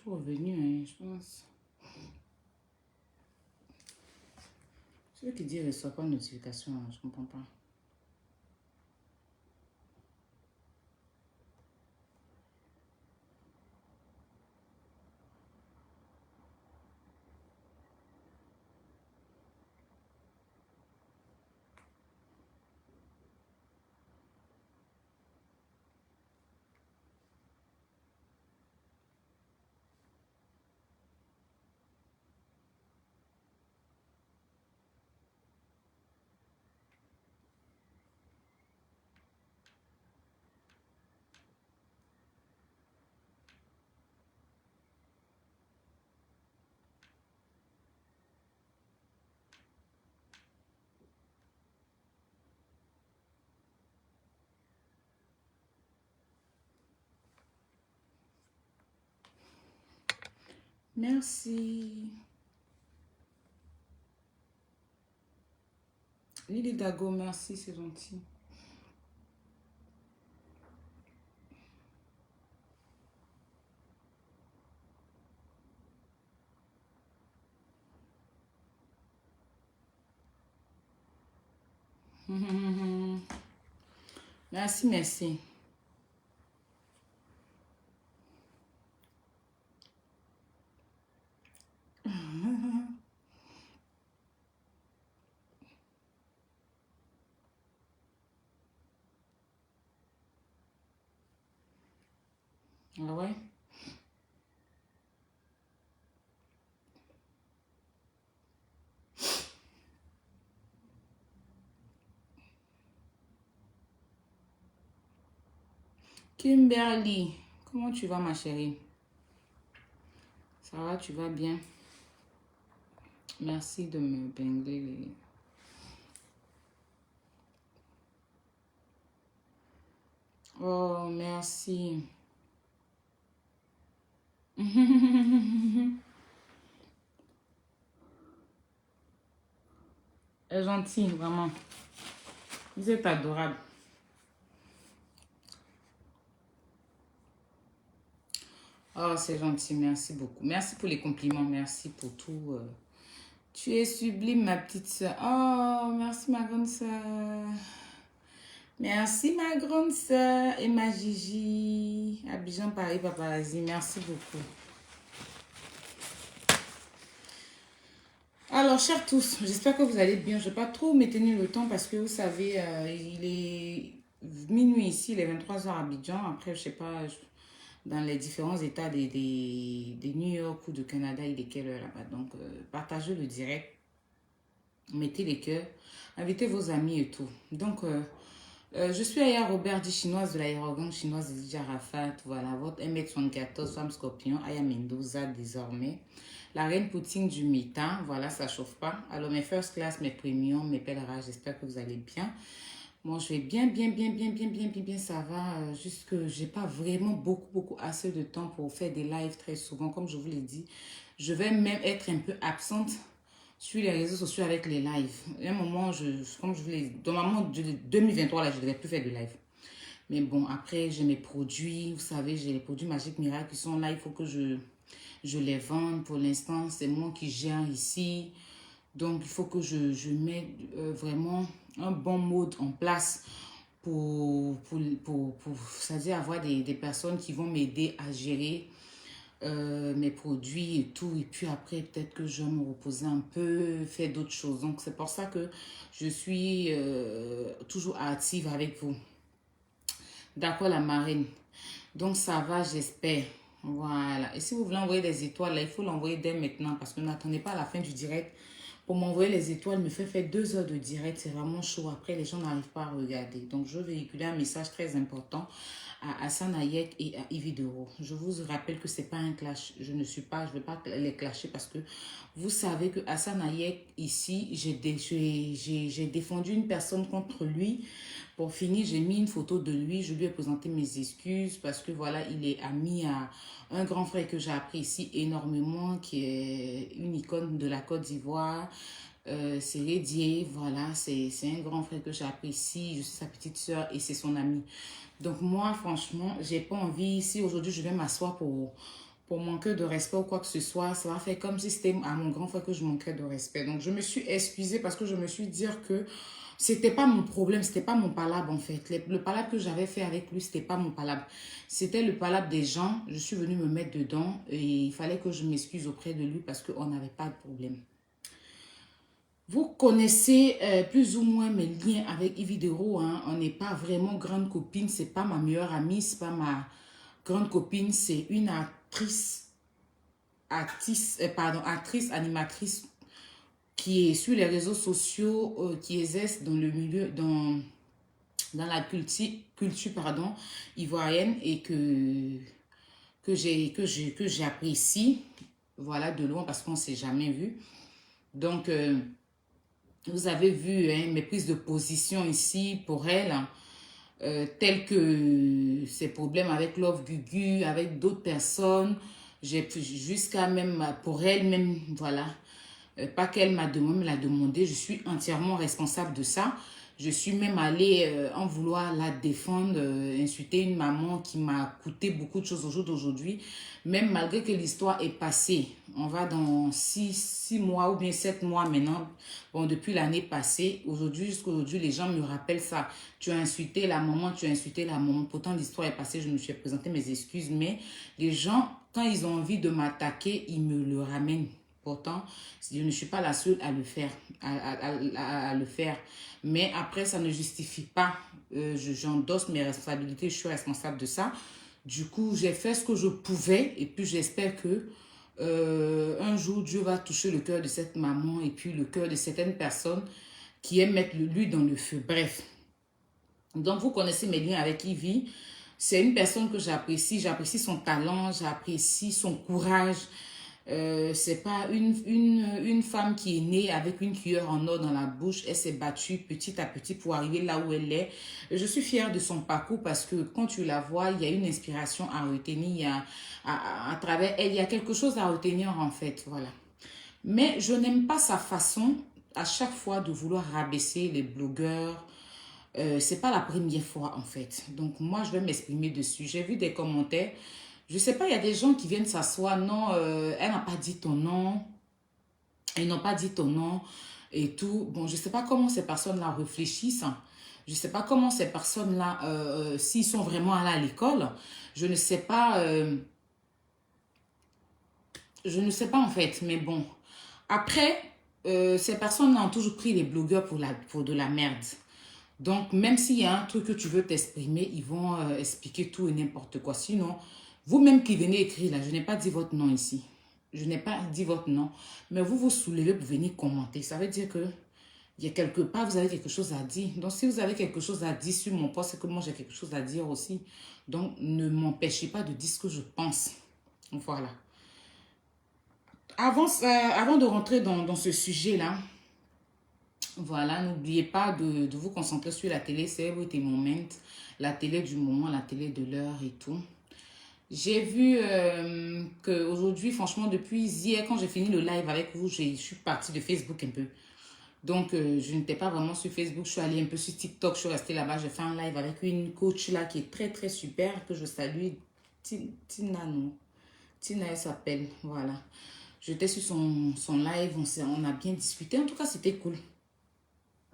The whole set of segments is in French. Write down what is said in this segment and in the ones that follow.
suis revenue, hein, je pense. Celui qui dit ne reçoit pas de notification, hein, je comprends pas. Merci. Lily Dago, merci, c'est gentil. Merci, merci. Ah ouais? Kimberly, comment tu vas ma chérie? Ça va, tu vas bien? Merci de me pingler les... Oh, merci. Elle est gentille, vraiment. Vous êtes adorable. Oh, c'est gentil, merci beaucoup. Merci pour les compliments, merci pour tout. Tu es sublime, ma petite soeur. Oh, merci, ma grande soeur. Merci, ma grande soeur et ma Gigi. Abidjan, Paris, Paparazzi, merci beaucoup. Alors, chers tous, j'espère que vous allez bien. Je ne vais pas trop m'éteindre le temps parce que vous savez, il est minuit ici, il est 23h à Abidjan. Après, je ne sais pas, dans les différents états de New York ou de Canada, il est quelle heure là-bas. Donc, partagez le direct, mettez les cœurs, invitez vos amis et tout. Donc, je suis Aya Robert, dit chinoise de l'aérogan chinoise de Didier Arafat. Voilà, votre 1m74, femme scorpion, Aya Mendoza désormais. La reine Poutine du mi-temps, voilà, ça chauffe pas. Alors, mes first class, mes premium, mes pèlerins, j'espère que vous allez bien. Moi, je vais bien, ça va. Juste que j'ai pas vraiment beaucoup assez de temps pour faire des lives très souvent, comme je vous l'ai dit. Je vais même être un peu absente sur les réseaux sociaux avec les lives. À un moment, comme je vous l'ai dit, normalement, 2023, là, je ne devais plus faire de live. Mais bon, après, j'ai mes produits. Vous savez, j'ai les produits Magiques Miracle qui sont là. Il faut que je les vende. Pour l'instant, c'est moi qui gère ici. Donc, il faut que je mette vraiment un bon mode en place pour c'est-à-dire avoir des personnes qui vont m'aider à gérer mes produits et tout. Et puis après, peut-être que je vais me reposer un peu, faire d'autres choses. Donc, c'est pour ça que je suis toujours active avec vous. D'accord, la marraine. Donc, ça va, j'espère. Voilà. Et si vous voulez envoyer des étoiles, là, il faut l'envoyer dès maintenant parce que n'attendez pas à la fin du direct. Pour m'envoyer les étoiles, me fait faire 2 heures de direct. C'est vraiment chaud. Après, les gens n'arrivent pas à regarder. Donc, je vais véhiculer un message très important à Hassan Hayek et à Yves Dero. Je vous rappelle que c'est pas un clash. Je ne vais pas les clasher parce que vous savez que Hassan Hayek, ici, j'ai défendu une personne contre lui. Pour finir, j'ai mis une photo de lui. Je lui ai présenté mes excuses parce que voilà, il est ami à un grand frère que j'apprécie énormément, qui est une icône de la Côte d'Ivoire. C'est Lédier, voilà, c'est un grand frère que j'apprécie. Je suis sa petite soeur et c'est son ami. Donc moi, franchement, j'ai pas envie, si aujourd'hui je vais m'asseoir pour manquer de respect ou quoi que ce soit, ça va faire comme si c'était à mon grand frère que je manquais de respect. Donc, je me suis excusée parce que je me suis dit que c'était pas mon problème, c'était pas mon palabre en fait. Le palabre que j'avais fait avec lui, c'était pas mon palabre. C'était le palabre des gens. Je suis venue me mettre dedans et il fallait que je m'excuse auprès de lui parce qu'on n'avait pas de problème. Vous connaissez plus ou moins mes liens avec Yves Dero, hein. On n'est pas vraiment grande copine, c'est pas ma meilleure amie, c'est pas ma grande copine, c'est une actrice, animatrice qui est sur les réseaux sociaux, qui exerce dans le milieu, dans la culture ivoirienne et que j'apprécie, voilà, de loin parce qu'on ne s'est jamais vu. Donc, vous avez vu hein, mes prises de position ici pour elle, tels que ses problèmes avec Love Gugu, avec d'autres personnes, jusqu'à même pour elle, même, voilà, pas qu'elle m'a demandé, me l'a demandé, je suis entièrement responsable de ça. Je suis même allée en vouloir la défendre, insulter une maman qui m'a coûté beaucoup de choses au jour d'aujourd'hui. Même malgré que l'histoire est passée, on va dans 6 mois ou bien 7 mois maintenant, bon, depuis l'année passée, aujourd'hui, jusqu'à aujourd'hui, les gens me rappellent ça. Tu as insulté la maman, tu as insulté la maman. Pourtant, l'histoire est passée, je me suis présenté mes excuses, mais les gens, quand ils ont envie de m'attaquer, ils me le ramènent. Pourtant, je ne suis pas la seule à le faire, à le faire. Mais après, ça ne justifie pas. J'endosse mes responsabilités, je suis responsable de ça. Du coup, j'ai fait ce que je pouvais et puis j'espère que un jour, Dieu va toucher le cœur de cette maman et puis le cœur de certaines personnes qui aiment mettre l'huile dans le feu. Bref. Donc, vous connaissez mes liens avec Ivy. C'est une personne que j'apprécie son talent, j'apprécie son courage. C'est pas une femme qui est née avec une cuillère en or dans la bouche. Elle s'est battue petit à petit pour arriver là où elle est. Je suis fière de son parcours parce que quand tu la vois, il y a une inspiration à retenir. Il y a, à travers elle, il y a quelque chose à retenir en fait. Voilà. Mais je n'aime pas sa façon à chaque fois de vouloir rabaisser les blogueurs. C'est pas la première fois en fait. Donc moi, je vais m'exprimer dessus. J'ai vu des commentaires. Je sais pas, il y a des gens qui viennent s'asseoir. Non, elle n'a pas dit ton nom. Ils n'ont pas dit ton nom et tout. Bon, je sais pas comment ces personnes-là réfléchissent. Je sais pas comment ces personnes-là, s'ils sont vraiment allés à l'école. Je ne sais pas. Je ne sais pas en fait. Mais bon. Après, ces personnes-là ont toujours pris les blogueurs pour de la merde. Donc, même s'il y a un truc que tu veux t'exprimer, ils vont expliquer tout et n'importe quoi. Sinon, vous-même qui venez écrire là, je n'ai pas dit votre nom ici. Je n'ai pas dit votre nom. Mais vous vous soulevez pour venir commenter. Ça veut dire que il y a quelque part, vous avez quelque chose à dire. Donc, si vous avez quelque chose à dire sur mon poste, c'est que moi, j'ai quelque chose à dire aussi. Donc, ne m'empêchez pas de dire ce que je pense. Voilà. Avant de rentrer dans ce sujet-là, voilà, n'oubliez pas de vous concentrer sur la télé, Celebrity Moment, la télé du moment, la télé de l'heure et tout. J'ai vu qu'aujourd'hui, franchement, depuis hier, quand j'ai fini le live avec vous, je suis partie de Facebook un peu. Donc, je n'étais pas vraiment sur Facebook, je suis allée un peu sur TikTok, je suis restée là-bas, j'ai fait un live avec une coach là qui est très, très super, que je salue, Tina, non? Tina, elle s'appelle, voilà. J'étais sur son live, on a bien discuté, en tout cas, c'était cool.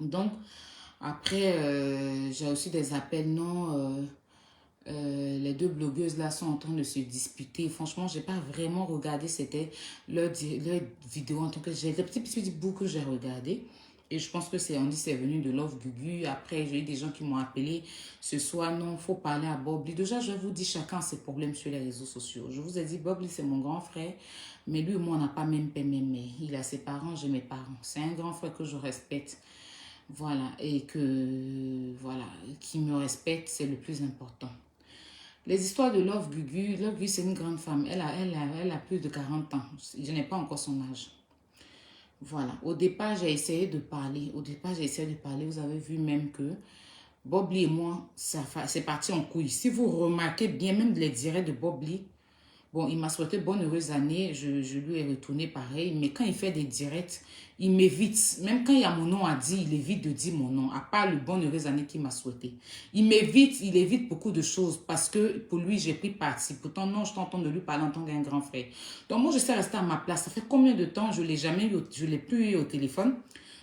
Donc, après, j'ai aussi des appels, non, les deux blogueuses là sont en train de se disputer. Franchement, j'ai pas vraiment regardé, c'était leur vidéo en tant que j'ai des petits bouts que j'ai regardé. Et je pense que c'est venu de Love Gugu. Après, j'ai eu des gens qui m'ont appelé ce soir. Non, faut parler à Bob Lee. Déjà, je vous dis chacun ses problèmes sur les réseaux sociaux. Je vous ai dit, Bob Lee, c'est mon grand frère. Mais lui, moi, on n'a pas même paix, même. Il a ses parents, j'ai mes parents. C'est un grand frère que je respecte. Voilà. Et que, voilà, qui me respecte, c'est le plus important. Les histoires de Love Gugu, c'est une grande femme. Elle a plus de 40 ans. Je n'ai pas encore son âge. Voilà. Au départ, j'ai essayé de parler. Vous avez vu même que Bob Lee et moi, c'est parti en couille. Si vous remarquez bien, même les directs de Bob Lee, Bon, il m'a souhaité bonne heureuse année. Je lui ai retourné pareil. Mais quand il fait des directs, il m'évite. Même quand il y a mon nom à dire, il évite de dire mon nom. À part le bonne heureuse année qu'il m'a souhaité. Il m'évite, il évite beaucoup de choses. Parce que pour lui, j'ai pris parti. Pourtant, non, je t'entends de lui parler en tant qu'un grand frère. Donc moi, je sais rester à ma place. Ça fait combien de temps je l'ai jamais eu, je l'ai plus eu au téléphone.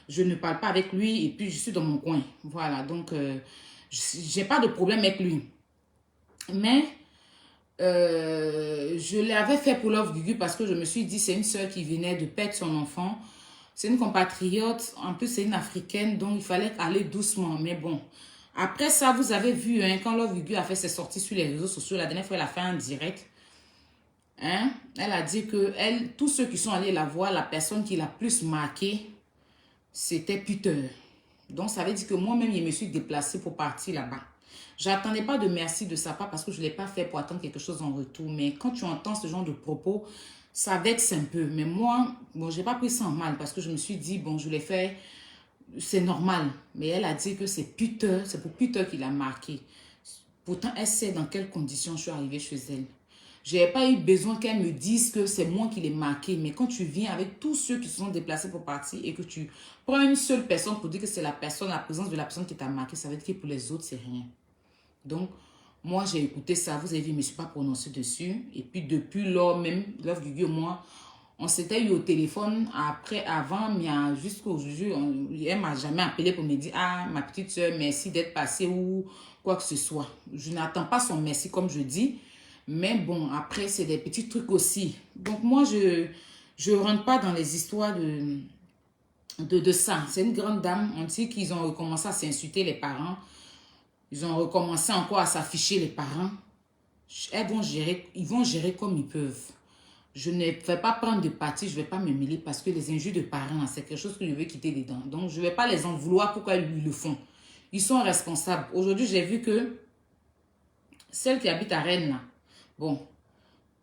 Je ne parle pas avec lui. Et puis, je suis dans mon coin. Voilà. Donc, j'ai pas de problème avec lui. Mais... je l'avais fait pour Love Gugu parce que je me suis dit c'est une soeur qui venait de perdre son enfant. C'est une compatriote, en plus c'est une africaine, donc il fallait aller doucement. Mais bon, après ça, vous avez vu, hein, quand Love Gugu a fait ses sorties sur les réseaux sociaux, la dernière fois elle a fait un direct. Hein, elle a dit que elle, tous ceux qui sont allés la voir, la personne qui l'a plus marqué, c'était Peter. Donc ça veut dire que moi-même, je me suis déplacée pour partir là-bas. J'attendais pas de merci de sa part parce que je ne l'ai pas fait pour attendre quelque chose en retour. Mais quand tu entends ce genre de propos, ça vexe un peu. Mais moi, bon, je n'ai pas pris ça en mal parce que je me suis dit, bon, je l'ai fait, c'est normal. Mais elle a dit que c'est Peter, c'est pour Peter qui l'a marqué. Pourtant, elle sait dans quelles conditions je suis arrivée chez elle. Je n'ai pas eu besoin qu'elle me dise que c'est moi qui l'ai marqué. Mais quand tu viens avec tous ceux qui se sont déplacés pour partir et que tu prends une seule personne pour dire que c'est la personne, la présence de la personne qui t'a marqué, ça veut dire que pour les autres, c'est rien. Donc, moi, j'ai écouté ça. Vous avez vu, je ne me suis pas prononcée dessus. Et puis, depuis lors même, Love Gugu et moi, on s'était eu au téléphone après, avant, mais jusqu'au jour, elle ne m'a jamais appelé pour me dire, ah, ma petite soeur, merci d'être passée ou quoi que ce soit. Je n'attends pas son merci, comme je dis. Mais bon, après, c'est des petits trucs aussi. Donc, moi, je ne rentre pas dans les histoires de ça. C'est une grande dame. On dit qu'ils ont recommencé à s'insulter les parents. Ils ont recommencé encore à s'afficher les parents. Ils vont gérer comme ils peuvent. Je ne vais pas prendre de parti, je ne vais pas me mêler parce que les injures de parents, c'est quelque chose que je vais quitter dedans. Donc, je ne vais pas les en vouloir pourquoi ils le font. Ils sont responsables. Aujourd'hui, j'ai vu que celle qui habite à Rennes, là, bon,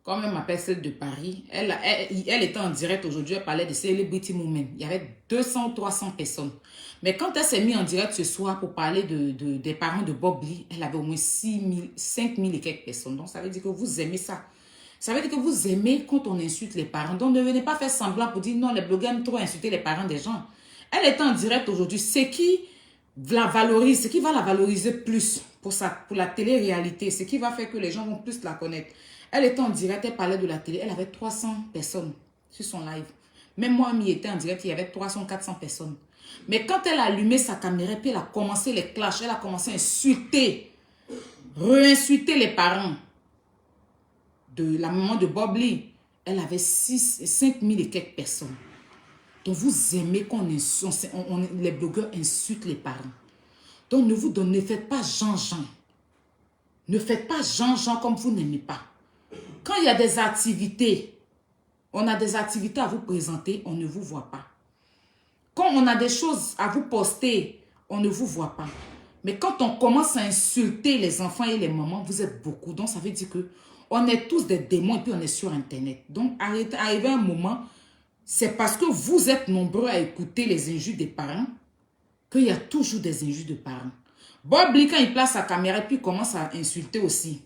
comme elle m'appelle celle de Paris, elle était en direct aujourd'hui, elle parlait de Celebrity Moment. Il y avait 200 ou 300 personnes. Mais quand elle s'est mise en direct ce soir pour parler des parents de Bob Lee, elle avait au moins 6 000, 5 000 et quelques personnes. Donc, ça veut dire que vous aimez ça. Ça veut dire que vous aimez quand on insulte les parents. Donc, ne venez pas faire semblant pour dire non, les blogueurs aiment trop insulter les parents des gens. Elle est en direct aujourd'hui. C'est qui la valorise, ce qui va la valoriser plus pour la télé-réalité, ce qui va faire que les gens vont plus la connaître. Elle était en direct, elle parlait de la télé, elle avait 300 personnes sur son live. Même moi, m'y était en direct, il y avait 300, 400 personnes. Mais quand elle a allumé sa caméra, puis elle a commencé les clashs, elle a commencé à insulter, réinsulter les parents de la maman de Bob Lee. Elle avait 5 000 et quelques personnes. Donc vous aimez les blogueurs insultent les parents. Donc ne faites pas Jean-Jean. Ne faites pas Jean-Jean comme vous n'aimez pas. Quand il y a des activités, on a des activités à vous présenter, on ne vous voit pas. Quand on a des choses à vous poster, on ne vous voit pas. Mais quand on commence à insulter les enfants et les mamans, vous êtes beaucoup. Donc ça veut dire que on est tous des démons et puis on est sur Internet. Donc arrivé un moment, c'est parce que vous êtes nombreux à écouter les injures des parents qu'il y a toujours des injures de parents. Bob Lee, quand il place sa caméra et puis il commence à insulter aussi.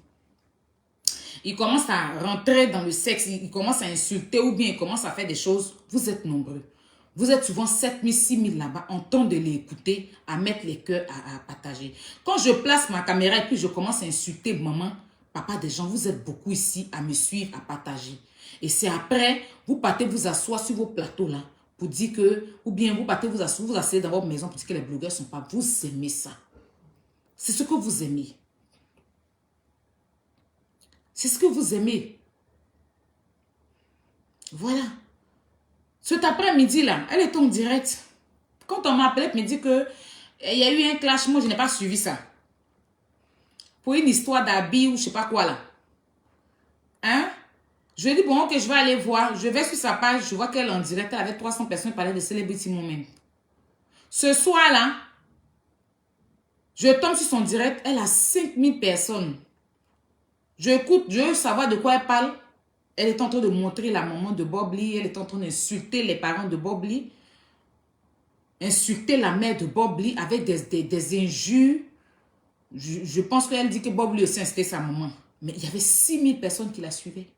Il commence à rentrer dans le sexe, il commence à insulter ou bien il commence à faire des choses. Vous êtes nombreux. Vous êtes souvent 7 000, 6 000 là-bas en train de l'écouter, à mettre les cœurs, à partager. Quand je place ma caméra et puis je commence à insulter maman, papa des gens, vous êtes beaucoup ici à me suivre, à partager. Et c'est après, vous partez vous asseoir sur vos plateaux là pour dire que, ou bien vous partez vous asseoir, vous asseyez dans votre maison pour dire que les blogueurs ne sont pas. Vous aimez ça. C'est ce que vous aimez. C'est ce que vous aimez. Voilà. Cet après-midi là, elle est en direct. Quand on m'appelait, elle me dit que il y a eu un clash, moi je n'ai pas suivi ça. Pour une histoire d'habit ou je sais pas quoi là. Hein? Je lui ai dit, bon, ok, je vais aller voir. Je vais sur sa page, je vois qu'elle est en direct. Elle avait 300 personnes qui parlaient de Celebrity Moment. Ce soir-là, je tombe sur son direct, elle a 5000 personnes. J'écoute, je veux savoir de quoi elle parle. Elle est en train de montrer la maman de Bob Lee. Elle est en train d'insulter les parents de Bob Lee. Insulter la mère de Bob Lee avec des injures. Je pense qu'elle dit que Bob Lee aussi insultait sa maman. Mais il y avait 6000 personnes qui la suivaient.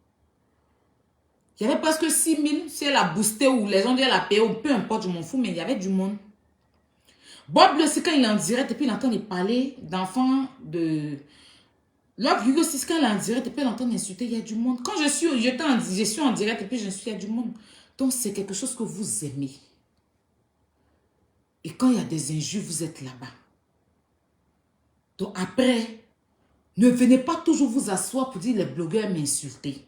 Il y avait presque 6 000. Si elle a boosté ou les gens disent elle a payé, ou peu importe, je m'en fous, mais il y avait du monde. Bob, c'est quand il est en direct et puis il entend parler d'enfants de... Là, Hugo, c'est quand il est en direct et puis il entend insulter, il y a du monde. Quand je suis en direct et puis il y a du monde. Donc, c'est quelque chose que vous aimez. Et quand il y a des injures, vous êtes là-bas. Donc, après, ne venez pas toujours vous asseoir pour dire les blogueurs m'insulter.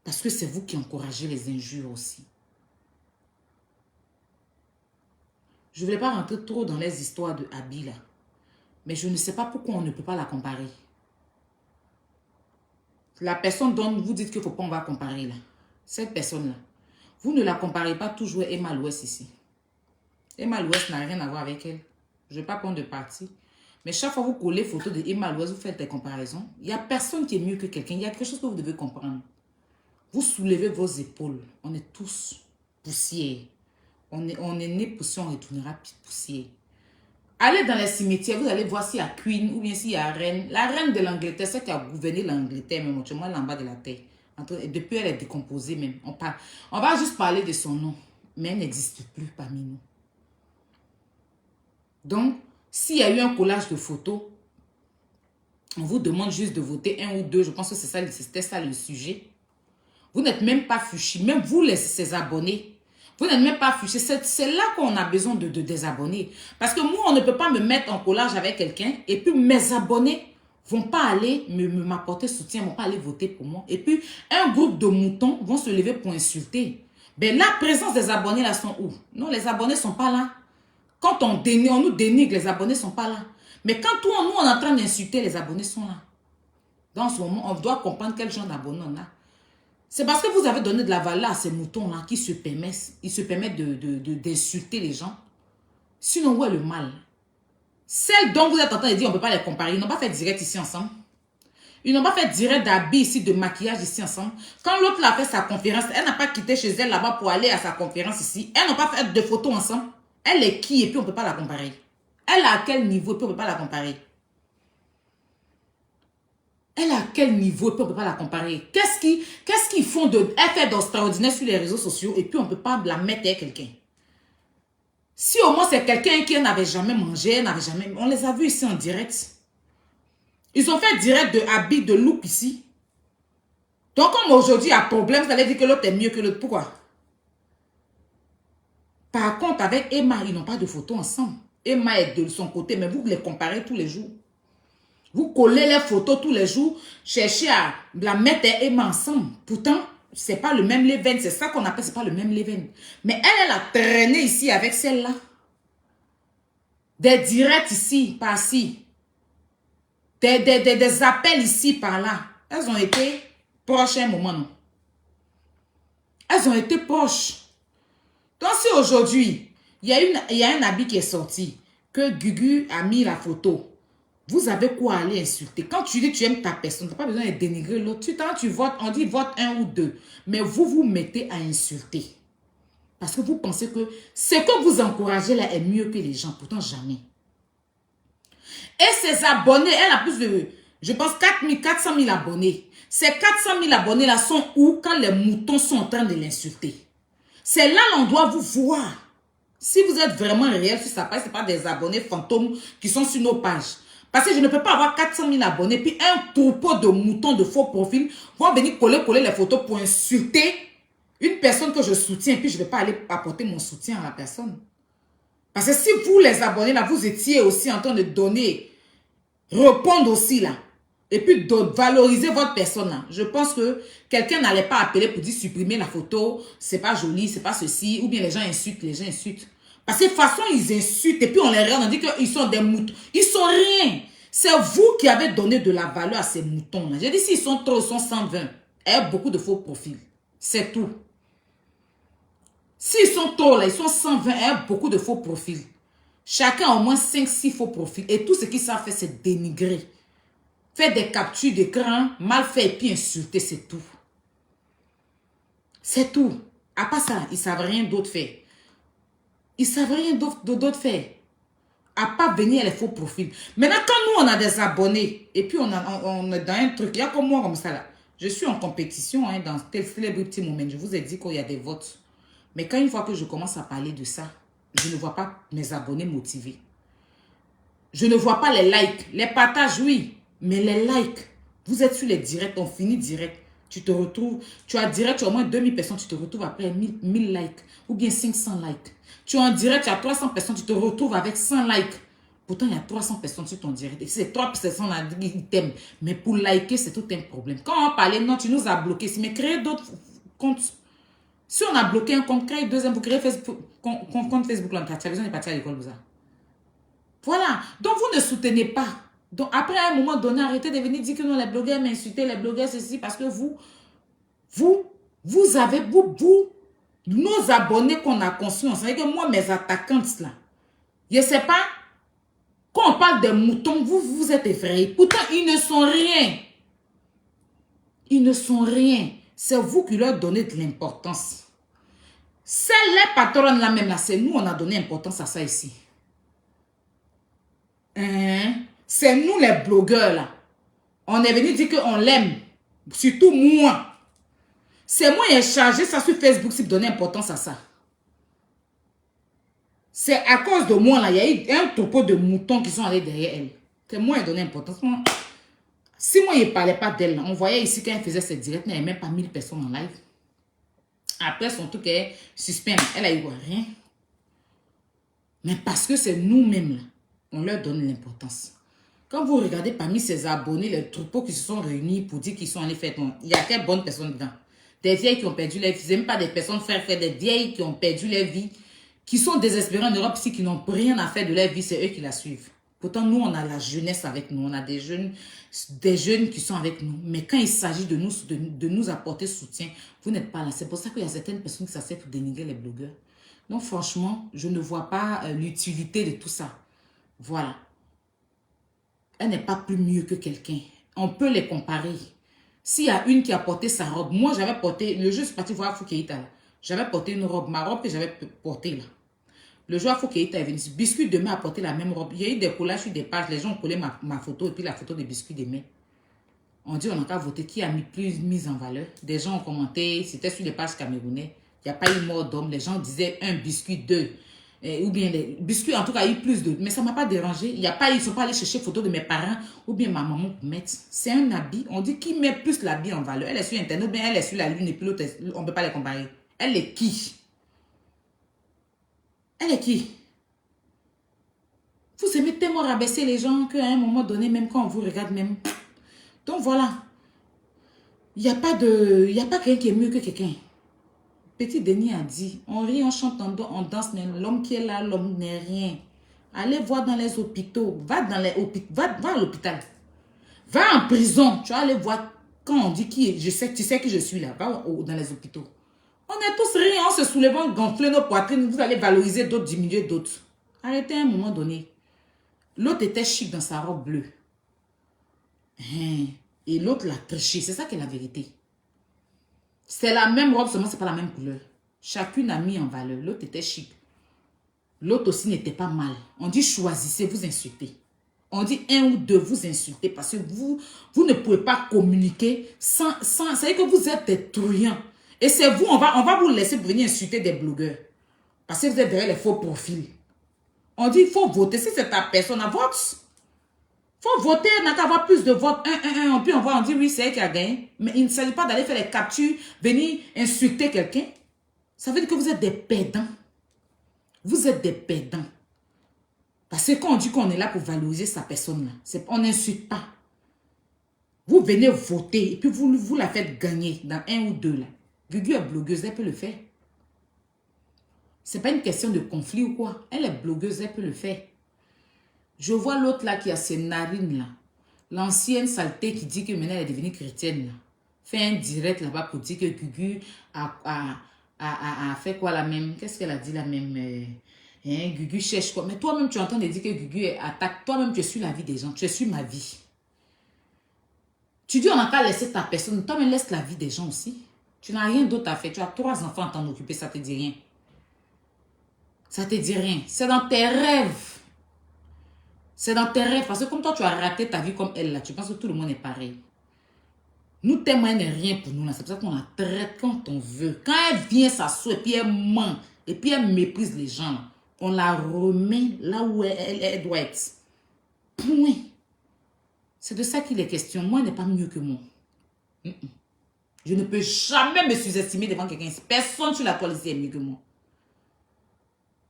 Parce que c'est vous qui encouragez les injures aussi. Je ne voulais pas rentrer trop dans les histoires de Abby là. Mais je ne sais pas pourquoi on ne peut pas la comparer. La personne dont vous dites qu'il ne faut pas on va comparer là. Cette personne-là. Vous ne la comparez pas toujours à Emma Louest ici. Emma Louest n'a rien à voir avec elle. Je ne vais pas prendre de parti. Mais chaque fois que vous collez photo de Emma Louest, vous faites des comparaisons. Il n'y a personne qui est mieux que quelqu'un. Il y a quelque chose que vous devez comprendre. Vous soulevez vos épaules. On est tous poussière. On est né poussière, on retournera poussière. Allez dans les cimetières, vous allez voir s'il y a Queen ou bien s'il y a Reine. La reine de l'Angleterre, c'est qui a gouverné l'Angleterre, même moi là en bas de la terre. Depuis, elle est décomposée même. On va juste parler de son nom. Mais elle n'existe plus parmi nous. Donc, s'il y a eu un collage de photos, on vous demande juste de voter 1 ou 2. Je pense que c'était ça le sujet. Vous n'êtes même pas fichés. Même vous, ces abonnés, vous n'êtes même pas fichés. C'est là qu'on a besoin de désabonner. Parce que moi, on ne peut pas me mettre en collage avec quelqu'un et puis mes abonnés vont pas aller m'apporter soutien, vont pas aller voter pour moi. Et puis, un groupe de moutons vont se lever pour insulter. Ben, la présence des abonnés là sont où? Non, les abonnés ne sont pas là. Quand on nous dénigre, les abonnés ne sont pas là. Mais quand nous, on est en train d'insulter, les abonnés sont là. Dans ce moment, on doit comprendre quel genre d'abonnés on a. C'est parce que vous avez donné de la valeur à ces moutons-là qui se permettent, d'insulter les gens. Sinon, où est le mal? Celles dont vous êtes en train de dire on ne peut pas les comparer, ils n'ont pas fait direct ici ensemble. Ils n'ont pas fait direct d'habits ici, de maquillage ici ensemble. Quand l'autre a fait sa conférence, elle n'a pas quitté chez elle là-bas pour aller à sa conférence ici. Elles n'ont pas fait de photos ensemble. Elle est qui et puis on ne peut pas la comparer? Elle est à quel niveau et puis on ne peut pas la comparer? Elle est à quel niveau et puis on ne peut pas la comparer? Qu'est-ce qu'ils font de... Elle fait d'extraordinaire sur les réseaux sociaux et puis on ne peut pas la mettre avec quelqu'un. Si au moins c'est quelqu'un qui n'avait jamais mangé, on les a vus ici en direct. Ils ont fait direct de habits, de look ici. Donc comme aujourd'hui il y a problème, vous allez dire que l'autre est mieux que l'autre. Pourquoi? Par contre, avec Emma, ils n'ont pas de photos ensemble. Emma est de son côté, mais vous les comparez tous les jours. Vous collez les photos tous les jours, cherchez à la mettre et Emma ensemble. Pourtant, ce n'est pas le même leven. C'est ça qu'on appelle, ce n'est pas le même leven. Mais elle a traîné ici avec celle-là. Des directs ici, par-ci. Des appels ici, par-là. Elles ont été proches à un moment, non? Elles ont été proches. Donc, si aujourd'hui, il y a un habit qui est sorti, que Gugu a mis la photo, vous avez quoi aller insulter? Quand tu dis que tu aimes ta personne, tu n'as pas besoin de dénigrer l'autre. Quand tu votes, on dit vote 1 ou 2. Mais vous vous mettez à insulter. Parce que vous pensez que ce que vous encouragez là est mieux que les gens. Pourtant, jamais. Et ses abonnés, elle a plus de, je pense, 400 000 abonnés. Ces 400 000 abonnés là sont où quand les moutons sont en train de l'insulter? C'est là qu'on doit vous voir. Si vous êtes vraiment réel sur sa page, ce n'est pas des abonnés fantômes qui sont sur nos pages. Parce que je ne peux pas avoir 400 000 abonnés, puis un troupeau de moutons de faux profils vont venir coller les photos pour insulter une personne que je soutiens, puis je ne vais pas aller apporter mon soutien à la personne. Parce que si vous, les abonnés, là, vous étiez aussi en train de donner, répondre aussi là, et puis de valoriser votre personne là, je pense que quelqu'un n'allait pas appeler pour dire supprimer la photo, c'est pas joli, c'est pas ceci, ou bien les gens insultent, Parce que de toute façon, ils insultent et puis on les regarde, on dit qu'ils sont des moutons. Ils sont rien. C'est vous qui avez donné de la valeur à ces moutons-là. J'ai dit, s'ils sont trop, ils sont 120. Il y a beaucoup de faux profils. C'est tout. S'ils sont trop, là, ils sont 120. Il y a beaucoup de faux profils. Chacun a au moins 5-6 faux profils. Et tout ce qu'ils savent faire, c'est dénigrer. Faire des captures d'écran, mal fait et puis insulter, c'est tout. C'est tout. À part ça, ils ne savent rien d'autre faire. Ils ne savent rien d'autre faire. À pas venir les faux profils. Maintenant, quand nous, on a des abonnés, et puis on est dans un truc, il y a comme moi comme ça là. Je suis en compétition hein, dans tel celebrity moment. Je vous ai dit qu'il y a des votes. Mais quand une fois que je commence à parler de ça, je ne vois pas mes abonnés motivés. Je ne vois pas les likes. Les partages, oui. Mais les likes, vous êtes sur les directs, on finit direct. Tu te retrouves, tu as direct, tu as au moins 2000 personnes, tu te retrouves après 1000 likes. Ou bien 500 likes. Tu es en direct, tu as 300 personnes, tu te retrouves avec 100 likes. Pourtant, il y a 300 personnes sur ton direct. Et c'est 3 personnes qui t'aiment. Mais pour liker, c'est tout un problème. Quand on parlait, non, tu nous as bloqués. Mais créez d'autres comptes. Si on a bloqué un compte, créez deuxième pour créer Facebook, compte Facebook. Là, tu as besoin de partir à l'école, vous. Voilà. Donc, vous ne soutenez pas. Donc, après, à un moment donné, arrêtez de venir dire que non, les blogueurs m'insultent, les blogueurs ceci, parce que vous avez, nos abonnés qu'on a conçus, on sait que moi, mes attaquantes, là, je ne sais pas, quand on parle des moutons, vous êtes effrayés. Pourtant, ils ne sont rien. Ils ne sont rien. C'est vous qui leur donnez de l'importance. C'est les patronnes là même là, c'est nous, on a donné importance à ça ici. Hein? C'est nous les blogueurs là. On est venu dire qu'on l'aime. Surtout moi. C'est moi qui ai chargé ça sur Facebook pour donner importance à ça. C'est à cause de moi là, il y a eu un troupeau de moutons qui sont allés derrière elle. C'est moi qui ai donné importance. Si moi je ne parlais pas d'elle, on voyait ici quand elle faisait ses directs, il n'y avait même pas 1000 personnes en live. Après son truc est suspect, elle a eu rien. Mais parce que c'est nous-mêmes là, on leur donne l'importance. Quand vous regardez parmi ces abonnés, les troupeaux qui se sont réunis pour dire qu'ils sont allés faire, il y a quelles bonnes personnes dedans? Des vieilles qui ont perdu leur vie, ce même pas des personnes frères, des vieilles qui ont perdu leur vie, qui sont désespérées en Europe, ici, qui n'ont rien à faire de leur vie, c'est eux qui la suivent. Pourtant, nous, on a la jeunesse avec nous, on a des jeunes qui sont avec nous. Mais quand il s'agit de nous apporter soutien, vous n'êtes pas là. C'est pour ça qu'il y a certaines personnes qui s'acceptent pour dénigrer les blogueurs. Donc, franchement, je ne vois pas l'utilité de tout ça. Voilà. Elle n'est pas plus mieux que quelqu'un. On peut les comparer. S'il y a une qui a porté sa robe, moi j'avais porté, le jour où je suis parti voir Foukeïta, j'avais porté une robe, ma robe que j'avais portée là. Le jour où Foukeïta est venu, Biscuit demain a porté la même robe. Il y a eu des collages sur des pages, les gens ont collé ma photo et puis la photo de Biscuit demain. On dit on n'a qu'à voter qui a plus mis en valeur. Des gens ont commenté, c'était sur les pages camerounais. Il n'y a pas eu mort d'homme, les gens disaient un biscuit, deux. Ou bien les biscuits, en tout cas, il y a eu plus de... Mais ça ne m'a pas dérangé. Il y a pas, ils ne sont pas allés chercher photo de mes parents ou bien ma maman pour mettre. C'est un habit. On dit qui met plus l'habit en valeur. Elle est sur Internet ou bien elle est sur la Lune et puis l'autre, on ne peut pas les comparer. Elle est qui? Elle est qui? Vous aimez tellement rabaisser les gens qu'à un moment donné, même quand on vous regarde même... Donc voilà. Il n'y a pas quelqu'un qui est mieux que quelqu'un. Petit Denis a dit, on rit, on chante, on danse, mais l'homme qui est là, l'homme n'est rien. Allez voir dans les hôpitaux, va à l'hôpital. Va en prison, tu vas aller voir quand on dit qui est, tu sais que je suis là, va dans les hôpitaux. On est tous rien, on se soulevant, gonfler nos poitrines, vous allez valoriser d'autres, diminuer d'autres. Arrêtez à un moment donné. L'autre était chic dans sa robe bleue. Et l'autre l'a triché, c'est ça qui est la vérité. C'est la même robe, seulement c'est pas la même couleur. Chacune a mis en valeur. L'autre était chic. L'autre aussi n'était pas mal. On dit choisissez, vous insultez. On dit un ou deux, vous insultez parce que vous ne pouvez pas communiquer sans ça veut dire que vous êtes des truands. Et c'est vous, on va vous laisser venir insulter des blogueurs. Parce que vous êtes derrière les faux profils. On dit il faut voter. Si c'est ta personne, vote. Faut voter, on n'a qu'à avoir plus de votes. Puis on dit oui, c'est elle qui a gagné. Mais il ne s'agit pas d'aller faire les captures, venir insulter quelqu'un. Ça veut dire que vous êtes des perdants. Vous êtes des perdants. Parce que quand on dit qu'on est là pour valoriser sa personne, là, on n'insulte pas. Vous venez voter et puis vous la faites gagner dans un ou deux. Là. Gugu est blogueuse, elle peut le faire. Ce n'est pas une question de conflit ou quoi. Elle est blogueuse, elle peut le faire. Je vois l'autre là qui a ses narines là. L'ancienne saleté qui dit que maintenant elle est devenue chrétienne là. Fait un direct là-bas pour dire que Gugu a fait quoi la même. Qu'est-ce qu'elle a dit la même Gugu cherche quoi. Mais toi-même tu entends de dire que Gugu attaque. Toi-même tu es sur la vie des gens. Tu es sur ma vie. Tu dis on n'a qu'à laisser ta personne. Toi-même laisse la vie des gens aussi. Tu n'as rien d'autre à faire. Tu as 3 enfants à t'en occuper. Ça te dit rien. Ça te dit rien. C'est dans tes rêves. C'est dans tes rêves. Parce que comme toi, tu as raté ta vie comme elle, là, tu penses que tout le monde est pareil. Nous, témoins n'est rien pour nous. C'est pour ça qu'on la traite quand on veut. Quand elle vient s'asseoir et puis elle ment, et puis elle méprise les gens, on la remet là où elle doit être. Point. C'est de ça qu'il est question. Moi, elle n'est pas mieux que moi. Je ne peux jamais me sous-estimer devant quelqu'un. Personne sur la toile ici est mieux que moi.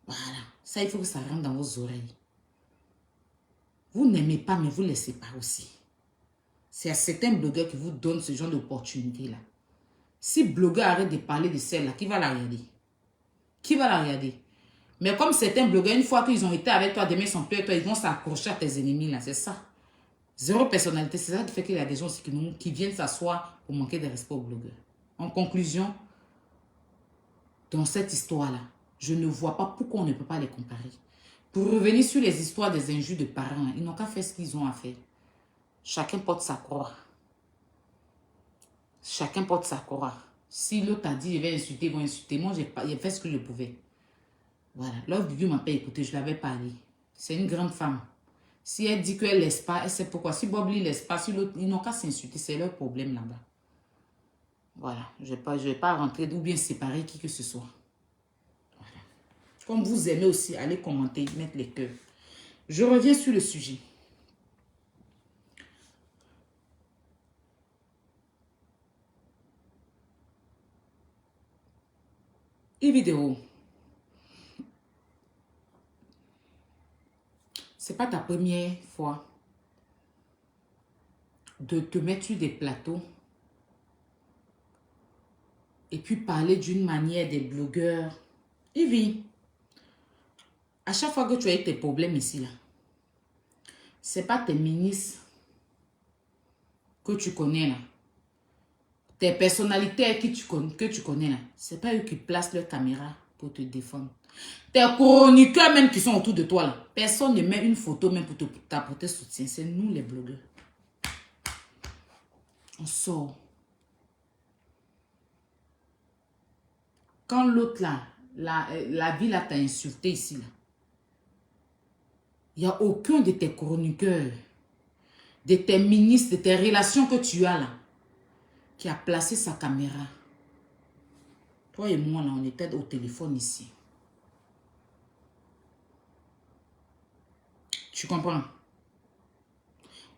Voilà. Ça, il faut que ça rentre dans vos oreilles. Vous n'aimez pas, mais vous ne laissez pas aussi. C'est à certains blogueurs qui vous donnent ce genre d'opportunité-là. Si blogueur arrête de parler de celle-là, qui va la regarder? Qui va la regarder? Mais comme certains blogueurs, une fois qu'ils ont été avec toi, demain ils sont plus avec toi, ils vont s'accrocher à tes ennemis, là. C'est ça. Zéro personnalité. C'est ça qui fait qu'il y a des gens aussi qui viennent s'asseoir pour manquer de respect aux blogueurs. En conclusion, dans cette histoire-là, je ne vois pas pourquoi on ne peut pas les comparer. Pour revenir sur les histoires des injures de parents, ils n'ont qu'à faire ce qu'ils ont à faire. Chacun porte sa croix. Chacun porte sa croix. Si l'autre a dit, je vais insulter, ils vont insulter. Moi, j'ai fait ce que je pouvais. Voilà. L'autre Bibi m'a pas écouté, je l'avais parlé. C'est une grande femme. Si elle dit qu'elle laisse pas, elle sait pourquoi. Si Bob ne laisse pas, si l'autre, ils n'ont qu'à s'insulter. C'est leur problème là-bas. Voilà. Je vais pas rentrer ou bien séparer qui que ce soit. Voilà. Comme vous aimez aussi, allez commenter, mettre les cœurs. Je reviens sur le sujet. Une vidéo. C'est pas ta première fois de te mettre sur des plateaux et puis parler d'une manière des blogueurs. Ivy, à chaque fois que tu as eu tes problèmes ici, là, c'est pas tes ministres que tu connais, là. Tes personnalités que tu connais, là. C'est pas eux qui placent leur caméra pour te défendre. Tes chroniqueurs même qui sont autour de toi, là. Personne ne met une photo même pour t'apporter soutien. C'est nous les blogueurs. On sort. Quand l'autre là, la vie là t'a insulté ici là, il n'y a aucun de tes chroniqueurs, de tes ministres, de tes relations que tu as là, qui a placé sa caméra. Toi et moi là, on était au téléphone ici. Tu comprends?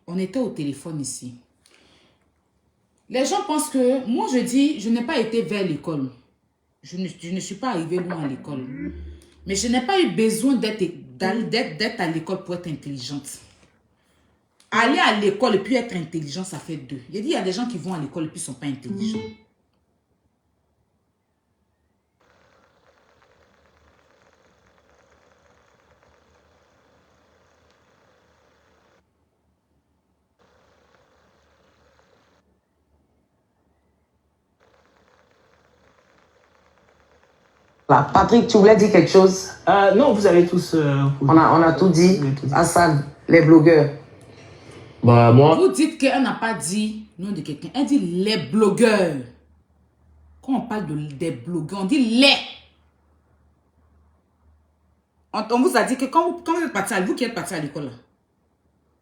On était au téléphone ici. Les gens pensent que, moi je dis, je n'ai pas été vers l'école. Je ne suis pas arrivée loin à l'école. Mais je n'ai pas eu besoin d'être à l'école pour être intelligente. Aller à l'école et puis être intelligent, ça fait deux. Il y a des gens qui vont à l'école et puis ne sont pas intelligents. Patrick, tu voulais dire quelque chose? Non, vous avez tous... On a tout dit. Hassan, les blogueurs. Bah, moi... Vous dites qu'elle n'a pas dit nom de quelqu'un. Elle dit les blogueurs. Quand on parle des blogueurs, on dit les. On vous a dit que quand vous êtes parti, vous qui êtes parti à l'école, là,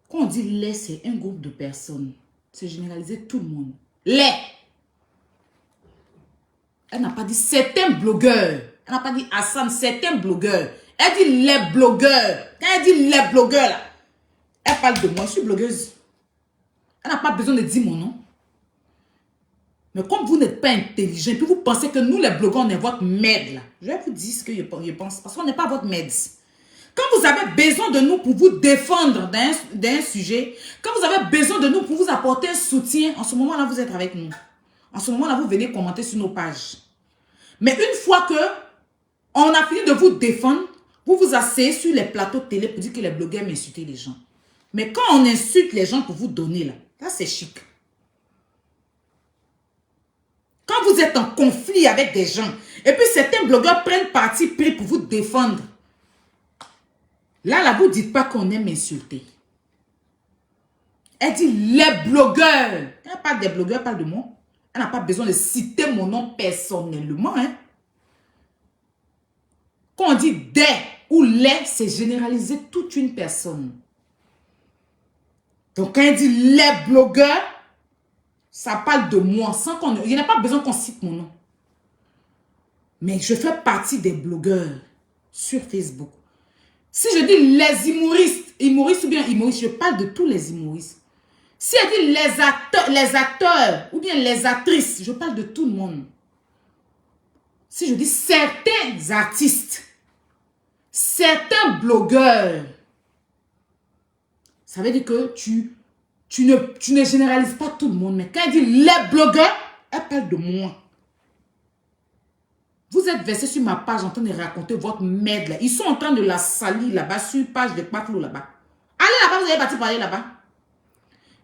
quand on dit les, c'est un groupe de personnes. C'est généraliser tout le monde. Les. Elle n'a pas dit certains blogueurs. Elle n'a pas dit Hassan, certains blogueurs. Elle dit les blogueurs. Quand elle dit les blogueurs, là, elle parle de moi. Je suis blogueuse. Elle n'a pas besoin de dire mon nom. Mais comme vous n'êtes pas intelligent, puis vous pensez que nous, les blogueurs, on est votre maître, là. Je vais vous dire ce que je pense. Parce qu'on n'est pas votre maître. Quand vous avez besoin de nous pour vous défendre d'un sujet, quand vous avez besoin de nous pour vous apporter un soutien, en ce moment-là, vous êtes avec nous. En ce moment-là, vous venez commenter sur nos pages. Mais une fois que on a fini de vous défendre, vous vous asseyez sur les plateaux de télé pour dire que les blogueurs m'insultent les gens. Mais quand on insulte les gens pour vous donner, là c'est chic. Quand vous êtes en conflit avec des gens, et puis certains blogueurs prennent parti pris pour vous défendre, là, vous ne dites pas qu'on aime insulter. Elle dit les blogueurs. Elle parle des blogueurs, elle parle de moi. Elle n'a pas besoin de citer mon nom personnellement. Hein. Quand on dit des ou les, c'est généraliser toute une personne. Donc quand elle dit les blogueurs, Ça parle de moi sans qu'on... Il n'y a pas besoin qu'on cite mon nom. Mais je fais partie des blogueurs sur Facebook. Si je dis les humoristes ou bien humoristes, je parle de tous les humoristes. Si elle dit les acteurs ou bien les actrices, je parle de tout le monde. Si je dis certains artistes, certains blogueurs, ça veut dire que tu ne généralises pas tout le monde. Mais quand elle dit les blogueurs, elle parle de moi. Vous êtes versé sur ma page en train de raconter votre merde là. Ils sont en train de la salir là-bas sur page de Paflo là-bas. Allez là-bas, vous allez partir parler là-bas.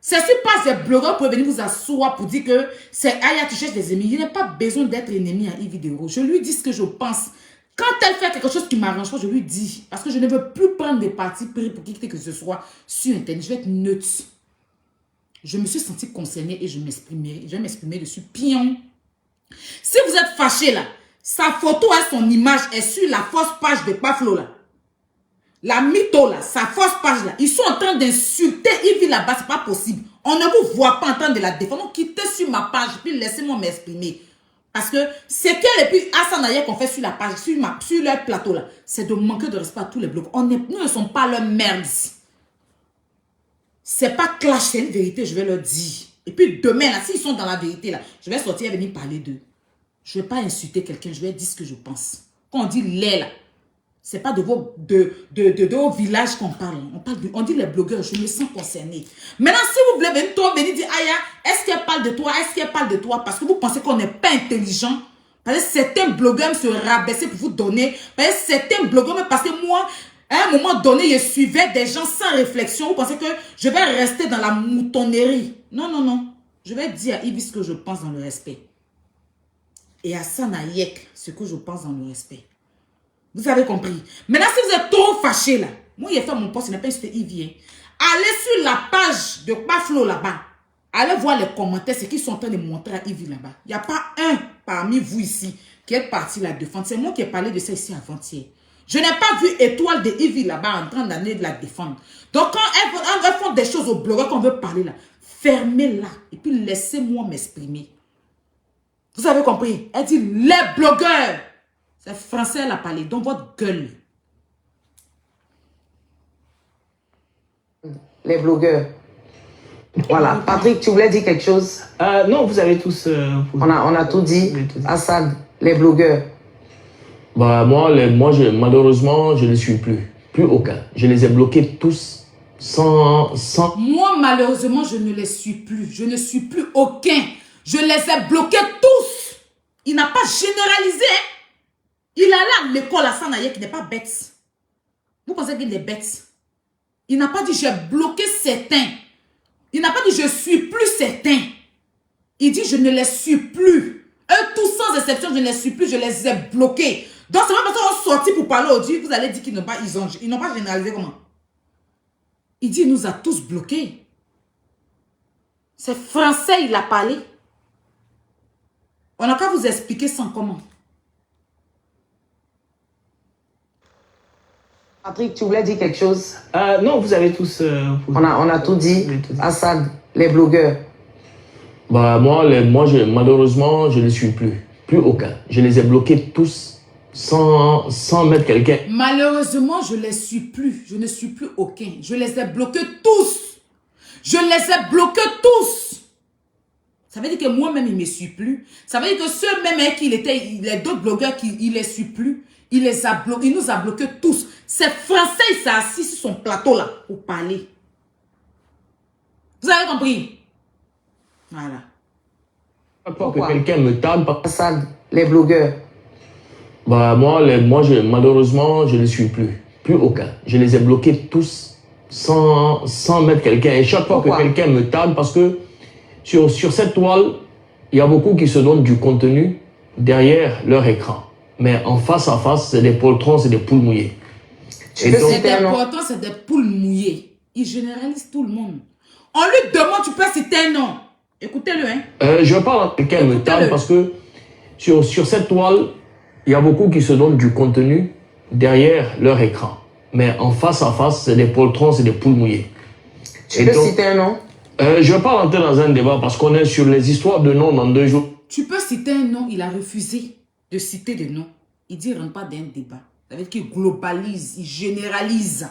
C'est sur page des blogueurs pour venir vous asseoir pour dire que c'est Aya, tu cherches des ennemis. Il n'y a pas besoin d'être ennemi à e-vidéo. Je lui dis ce que je pense. Quand elle fait quelque chose qui m'arrange pas, je lui dis. Parce que je ne veux plus prendre des partis pris pour qui que ce soit sur Internet. Je vais être neutre. Je me suis sentie concernée et je vais m'exprimer dessus. Pion. Si vous êtes fâché là, sa photo et son image est sur la fausse page de Paflo là. La mytho là, sa fausse page là. Ils sont en train d'insulter Yves là-bas, c'est pas possible. On ne vous voit pas en train de la défendre. Donc quittez sur ma page, puis laissez-moi m'exprimer. Parce que c'est qu'elle et puis Hassan Ayek qu'on fait sur la page, sur leur plateau là, c'est de manquer de respect à tous les blocs. Nous ne sommes pas leurs merdes. C'est pas clash, c'est une vérité, je vais leur dire. Et puis demain là, s'ils sont dans la vérité là, je vais sortir et venir parler d'eux. Je ne vais pas insulter quelqu'un, je vais dire ce que je pense. Quand on dit les là, c'est pas de vos villages qu'on parle. On dit les blogueurs, je me sens concernée. Maintenant, si vous voulez venir dire, Aya, est-ce qu'elle parle de toi? Est-ce qu'elle parle de toi? Parce que vous pensez qu'on n'est pas intelligent. Parce que certains blogueurs me se rabaissaient pour vous donner. Parce que certains blogueurs, parce que moi, à un moment donné, je suivais des gens sans réflexion. Vous pensez que je vais rester dans la moutonnerie? Non, non, non. Je vais dire à Yves ce que je pense dans le respect. Et à Hassan Ayek, ce que je pense dans le respect. Vous avez compris. Maintenant, si vous êtes trop fâché là, moi, il a fait mon poste, il n'a pas insulté Yves. Allez sur la page de Paflo là-bas. Allez voir les commentaires, ce qu'ils sont en train de montrer à Yves là-bas. Il n'y a pas un parmi vous ici qui est parti la défendre. C'est moi qui ai parlé de ça ici avant-hier. Je n'ai pas vu étoile de Yves là-bas en train d'aller de la défendre. Donc, quand elles font des choses aux blogueurs qu'on veut parler là, fermez-la et puis laissez-moi m'exprimer. Vous avez compris? Elle dit les blogueurs. C'est français, elle a parlé. Dans votre gueule. Les blogueurs. Voilà. Patrick, tu voulais dire quelque chose? Non, vous avez tous... on a tout dit. Hassan, les blogueurs. Bah, malheureusement, je ne suis plus. Plus aucun. Je les ai bloqués tous sans... Moi, malheureusement, je ne les suis plus. Je ne suis plus aucun. Je les ai bloqués tous. Il n'a pas généralisé. Il a là l'école à Hassan Ayek qui n'est pas bête. Vous pensez qu'il est bête? Il n'a pas dit j'ai bloqué certains. Il n'a pas dit je suis plus certains. Il dit je ne les suis plus. Eux tous sans exception, je ne les suis plus, je les ai bloqués. Donc c'est même parce qu'ils sont sortis pour parler aujourd'hui, vous allez dire qu'ils n'ont pas, ils n'ont pas généralisé comment? Il dit il nous a tous bloqués. C'est français, il a parlé. On n'a qu'à vous expliquer sans comment. Patrick, tu voulais dire quelque chose? Non, vous avez tous... on a tout dit. Hassan, les blogueurs. Bah, malheureusement, je ne suis plus. Plus aucun. Je les ai bloqués tous sans mettre quelqu'un. Malheureusement, je ne les suis plus. Je ne suis plus aucun. Je les ai bloqués tous. Je les ai bloqués tous. Ça veut dire que moi-même, il ne me suit plus. Ça veut dire que ceux-mêmes les d'autres blogueurs qui ne les suit plus, il nous a bloqués tous. C'est français, il s'est assis sur son plateau là pour parler. Vous avez compris? Voilà. Pourquoi que quelqu'un me tague. Hassan, les blogueurs. Bah, malheureusement, je ne suis plus. Plus aucun. Je les ai bloqués tous sans mettre quelqu'un. Et chaque fois que quelqu'un me tague, parce que sur cette toile, il y a beaucoup qui se donnent du contenu derrière leur écran. Mais en face à face, c'est des poltrons, c'est des poules mouillées. C'est des poltrons, c'est des poules mouillées. Ils généralisent tout le monde. On lui demande, tu peux citer un nom. Écoutez-le, hein. Je parle à quelqu'un me tague parce que sur cette toile, il y a beaucoup qui se donnent du contenu derrière leur écran. Mais en face à face, c'est des poltrons, c'est des poules mouillées. Tu peux citer un nom? Je ne vais pas rentrer dans un débat parce qu'on est sur les histoires de noms dans 2 jours. Tu peux citer un nom, il a refusé de citer des noms. Il dit, il ne rentre pas dans un débat. Ça veut dire qu'il globalise, il généralise.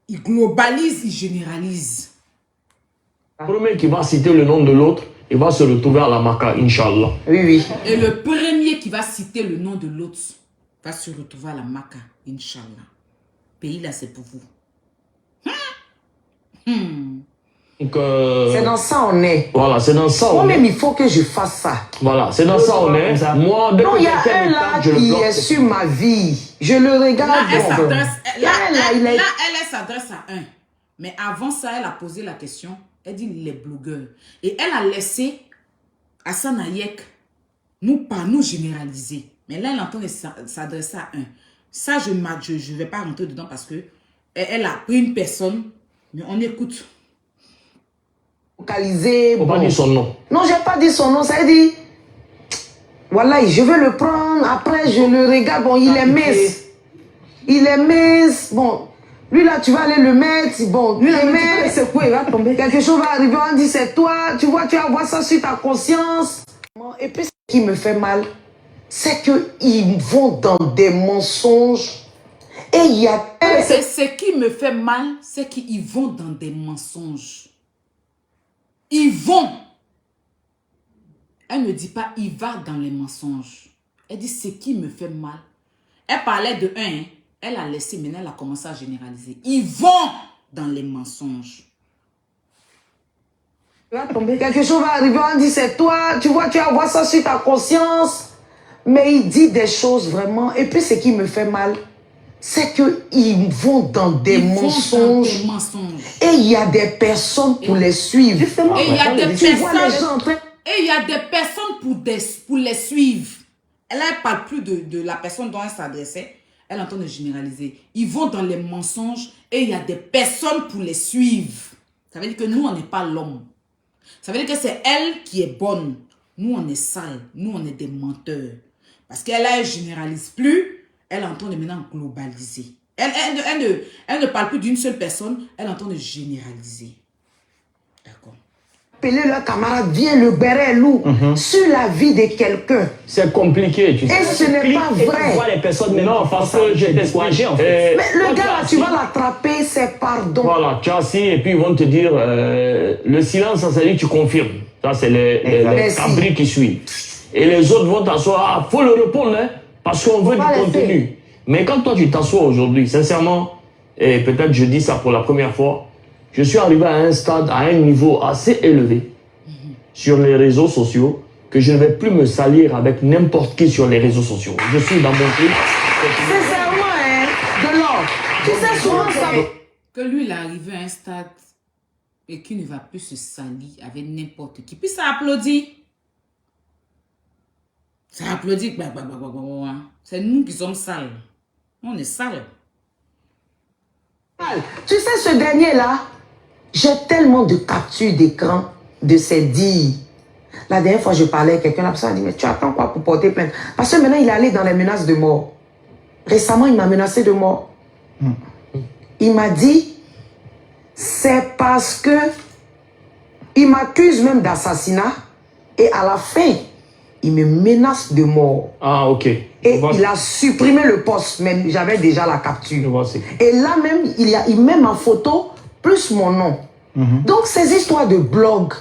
Il globalise, il généralise. Le premier qui va citer le nom de l'autre, il va se retrouver à la Maca, Inch'Allah. Oui, oui. Et le premier qui va citer le nom de l'autre va se retrouver à la Maca, Inch'Allah. Pays là, c'est pour vous. Donc, C'est dans ça on est. voilà, c'est dans ça on est. Moi-même, il faut que je fasse ça. Voilà, c'est dans ça on est. Moi, dès Non, que il y a quelqu'un un me là tape, je le qui bloque. est sur ma vie. Je le regarde. Là, elle donc. s'adresse. Là, il est- elle s'adresse à un. Mais avant ça, elle a posé la question. Elle dit les blogueurs. Et elle a laissé Hassan Hayek nous généraliser. Mais là, elle entend s'adresser à un. Ça, je ne vais pas rentrer dedans parce que elle a pris une personne. Mais on écoute. Focalisé. Faut pas dire son nom. Non, j'ai pas dit son nom. Ça veut dire, voilà, je veux le prendre. Après, je le regarde. Bon, il est mince. Il est mince. Bon, lui là, tu vas aller le mettre. Bon, lui là, c'est quoi? Il va tomber. Quelque chose va arriver. On dit, c'est toi. Tu vois, tu vas voir ça sur ta conscience. Et puis, ce qui me fait mal, c'est qu'ils vont dans des mensonges. Et il y a... Ce qui me fait mal, c'est qu'ils vont dans des mensonges. Ils vont. Elle ne dit pas, il va dans les mensonges. Elle dit, ce qui me fait mal. Elle parlait de un, hein. Elle a laissé, maintenant elle a commencé à généraliser. Ils vont dans les mensonges. Quelque chose va arriver, on dit, c'est toi. Tu vois, tu vas voir ça sur ta conscience. Mais il dit des choses vraiment. Et puis, ce qui me fait mal, c'est qu'ils vont dans des mensonges. Et il y a des personnes pour les suivre. Justement, et il y a des personnes. Et il y a des personnes pour les suivre. Elle ne parle plus de la personne dont elle s'adressait. Elle entend de généraliser. Ils vont dans les mensonges et il y a des personnes pour les suivre. Ça veut dire que nous, on n'est pas l'homme. Ça veut dire que c'est elle qui est bonne. Nous, on est sale. Nous, on est des menteurs. Parce qu'elle ne généralise plus. Elle entend de maintenant globaliser. Elle ne parle plus d'une seule personne. Elle entend de généraliser. D'accord. Appeler leur camarade, viens le béret lourd sur la vie de quelqu'un. C'est compliqué, tu sais. Et ce n'est pas vrai. Tu vois les personnes même non, parce que j'ai découragé en fait. Mais le gars, là, tu vas l'attraper, c'est pardon. Voilà, tu as assis et puis ils vont te dire le silence, ça veut dire que tu confirmes. Ça, c'est les cabris qui suivent. Et les autres vont t'asseoir. Il faut le répondre, hein, parce qu'on veut du contenu. Mais quand toi, tu t'assois aujourd'hui, sincèrement, et peut-être je dis ça pour la première fois, je suis arrivé à un stade, à un niveau assez élevé sur les réseaux sociaux que je ne vais plus me salir avec n'importe qui sur les réseaux sociaux. Je suis dans mon truc. Sincèrement, hein, de l'or. Tu sais, souvent ça... Que lui, il est arrivé à un stade et qu'il ne va plus se salir avec n'importe qui. Puis ça applaudit. Ça applaudit. C'est nous qui sommes sales. On est sales. Tu sais, ce dernier-là, j'ai tellement de captures d'écran de ses dires. La dernière fois, je parlais à quelqu'un, la personne a dit, mais tu attends quoi pour porter plainte? Parce que maintenant, il est allé dans les menaces de mort. Récemment, il m'a menacé de mort. Il m'a dit, c'est parce que il m'accuse même d'assassinat et à la fin, il me menace de mort. Ah, ok. Et il a supprimé le poste, même j'avais déjà la capture. Je Et là même, il met ma photo plus mon nom. Donc ces histoires de blog,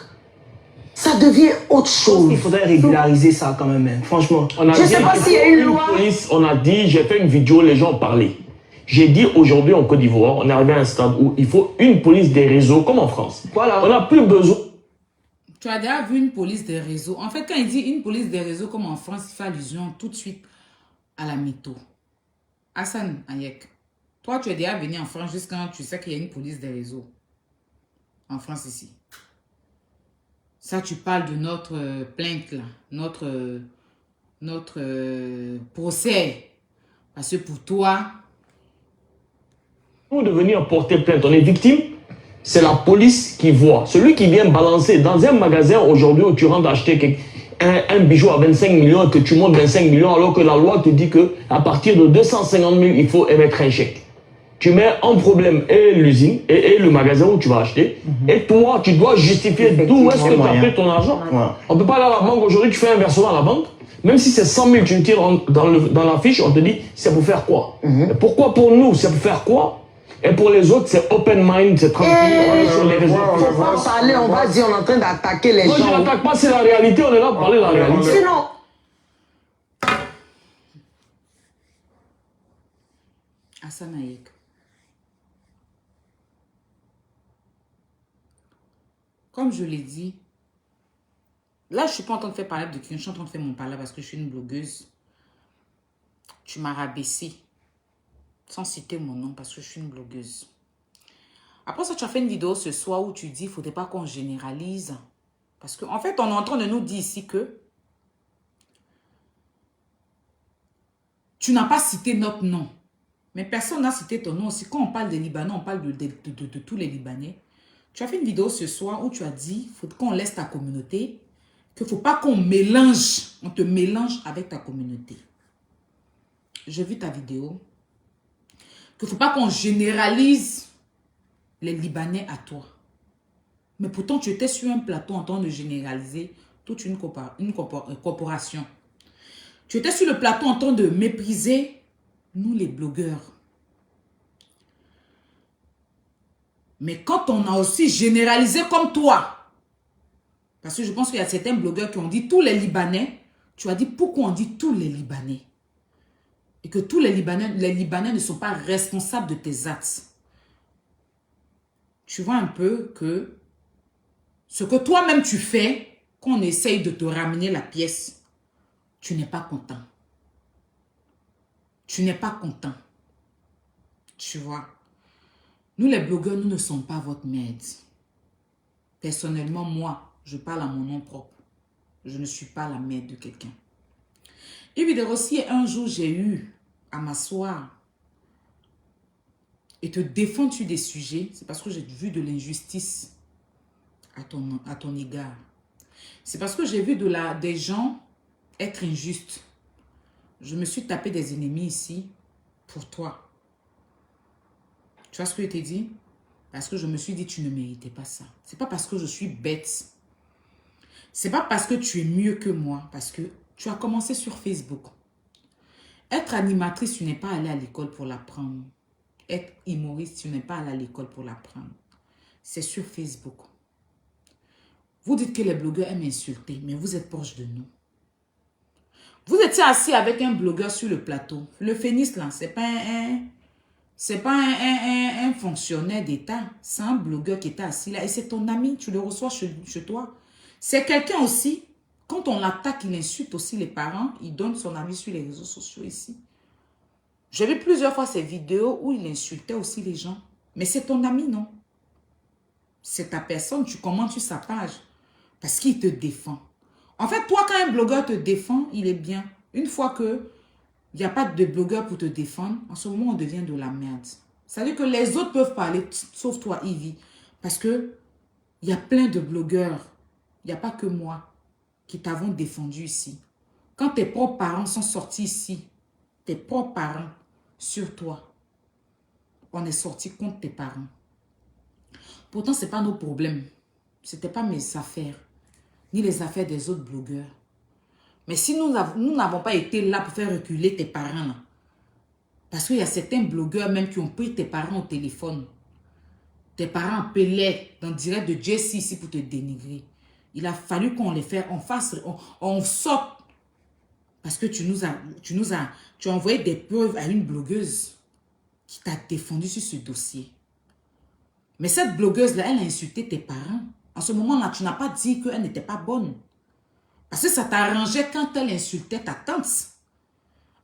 ça devient autre chose. Il faudrait régulariser ça quand même, hein. Franchement. Je ne sais pas s'il y a une loi. Police, on a dit, j'ai fait une vidéo, les gens ont parlé. J'ai dit aujourd'hui en Côte d'Ivoire, on est arrivé à un stade où il faut une police des réseaux, comme en France. Voilà. On n'a plus besoin. Tu as déjà vu une police des réseaux. En fait, quand il dit une police des réseaux comme en France, il fait allusion tout de suite à la mytho. Hassan Hayek, toi, tu es déjà venu en France juste quand tu sais qu'il y a une police des réseaux. En France, ici. Ça, tu parles de notre plainte, là. Notre procès. Parce que pour toi... Pour de venir porter plainte, on est victime. C'est la police qui voit. Celui qui vient balancer dans un magasin aujourd'hui où tu rentres acheter un bijou à 25 millions et que tu montes 25 millions alors que la loi te dit qu'à partir de 250 000, il faut émettre un chèque. tu mets en problème et l'usine et le magasin où tu vas acheter. Et toi, tu dois justifier d'où est-ce que tu as pris ton argent. On ne peut pas aller à la banque aujourd'hui, tu fais un versement à la banque. Même si c'est 100 000, tu me tires dans la fiche, on te dit, c'est pour faire quoi? Et pourquoi pour nous, c'est pour faire quoi? Et pour les autres, c'est open mind, c'est tranquille, on est sur les réseaux. Faut pas parler, on va dire on est en train d'attaquer les Non, gens. je n'attaque pas, c'est la réalité, on est là pour parler de la réalité. Sinon, Hassan Ayek. Comme je l'ai dit, là, je ne suis pas en train de faire parler de qui, je suis en train de faire mon parler parce que je suis une blogueuse. Tu m'as rabaissé, sans citer mon nom, parce que je suis une blogueuse. Après ça, tu as fait une vidéo ce soir où tu dis qu'il ne faudrait pas qu'on généralise. Parce qu'en fait, on est en train de nous dire ici que tu n'as pas cité notre nom. Mais personne n'a cité ton nom aussi. Quand on parle des Libanais, on parle de tous les Libanais. Tu as fait une vidéo ce soir où tu as dit qu'il faut qu'on laisse ta communauté, qu'il ne faut pas qu'on mélange, on te mélange avec ta communauté. J'ai vu ta vidéo. Qu'il ne faut pas qu'on généralise les Libanais à toi. Mais pourtant, tu étais sur un plateau en train de généraliser toute une corporation. Tu étais sur le plateau en train de mépriser nous, les blogueurs. Mais quand on a aussi généralisé comme toi, parce que je pense qu'il y a certains blogueurs qui ont dit tous les Libanais, tu as dit pourquoi on dit tous les Libanais? Et que tous les Libanais ne sont pas responsables de tes actes. Tu vois un peu que ce que toi-même tu fais, qu'on essaye de te ramener la pièce, tu n'es pas content. Tu n'es pas content. Tu vois. Nous, les blogueurs, nous ne sommes pas votre merde. Personnellement, moi, je parle à mon nom propre. Je ne suis pas la mère de quelqu'un. Et puis, aussi, un jour, j'ai eu à m'asseoir et te défendre sur des sujets. C'est parce que j'ai vu de l'injustice à ton égard. C'est parce que j'ai vu des gens être injustes. Je me suis tapé des ennemis ici pour toi. Tu vois ce que je t'ai dit? Parce que je me suis dit, tu ne méritais pas ça. C'est pas parce que je suis bête. C'est pas parce que tu es mieux que moi. Parce que tu as commencé sur Facebook. Être animatrice, tu n'es pas allé à l'école pour l'apprendre. Être humoriste, tu n'es pas allé à l'école pour l'apprendre. C'est sur Facebook. Vous dites que les blogueurs aiment insulter, mais vous êtes proche de nous. Vous étiez assis avec un blogueur sur le plateau. Le Phénix, là, c'est pas un fonctionnaire d'État. C'est un blogueur qui était assis là. Et c'est ton ami, tu le reçois chez toi. C'est quelqu'un aussi, quand on l'attaque, il insulte aussi les parents. Il donne son avis sur les réseaux sociaux ici. J'ai vu plusieurs fois ces vidéos où il insultait aussi les gens. Mais c'est ton ami, non? C'est ta personne, tu commentes sur sa page. Parce qu'il te défend. En fait, toi, quand un blogueur te défend, il est bien. Une fois que il n'y a pas de blogueur pour te défendre, en ce moment, on devient de la merde. Ça veut dire que les autres peuvent parler, sauf toi, Ivy. Parce que il y a plein de blogueurs. Il n'y a pas que moi qui t'avons défendu ici. Quand tes propres parents sont sortis ici, tes propres parents, sur toi, on est sorti contre tes parents. Pourtant, ce n'est pas nos problèmes. Ce n'était pas mes affaires, ni les affaires des autres blogueurs. Mais si nous n'avons pas été là pour faire reculer tes parents, là, parce qu'il y a certains blogueurs même qui ont pris tes parents au téléphone. Tes parents appelaient dans le direct de Jessie ici pour te dénigrer. Il a fallu qu'on les fasse, on sorte. Parce que tu as envoyé des preuves à une blogueuse qui t'a défendu sur ce dossier. Mais cette blogueuse-là, elle a insulté tes parents. En ce moment-là, tu n'as pas dit qu'elle n'était pas bonne. Parce que ça t'arrangeait quand elle insultait ta tante.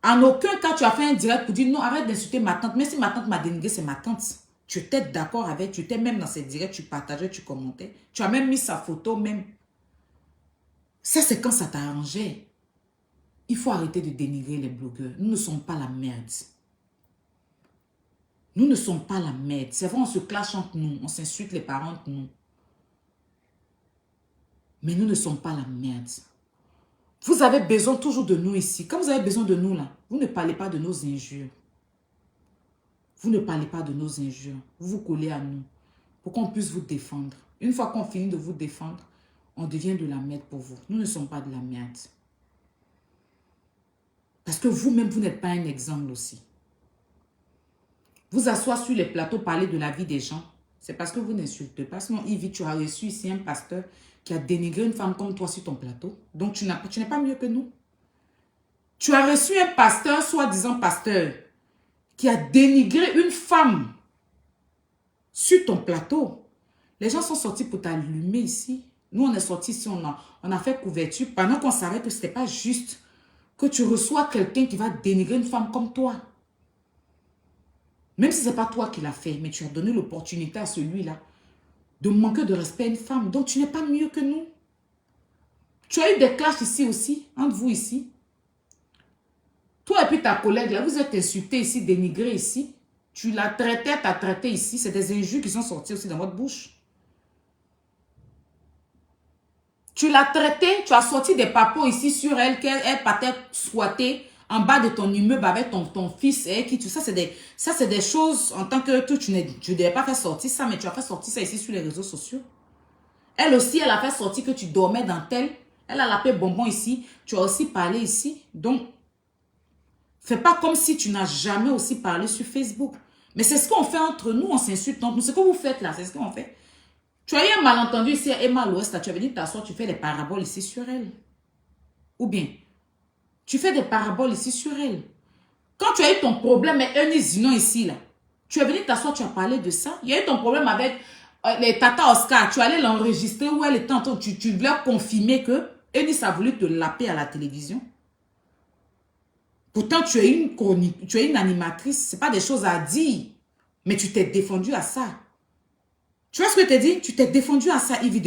En aucun cas, tu as fait un direct pour dire non, arrête d'insulter ma tante. Mais si ma tante m'a dénigré, c'est ma tante. Tu étais d'accord avec, tu étais même dans ces directs, tu partageais, tu commentais. Tu as même mis sa photo même. Ça, c'est quand ça t'a arrangé. Il faut arrêter de dénigrer les blogueurs. Nous ne sommes pas la merde. Nous ne sommes pas la merde. C'est vrai, on se clash entre nous. On s'insulte les parents entre nous. Mais nous ne sommes pas la merde. Vous avez besoin toujours de nous ici. Quand vous avez besoin de nous là, vous ne parlez pas de nos injures. Vous ne parlez pas de nos injures. Vous vous collez à nous pour qu'on puisse vous défendre. Une fois qu'on finit de vous défendre, on devient de la merde pour vous. Nous ne sommes pas de la merde. Parce que vous-même, vous n'êtes pas un exemple aussi. Vous asseoir sur les plateaux, parler de la vie des gens, c'est parce que vous n'insultez pas. Sinon, Yves, tu as reçu ici un pasteur qui a dénigré une femme comme toi sur ton plateau. Donc, tu n'es pas mieux que nous. Tu as reçu un pasteur, soi-disant pasteur, qui a dénigré une femme sur ton plateau. Les gens sont sortis pour t'allumer ici. Nous, on est sortis ici, on a fait couverture. Pendant qu'on savait que ce n'était pas juste que tu reçois quelqu'un qui va dénigrer une femme comme toi. Même si ce n'est pas toi qui l'as fait, mais tu as donné l'opportunité à celui-là de manquer de respect à une femme. Donc, tu n'es pas mieux que nous. Tu as eu des clashs ici aussi, entre vous ici. Toi et puis ta collègue, là, vous êtes insultés ici, dénigrés ici. Tu l'as traité, t'as traité ici. C'est des injures qui sont sorties aussi dans votre bouche. Tu l'as traité, tu as sorti des papos ici sur elle, qu'elle partait squatter en bas de ton immeuble avec ton fils. Et qui, ça, c'est des choses en tant que tu ne devais pas faire sortir ça, mais tu as fait sortir ça ici sur les réseaux sociaux. Elle aussi, elle a fait sortir que tu dormais dans tel. Elle a l'appelé bonbon ici. Tu as aussi parlé ici. Donc, fais pas comme si tu n'as jamais aussi parlé sur Facebook. Mais c'est ce qu'on fait entre nous, on s'insulte entre nous. Ce que vous faites là, c'est ce qu'on fait. Tu as eu un malentendu ici à Emma l'Ouest, tu as venu t'asseoir, tu fais des paraboles ici sur elle. Ou bien, tu fais des paraboles ici sur elle. Quand tu as eu ton problème avec Eunice Zinon ici, là, tu es venu t'asseoir, tu as parlé de ça. Il y a eu ton problème avec les Tata Oscar, tu allais l'enregistrer où elle était en train, tu voulais confirmer que Eunice a voulu te laper à la télévision. Pourtant, tu es une chronique, tu es une animatrice, ce n'est pas des choses à dire, mais tu t'es défendu à ça. Tu vois ce que je te dis? Tu t'es défendu à ça, Yves.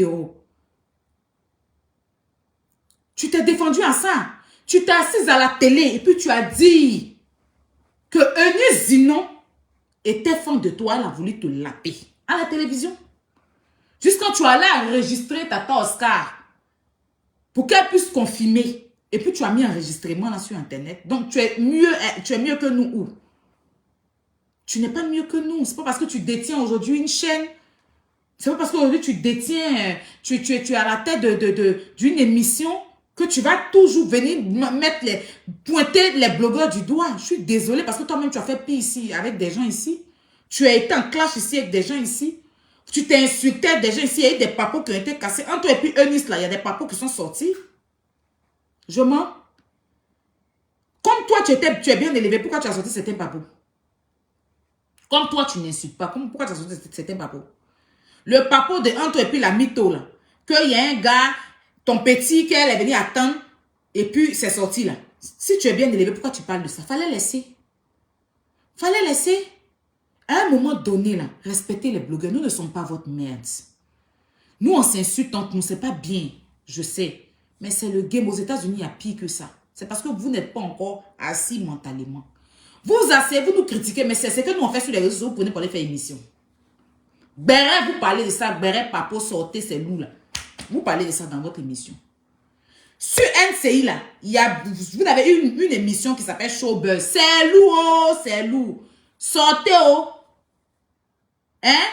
Tu t'es défendu à ça. Tu t'es assise à la télé et puis tu as dit que Eunice Zinon était fan de toi, elle a voulu te laper à la télévision. Juste quand tu allais enregistrer Tata Oscar pour qu'elle puisse confirmer. Et puis tu as mis enregistrement là sur Internet. Donc tu es mieux que nous où? Tu n'es pas mieux que nous. C'est pas parce que tu détiens aujourd'hui une chaîne. C'est pas parce qu'aujourd'hui tu détiens, tu es à la tête d'une émission que tu vas toujours venir pointer les blogueurs du doigt. Je suis désolée parce que toi-même tu as fait pire ici avec des gens ici. Tu as été en clash ici avec des gens ici. Tu t'es insulté avec des gens ici. Il y a eu des papos qui ont été cassés. Entre toi et puis Eunice là, il y a des papos qui sont sortis. Je mens. Comme toi, tu es bien élevé, pourquoi tu as sorti certains papos? Comme toi, tu n'insultes pas. Pourquoi tu as sorti certains papos? Le papo de entre et puis la mytho, là. Qu'il y a un gars, ton petit, qu'elle est venue attendre, et puis c'est sorti, là. Si tu es bien élevé, pourquoi tu parles de ça? Fallait laisser. Fallait laisser. À un moment donné, là, respectez les blogueurs. Nous ne sommes pas votre merde. Nous, on s'insulte entre nous. C'est pas bien. Je sais. Mais c'est le game. Aux États-Unis, il y a pire que ça. C'est parce que vous n'êtes pas encore assis mentalement. Vous asseyez, vous nous critiquez, mais c'est ce que nous on fait sur les réseaux sociaux, vous prenez pour aller faire émission. Béret, vous parlez de ça. Béret, papo, sortez ces loups là. Vous parlez de ça dans votre émission. Sur NCI là, vous avez une émission qui s'appelle Showbuzz. C'est lourd, oh, c'est lourd. Sortez, oh. Hein?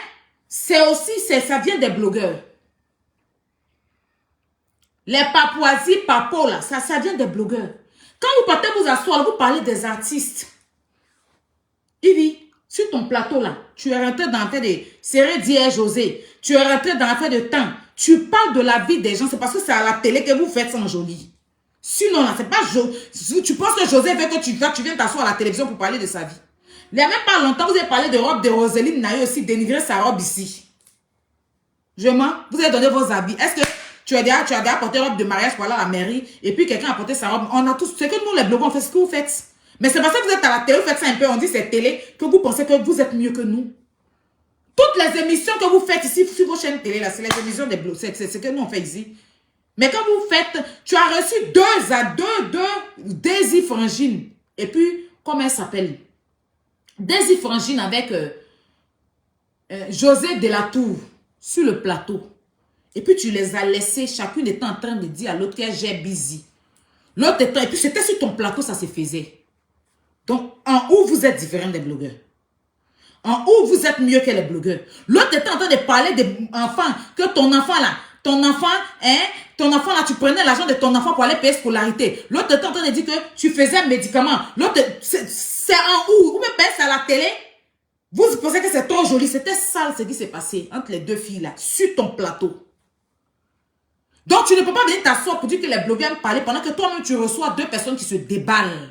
C'est aussi, ça vient des blogueurs. Les papouasies, papos là, ça vient des blogueurs. Quand vous partez vous asseoir, vous parlez des artistes. Ivy, sur ton plateau là, tu es rentré dans l'affaire de Serré d'hier José. Tu es rentré dans l'affaire de temps. Tu parles de la vie des gens. C'est parce que c'est à la télé que vous faites ça en joli. Sinon là, c'est pas tu penses que José veut que tu viens t'asseoir à la télévision pour parler de sa vie. Il n'y a même pas longtemps, vous avez parlé de robe de Roseline Nayo aussi, dénigré sa robe ici. Je mens. Vous avez donné vos habits. Est-ce que tu as déjà apporté robe de mariage pour aller à la mairie et puis quelqu'un a apporté sa robe? On a tous. C'est que nous les blogueurs, on fait ce que vous faites. Mais c'est parce que vous êtes à la télé, vous faites ça un peu, on dit c'est télé, que vous pensez que vous êtes mieux que nous. Toutes les émissions que vous faites ici sur vos chaînes télé, là, c'est les émissions des blogs, c'est ce que nous on fait ici. Mais quand vous faites, tu as reçu deux Daisy Frangine. Et puis, comment elle s'appelle? Daisy Frangine avec José Delatour sur le plateau. Et puis, tu les as laissés, chacune étant en train de dire à l'autre que j'ai busy. L'autre étant, et puis c'était sur ton plateau, ça se faisait. Donc, en où vous êtes différents des blogueurs. En où vous êtes mieux que les blogueurs. L'autre était en train de parler des enfants, que ton enfant là, ton enfant là, tu prenais l'argent de ton enfant pour aller payer scolarité. L'autre était en train de dire que tu faisais un médicament. L'autre, c'est en où? Vous me payez ça à la télé? Vous pensez que c'est trop joli. C'était sale ce qui s'est passé entre les deux filles là, sur ton plateau. Donc tu ne peux pas venir t'asseoir pour dire que les blogueurs aiment parler pendant que toi-même tu reçois deux personnes qui se déballent.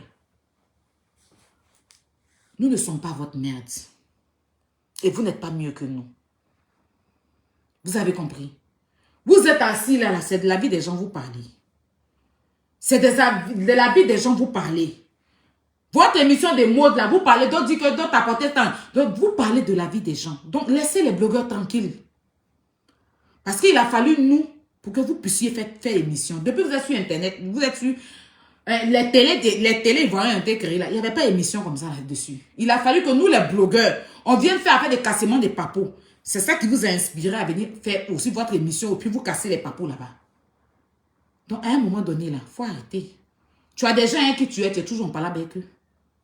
Nous ne sommes pas votre merde. Et vous n'êtes pas mieux que nous. Vous avez compris? Vous êtes assis là, c'est de la vie des gens vous parlez. C'est de la vie des gens vous parlez. Votre émission des modes là, vous parlez, d'autres disent que d'autres apportent tant. Donc vous parlez de la vie des gens. Donc laissez les blogueurs tranquilles. Parce qu'il a fallu nous, pour que vous puissiez faire émission. Depuis que vous êtes sur Internet, vous êtes sur... les télés, ils vont intégrer là. Il n'y avait pas d'émission comme ça là-dessus. Il a fallu que nous, les blogueurs, on vienne faire des cassements des papos. C'est ça qui vous a inspiré à venir faire aussi votre émission et puis vous casser les papos là-bas. Donc, à un moment donné, là, il faut arrêter. Tu as des gens qui tu es toujours en parle avec eux.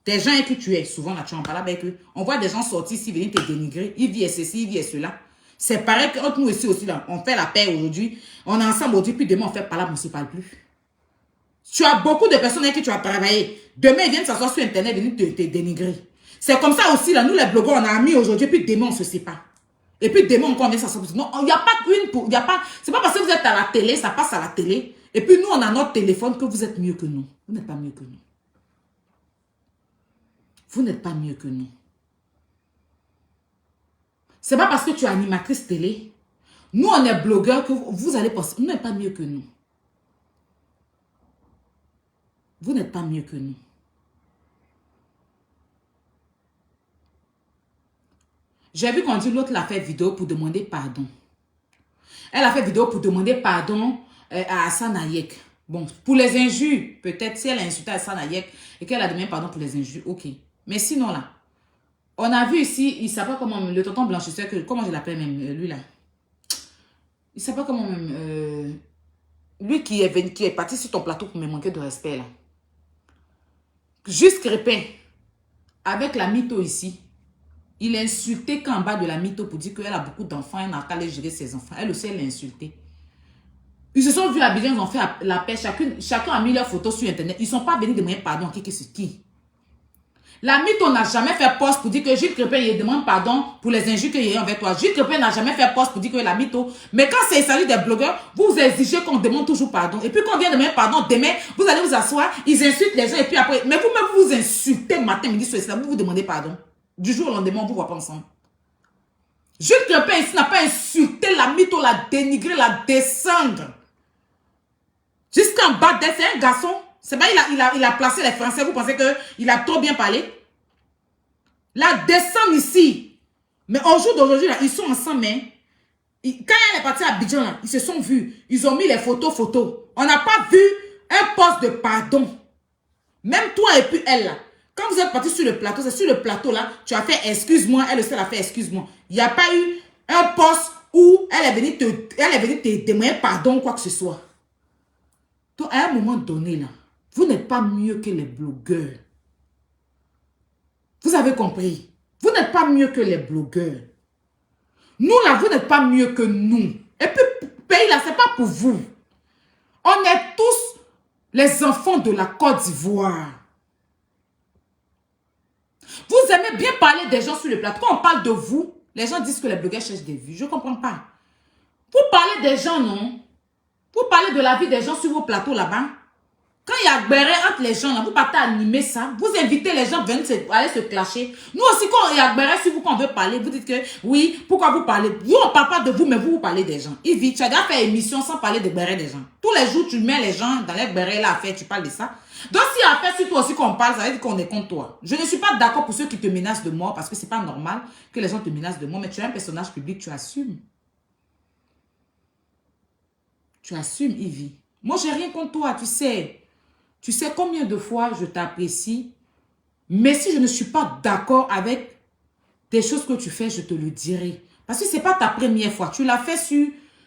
Des gens qui tu es, souvent là, tu en parles avec eux. On voit des gens sortir ici, venir te dénigrer. Ils vivent ceci, ils vivent cela. C'est pareil que nous ici aussi, là, on fait la paix aujourd'hui. On est ensemble aujourd'hui, puis demain, on fait pas là, on ne se parle plus. Tu as beaucoup de personnes avec qui tu as travaillé. Demain, ils viennent s'asseoir sur Internet, venir te dénigrer. C'est comme ça aussi, là, nous les blogueurs, on a amis aujourd'hui, puis demain, on se sépare. Et puis demain, on vient s'asseoir. Non, il n'y a pas une pour... C'est pas parce que vous êtes à la télé, ça passe à la télé. Et puis nous, on a notre téléphone que vous êtes mieux que nous. Vous n'êtes pas mieux que nous. Vous n'êtes pas mieux que nous. C'est pas parce que tu es animatrice télé. Nous, on est blogueurs que vous allez penser. Vous n'êtes pas mieux que nous. Vous n'êtes pas mieux que nous. J'ai vu qu'on dit l'autre l'a fait vidéo pour demander pardon. Elle a fait vidéo pour demander pardon à Hassan Hayek. Bon, pour les injures, peut-être si elle a insulté Hassan Hayek et qu'elle a demandé pardon pour les injures, ok. Mais sinon là, on a vu ici, il ne sait pas comment, le tonton blanchisseur, comment je l'appelle même, lui là. Il ne sait pas comment même, lui qui est parti sur ton plateau pour me manquer de respect là. Juste Crépin, avec la mytho ici, il a insulté qu'en bas de la mytho pour dire qu'elle a beaucoup d'enfants, elle n'a qu'à aller gérer ses enfants. Elle aussi, elle l'a insulté. Ils se sont vus à Abidjan, ils ont fait la paix. Chacun a mis leurs photos sur Internet. Ils ne sont pas venus demander pardon. Qui c'est qui? La mytho n'a jamais fait poste pour dire que Gilles Crépin il demande pardon pour les injures qu'il y a envers toi. Gilles Crépin n'a jamais fait poste pour dire que la mytho. Mais quand c'est s'agit des blogueurs, vous exigez qu'on demande toujours pardon. Et puis quand on vient demander pardon, demain, vous allez vous asseoir, ils insultent les gens et puis après, mais vous-même vous insultez matin, midi, soir, vous vous demandez pardon. Du jour au lendemain, on ne vous voit pas ensemble. Gilles Crépin ici n'a pas insulté la mytho, la dénigré, la descendre. Jusqu'en bas d'elle, c'est un garçon. C'est pas, il a placé les Français. Vous pensez qu'il a trop bien parlé? La descendre ici. Mais au jour d'aujourd'hui, ils sont ensemble. Mais quand elle est partie à Abidjan, là, ils se sont vus. Ils ont mis les photos. On n'a pas vu un poste de pardon. Même toi et puis elle, là. Quand vous êtes partis sur le plateau, c'est sur le plateau, là, tu as fait excuse-moi. Elle aussi, elle a fait excuse-moi. Il n'y a pas eu un poste où elle est venue te demander pardon, quoi que ce soit. Donc, à un moment donné, là, vous n'êtes pas mieux que les blogueurs. Vous avez compris? Vous n'êtes pas mieux que les blogueurs. Nous, là, vous n'êtes pas mieux que nous. Et puis, pays, là, ce n'est pas pour vous. On est tous les enfants de la Côte d'Ivoire. Vous aimez bien parler des gens sur le plateau. Quand on parle de vous, les gens disent que les blogueurs cherchent des vues. Je ne comprends pas. Vous parlez des gens, non? Vous parlez de la vie des gens sur vos plateaux là-bas. Quand il y a guerre entre les gens, là, vous partez animer ça. Vous invitez les gens à venir aller se clasher. Nous aussi, quand il y a guerre sur vous, quand on veut parler, vous dites que oui, pourquoi vous parlez? Vous, on ne parle pas de vous, mais vous parlez des gens. Yves, tu as déjà fait émission sans parler de guerre des gens. Tous les jours, tu mets les gens dans les guerre là à faire, tu parles de ça. Donc, s'il y a affaire sur toi aussi qu'on parle, ça veut dire qu'on est contre toi. Je ne suis pas d'accord pour ceux qui te menacent de mort, parce que ce n'est pas normal que les gens te menacent de mort, mais tu es un personnage public, tu assumes. Tu assumes, Yves. Moi, je n'ai rien contre toi, tu sais. Tu sais combien de fois je t'apprécie. Mais si je ne suis pas d'accord avec des choses que tu fais, je te le dirai. Parce que ce n'est pas ta première fois. Tu l'as fait sur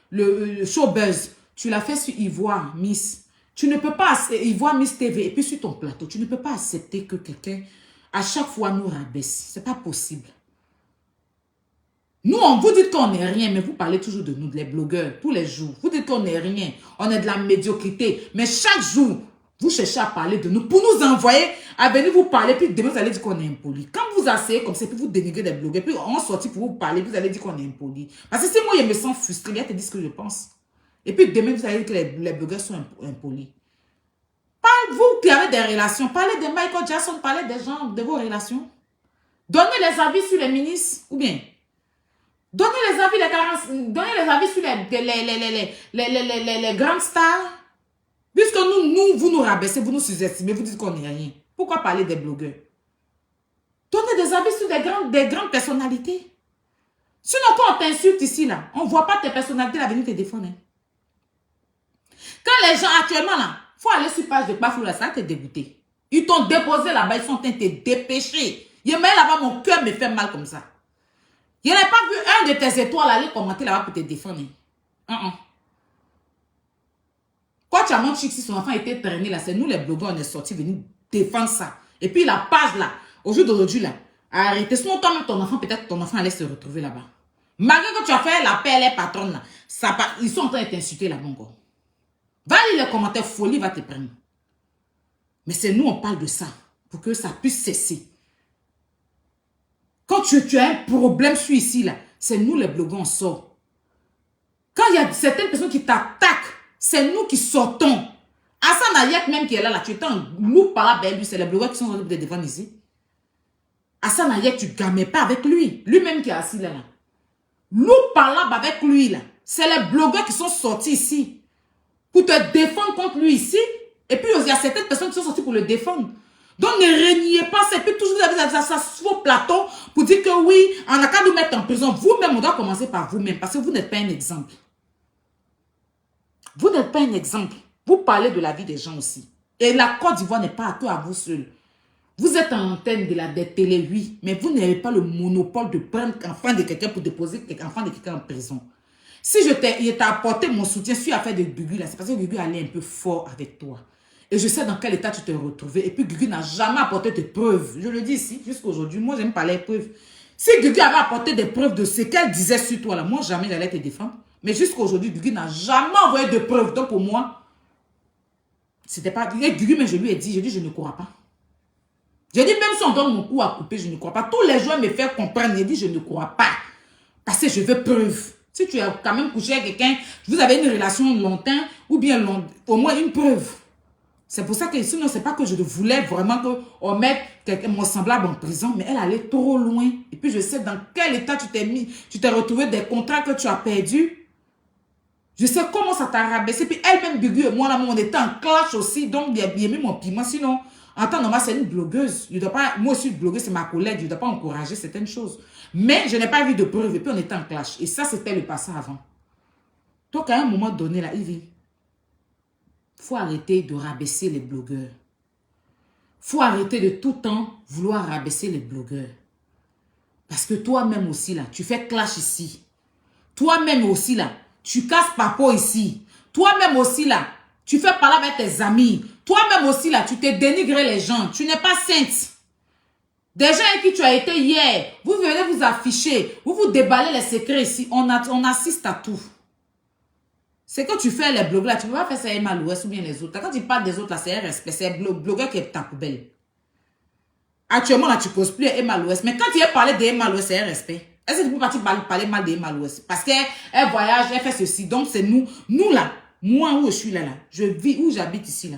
le Showbuzz. Tu l'as fait sur Ivoire Miss. Tu ne peux pas, Ivoire Miss TV, et puis sur ton plateau, tu ne peux pas accepter que quelqu'un, à chaque fois, nous rabaisse. Ce n'est pas possible. Nous, on vous dit qu'on n'est rien, mais vous parlez toujours de nous, les blogueurs, tous les jours. Vous dites qu'on n'est rien, on est de la médiocrité. Mais chaque jour, vous cherchez à parler de nous pour nous envoyer à venir vous parler. Puis demain, vous allez dire qu'on est impoli. Quand vous asseyez comme ça, puis vous dénigrez des blogueurs, puis on sortit pour vous parler, vous allez dire qu'on est impoli. Parce que si moi, je me sens frustré, je te dis ce que je pense. Et puis demain, vous allez dire que les blogueurs sont impolis. Vous qui avez des relations, parlez de Michael Jackson, parlez des gens, de vos relations. Donnez les avis sur les ministres, ou bien... Donnez les avis sur les grandes stars. Puisque vous nous rabaissez, vous nous sous-estimez, vous dites qu'on n'est rien. Pourquoi parler des blogueurs? Donnez des avis sur des grandes personnalités. Sinon, quand on t'insulte ici, là, on ne voit pas tes personnalités là, venir te défendre. Hein. Quand les gens, actuellement, là, il faut aller sur page de Bafou, là, ça va te dégoûter. Ils t'ont déposé là-bas, ils sont en train de te dépêcher. Il met là-bas, mon cœur me fait mal comme ça. Je n'ai pas vu un de tes étoiles aller commenter là-bas pour te défendre. Quand tu as mon chic, si son enfant était traîné là, c'est nous les blogueurs, on est sortis venir défendre ça. Et puis la page là, au jour d'aujourd'hui là, arrêtez. Sinon toi-même ton enfant, peut-être ton enfant allait se retrouver là-bas. Malgré que tu as fait l'appel, les patrons là, ils sont en train de t'insulter là-bas encore. Va lire les commentaires, folie va te prendre. Mais c'est nous, on parle de ça, pour que ça puisse cesser. Quand tu as un problème sur ici, là, c'est nous les blogueurs, on sort. Quand il y a certaines personnes qui t'attaquent, c'est nous qui sortons. Hassan Ayek même qui est là, tu es un loup par là, ben lui, c'est les blogueurs qui sont en train de défendre ici. Hassan Ayek, tu ne gamais pas avec lui. Lui-même qui est assis là. Loup par là, avec lui là. C'est les blogueurs qui sont sortis ici. Pour te défendre contre lui ici. Et puis il y a certaines personnes qui sont sorties pour le défendre. Donc ne reniez pas, c'est plus toujours ça sur vos plateaux pour dire que oui, on n'a qu'à nous mettre en prison. Vous-même, on doit commencer par vous-même parce que vous n'êtes pas un exemple. Vous n'êtes pas un exemple. Vous parlez de la vie des gens aussi. Et la Côte d'Ivoire n'est pas à vous seul. Vous êtes en antenne des télé, oui, mais vous n'avez pas le monopole de prendre l'enfant de quelqu'un pour déposer l'enfant de quelqu'un en prison. Si je t'ai apporté mon soutien sur l'affaire de Gugu, là, c'est parce que Gugu allait un peu fort avec toi. Et je sais dans quel état tu t'es retrouvé. Et puis Gugu n'a jamais apporté de preuves. Je le dis ici, jusqu'à aujourd'hui. Moi, j'aime parler de preuves. Si Gugu avait apporté des preuves de ce qu'elle disait sur toi, là, moi, jamais j'allais te défendre. Mais jusqu'à aujourd'hui, Gugu n'a jamais envoyé de preuves. Donc, pour moi, c'était pas... Et Gugu, mais je lui ai dit, je ne crois pas. J'ai dit, même si on donne mon coup à couper, je ne crois pas. Tous les jours me font comprendre. J'ai dit, je ne crois pas. Parce que je veux preuve. Si tu as quand même couché avec quelqu'un, vous avez une relation longtemps, ou bien au moins une preuve. C'est pour ça que sinon, c'est pas que je voulais vraiment qu'on mette mon semblable en prison, mais elle allait trop loin. Et puis, je sais dans quel état tu t'es mis, tu t'es retrouvé des contrats que tu as perdus. Je sais comment ça t'a rabaissé. Puis elle-même, Gugu et moi, là, on était en clash aussi, donc il a mis mon piment. Sinon, en temps normal, c'est une blogueuse. Je dois pas, moi aussi, blogueuse, c'est ma collègue, je ne dois pas encourager certaines choses. Mais je n'ai pas vu de preuves, et puis on était en clash. Et ça, c'était le passé avant. Donc, à un moment donné, là, Yves, il faut arrêter de rabaisser les blogueurs. Il faut arrêter de tout le temps vouloir rabaisser les blogueurs. Parce que toi-même aussi, là, tu fais clash ici. Toi-même aussi, là, tu casses papo ici. Toi-même aussi, là, tu fais parler avec tes amis. Toi-même aussi, là, tu te dénigres les gens. Tu n'es pas sainte. Des gens avec qui tu as été hier, vous venez vous afficher, vous déballez les secrets ici. On assiste à tout. C'est quand tu fais les blogs là, tu ne peux pas faire ça Emma Louès ou bien les autres. Quand tu parles des autres là, c'est un respect. C'est un blogueur qui est ta poubelle. Actuellement là, tu cosplays Emma Louès. Mais quand tu as parlé d'Emma Louès, c'est un respect. Est-ce que tu peux partir parler mal d'Emma Louès? Parce qu'elle voyage, elle fait ceci. Donc c'est nous. Nous là, moi où je suis là, je vis, où j'habite ici là.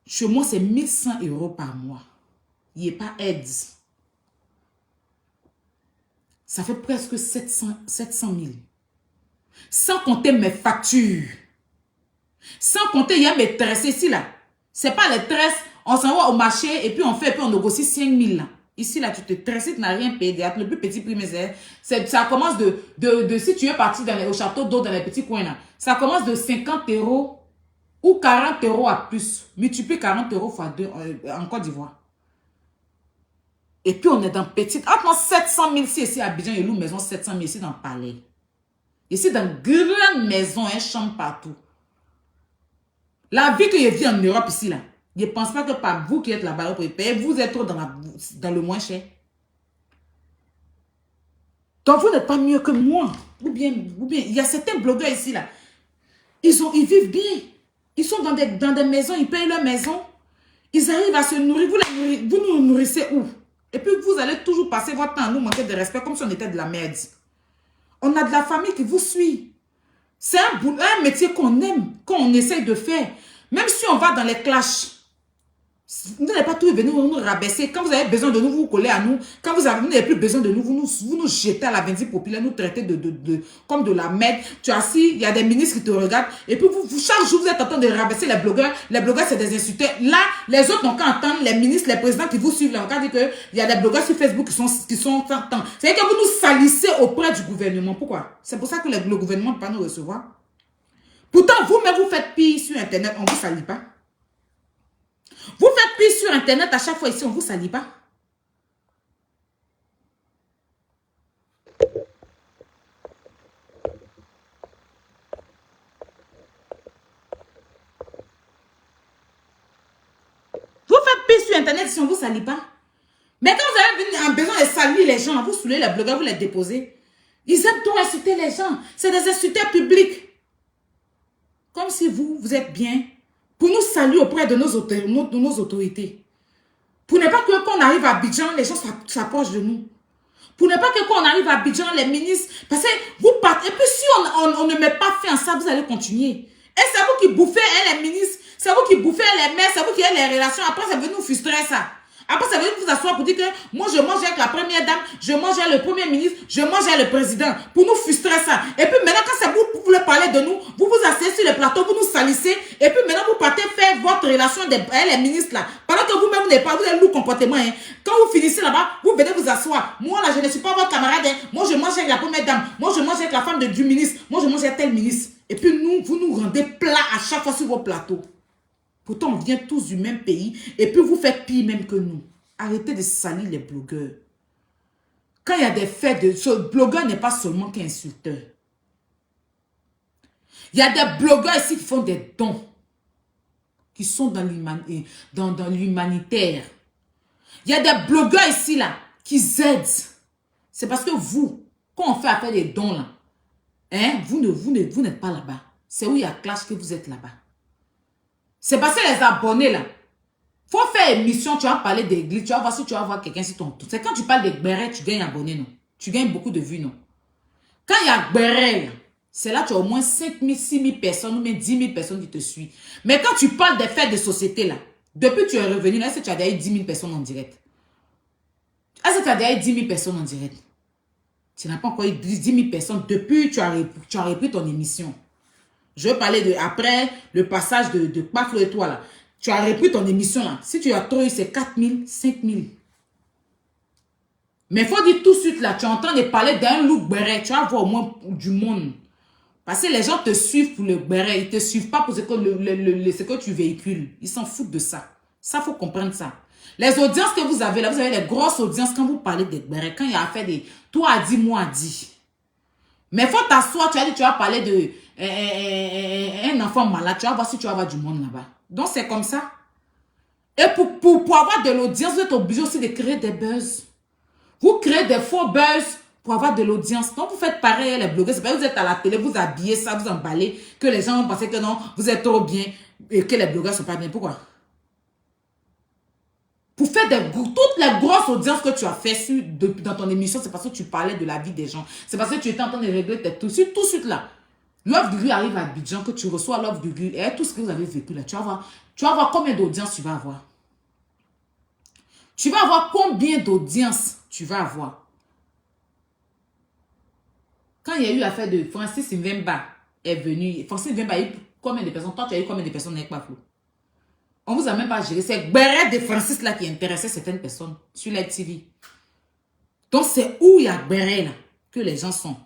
Chez moi, c'est 1100 € par mois. Il n'y a pas aide. Ça fait presque 700 000. Sans compter mes factures. Sans compter, il y a mes tresses ici, là. C'est pas les tresses, on s'en va au marché et puis on fait, et puis on négocie 5 000, là. Ici, là, tu te tresses, tu n'as rien payé. Le plus petit prix, mais ça commence si tu es parti au château d'eau, dans les petits coins, là. Ça commence de 50 € ou 40 € à plus. Multiplie 40 € fois 2 en Côte d'Ivoire. Et puis, on est dans petite... Entre 700 000 ici à Abidjan, il y a une maison 700 000 ici dans le palais. Ici, dans une grande maison, un champ partout. La vie que je vis en Europe ici, là, je ne pense pas que par vous qui êtes là-bas, vous pouvez payer. Vous êtes trop dans le moins cher. Donc, vous n'êtes pas mieux que moi. Ou bien, il y a certains blogueurs ici, là. Ils vivent bien. Ils sont dans des maisons, ils payent leur maison. Ils arrivent à se nourrir. Vous nous nourrissez où? Et puis, vous allez toujours passer votre temps à nous manquer de respect comme si on était de la merde. On a de la famille qui vous suit. C'est un métier qu'on aime, qu'on essaye de faire. Même si on va dans les clashs. Vous n'allez pas tout venir nous rabaisser. Quand vous avez besoin de nous, vous collez à nous. Quand vous n'avez plus besoin de nous, vous nous jetez à la vindicte populaire, nous traitez comme de la merde. Tu es assis, il y a des ministres qui te regardent. Et puis, chaque jour, vous êtes en train de rabaisser les blogueurs. Les blogueurs, c'est des insulteurs. Là, les autres n'ont qu'à entendre les ministres, les présidents qui vous suivent. Là, on va dire qu'il y a des blogueurs sur Facebook qui sont temps. C'est-à-dire que vous nous salissez auprès du gouvernement. Pourquoi? C'est pour ça que le gouvernement ne peut pas nous recevoir. Pourtant, vous-même, vous faites pire sur Internet. On ne vous salit pas. Vous faites pire sur Internet à chaque fois ici, on ne vous salit pas. Vous faites pire sur Internet si on ne vous salit pas. Mais quand vous avez besoin de saluer les gens, vous saoulez les blogueurs, vous les déposez. Ils aiment tout insulter les gens. C'est des insulteurs publics. Comme si vous êtes bien. Pour nous saluer auprès de nos autorités. Pour ne pas que quand on arrive à Abidjan, les gens s'approchent de nous. Pour ne pas que quand on arrive à Abidjan, les ministres... Parce que vous partez... Et puis si on ne met pas fin à ça, vous allez continuer. Et c'est vous qui bouffez les ministres. C'est vous qui bouffez les maires. C'est vous qui avez les relations. Après, ça veut nous frustrer ça. Après, ça veut dire que vous asseoir pour dire que moi, je mange avec la première dame, je mange avec le premier ministre, je mange avec le président. Pour nous frustrer ça. Et puis maintenant, quand c'est vous voulez parler de nous, vous vous asseyez sur le plateau, vous nous salissez. Et puis maintenant, vous partez faire votre relation avec les ministres là. Pendant que vous-même, vous n'avez pas, vous avez le comportement. Hein. Quand vous finissez là-bas, vous venez vous asseoir. Moi là, je ne suis pas votre camarade. Hein. Moi, je mange avec la première dame. Moi, je mange avec la femme du ministre. Moi, je mange avec tel ministre. Et puis vous nous rendez plat à chaque fois sur vos plateaux. Pourtant, on vient tous du même pays. Et puis, vous faites pire même que nous. Arrêtez de salir les blogueurs. Quand il y a des faits de... Ce blogueur n'est pas seulement qu'un insulteur. Il y a des blogueurs ici qui font des dons. Qui sont dans l'humanitaire. Il y a des blogueurs ici, là, qui aident. C'est parce que vous, quand on fait affaire des dons, là, hein, vous n'êtes pas là-bas. C'est où il y a clash que vous êtes là-bas. C'est parce que les abonnés, là, faut faire émission, tu vas parler d'église, tu vas voir si tu vas voir quelqu'un sur ton tour. C'est quand tu parles de Gberet, tu gagnes abonnés, non? Tu gagnes beaucoup de vues, non? Quand il y a Gberet, c'est là tu as au moins 5 000, 6 000 personnes ou même 10 000 personnes qui te suivent. Mais quand tu parles des faits de société, là, depuis que tu es revenu, là, est-ce que tu as déjà eu 10 000 personnes en direct? Est-ce que tu as déjà eu 10 000 personnes en direct? Tu n'as pas encore eu 10 000 personnes depuis que tu as repris ton émission. Je veux parler de, après le passage de Paflo et toi, là. Tu as repris ton émission là. Si tu as trop eu, c'est 4 000, 5 000. Mais il faut dire tout de suite là, tu es en train de parler d'un look béret. Tu vas avoir au moins du monde. Parce que les gens te suivent pour le béret. Ils ne te suivent pas pour ce que tu véhicules. Ils s'en foutent de ça. Ça, il faut comprendre ça. Les audiences que vous avez là, vous avez des grosses audiences quand vous parlez des bérets. Quand il y a affaire des toi a dit, moi a dit. Mais il faut t'asseoir, tu as dit, tu vas parler de un enfant malade. Tu vas voir si tu vas avoir du monde là-bas. Donc, c'est comme ça. Et pour avoir de l'audience, vous êtes obligé aussi de créer des buzz. Vous créez des faux buzz pour avoir de l'audience. Donc, vous faites pareil, les blogueurs. C'est pas que vous êtes à la télé, vous habillez ça, vous emballez, que les gens vont penser que non, vous êtes trop bien et que les blogueurs ne sont pas bien. Pourquoi? Pour faire toutes les grosses audiences que tu as fait dans ton émission, c'est parce que tu parlais de la vie des gens. C'est parce que tu étais en train de régler tes trucs. Tout de suite là. L'offre du riz arrive à Abidjan, que tu reçois l'offre du riz et tout ce que vous avez vécu là. Tu vas voir combien d'audience tu vas avoir. Tu vas avoir combien d'audience tu vas avoir. Quand il y a eu l'affaire de Francis Mvemba est venu. Francis Mvemba a eu combien de personnes? Toi, tu as eu combien de personnes avec Paflo? On ne vous a même pas géré. C'est Gberet de Francis là qui intéressait certaines personnes sur la TV. Donc, c'est où il y a Gberet là que les gens sont.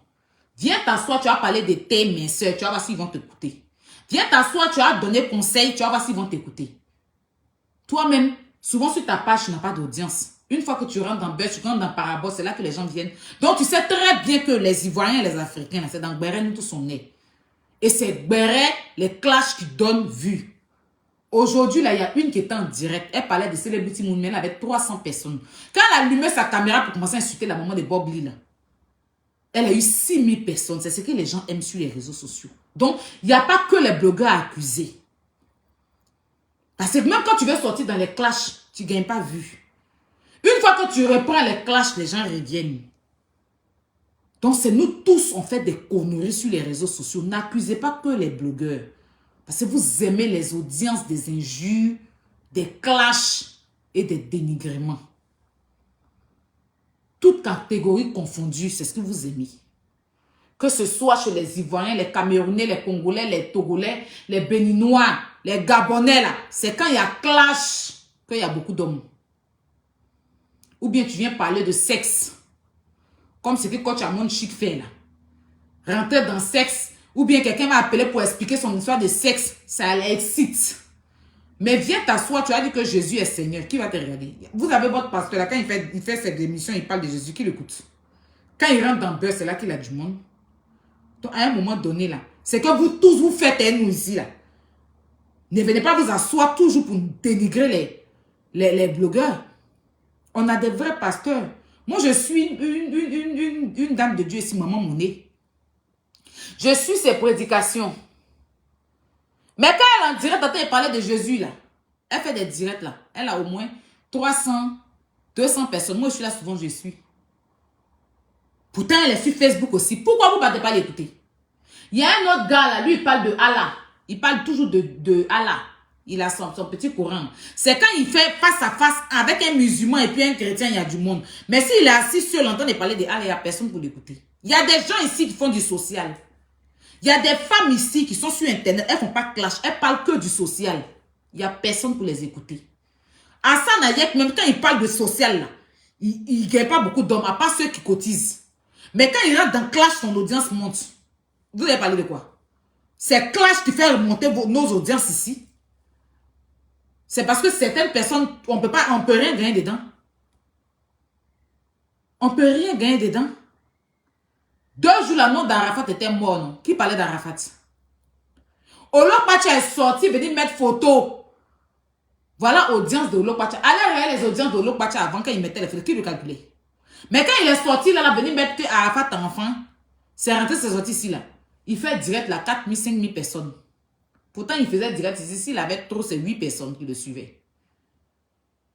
Viens t'asseoir, tu vas parler de tes minceurs, tu vas voir s'ils vont t'écouter. Viens t'asseoir, tu vas donner conseil, tu vas voir s'ils vont t'écouter. Toi-même, souvent sur ta page, tu n'as pas d'audience. Une fois que tu rentres dans Buzz, tu rentres dans Parabole, c'est là que les gens viennent. Donc, tu sais très bien que les Ivoiriens et les Africains, c'est dans Gberet, nous tous sont nés. Et c'est Gberet, les clashs qui donnent vue. Aujourd'hui, là, il y a une qui était en direct. Elle parlait de Celebrity Moonman avec 300 personnes. Quand elle allumait sa caméra pour commencer à insulter la maman de Bob Lee, là. Elle a eu 6000 personnes. C'est ce que les gens aiment sur les réseaux sociaux. Donc, il n'y a pas que les blogueurs à accuser. Parce que même quand tu veux sortir dans les clashs, tu ne gagnes pas vue. Une fois que tu reprends les clashs, les gens reviennent. Donc, c'est nous tous, on fait des conneries sur les réseaux sociaux. N'accusez pas que les blogueurs. Parce que vous aimez les audiences des injures, des clashs et des dénigrements. Toutes catégories confondues, c'est ce que vous aimez. Que ce soit chez les Ivoiriens, les Camerounais, les Congolais, les Togolais, les Béninois, les Gabonais, là. C'est quand il y a clash qu'il y a beaucoup d'hommes. Ou bien tu viens parler de sexe. Comme ce que Coach Amon Chic fait, là. Rentrer dans le sexe. Ou bien quelqu'un m'a appelé pour expliquer son histoire de sexe. Ça l'excite. Mais viens t'asseoir, tu as dit que Jésus est Seigneur. Qui va te regarder? Vous avez votre pasteur là, quand il fait cette émission, il parle de Jésus. Qui l'écoute? Quand il rentre dans le beurre, c'est là qu'il a du monde. Donc, à un moment donné, là, c'est que vous tous vous faites et nous ici, là. Ne venez pas vous asseoir toujours pour dénigrer les blogueurs. On a des vrais pasteurs. Moi, je suis une dame de Dieu ici, Maman Monet. Je suis ses prédications. Mais quand elle en direct, elle parlait de Jésus, là. Elle fait des directs, là. Elle a au moins 300, 200 personnes. Moi, je suis là, souvent, je suis. Pourtant, elle est sur Facebook aussi. Pourquoi vous ne battez pas l'écouter? Il y a un autre gars, là. Lui, il parle de Allah. Il parle toujours de Allah. Il a son petit Coran. C'est quand il fait face à face avec un musulman et puis un chrétien, il y a du monde. Mais s'il est assis seul, en train de parler de Allah, il n'y a personne pour l'écouter. Il y a des gens ici qui font du social. Il y a des femmes ici qui sont sur Internet. Elles ne font pas clash. Elles parlent que du social. Il n'y a personne pour les écouter. Hassan Ayek, même quand il parle de social, là, il ne gagne pas beaucoup d'hommes, à part ceux qui cotisent. Mais quand il rentre dans clash, son audience monte. Vous allez parler de quoi? C'est clash qui fait remonter nos audiences ici. C'est parce que certaines personnes, on peut rien gagner dedans. On peut rien gagner dedans. 2 jours, la nom d'Arafat était mort, non? Qui parlait d'Arafat? Olopacha est sorti, venir mettre photo. Voilà l'audience de Olopacha. Allez regarder les audiences de Olopacha avant quand il mettait les photos. Qui le calculait? Mais quand il est sorti, là, il a venu mettre que Arafat enfant. C'est rentré, c'est sorti ici, là. Il fait direct, là, 4000, 5000 personnes. Pourtant, il faisait direct ici. S'il avait trop, c'est 8 personnes qui le suivaient.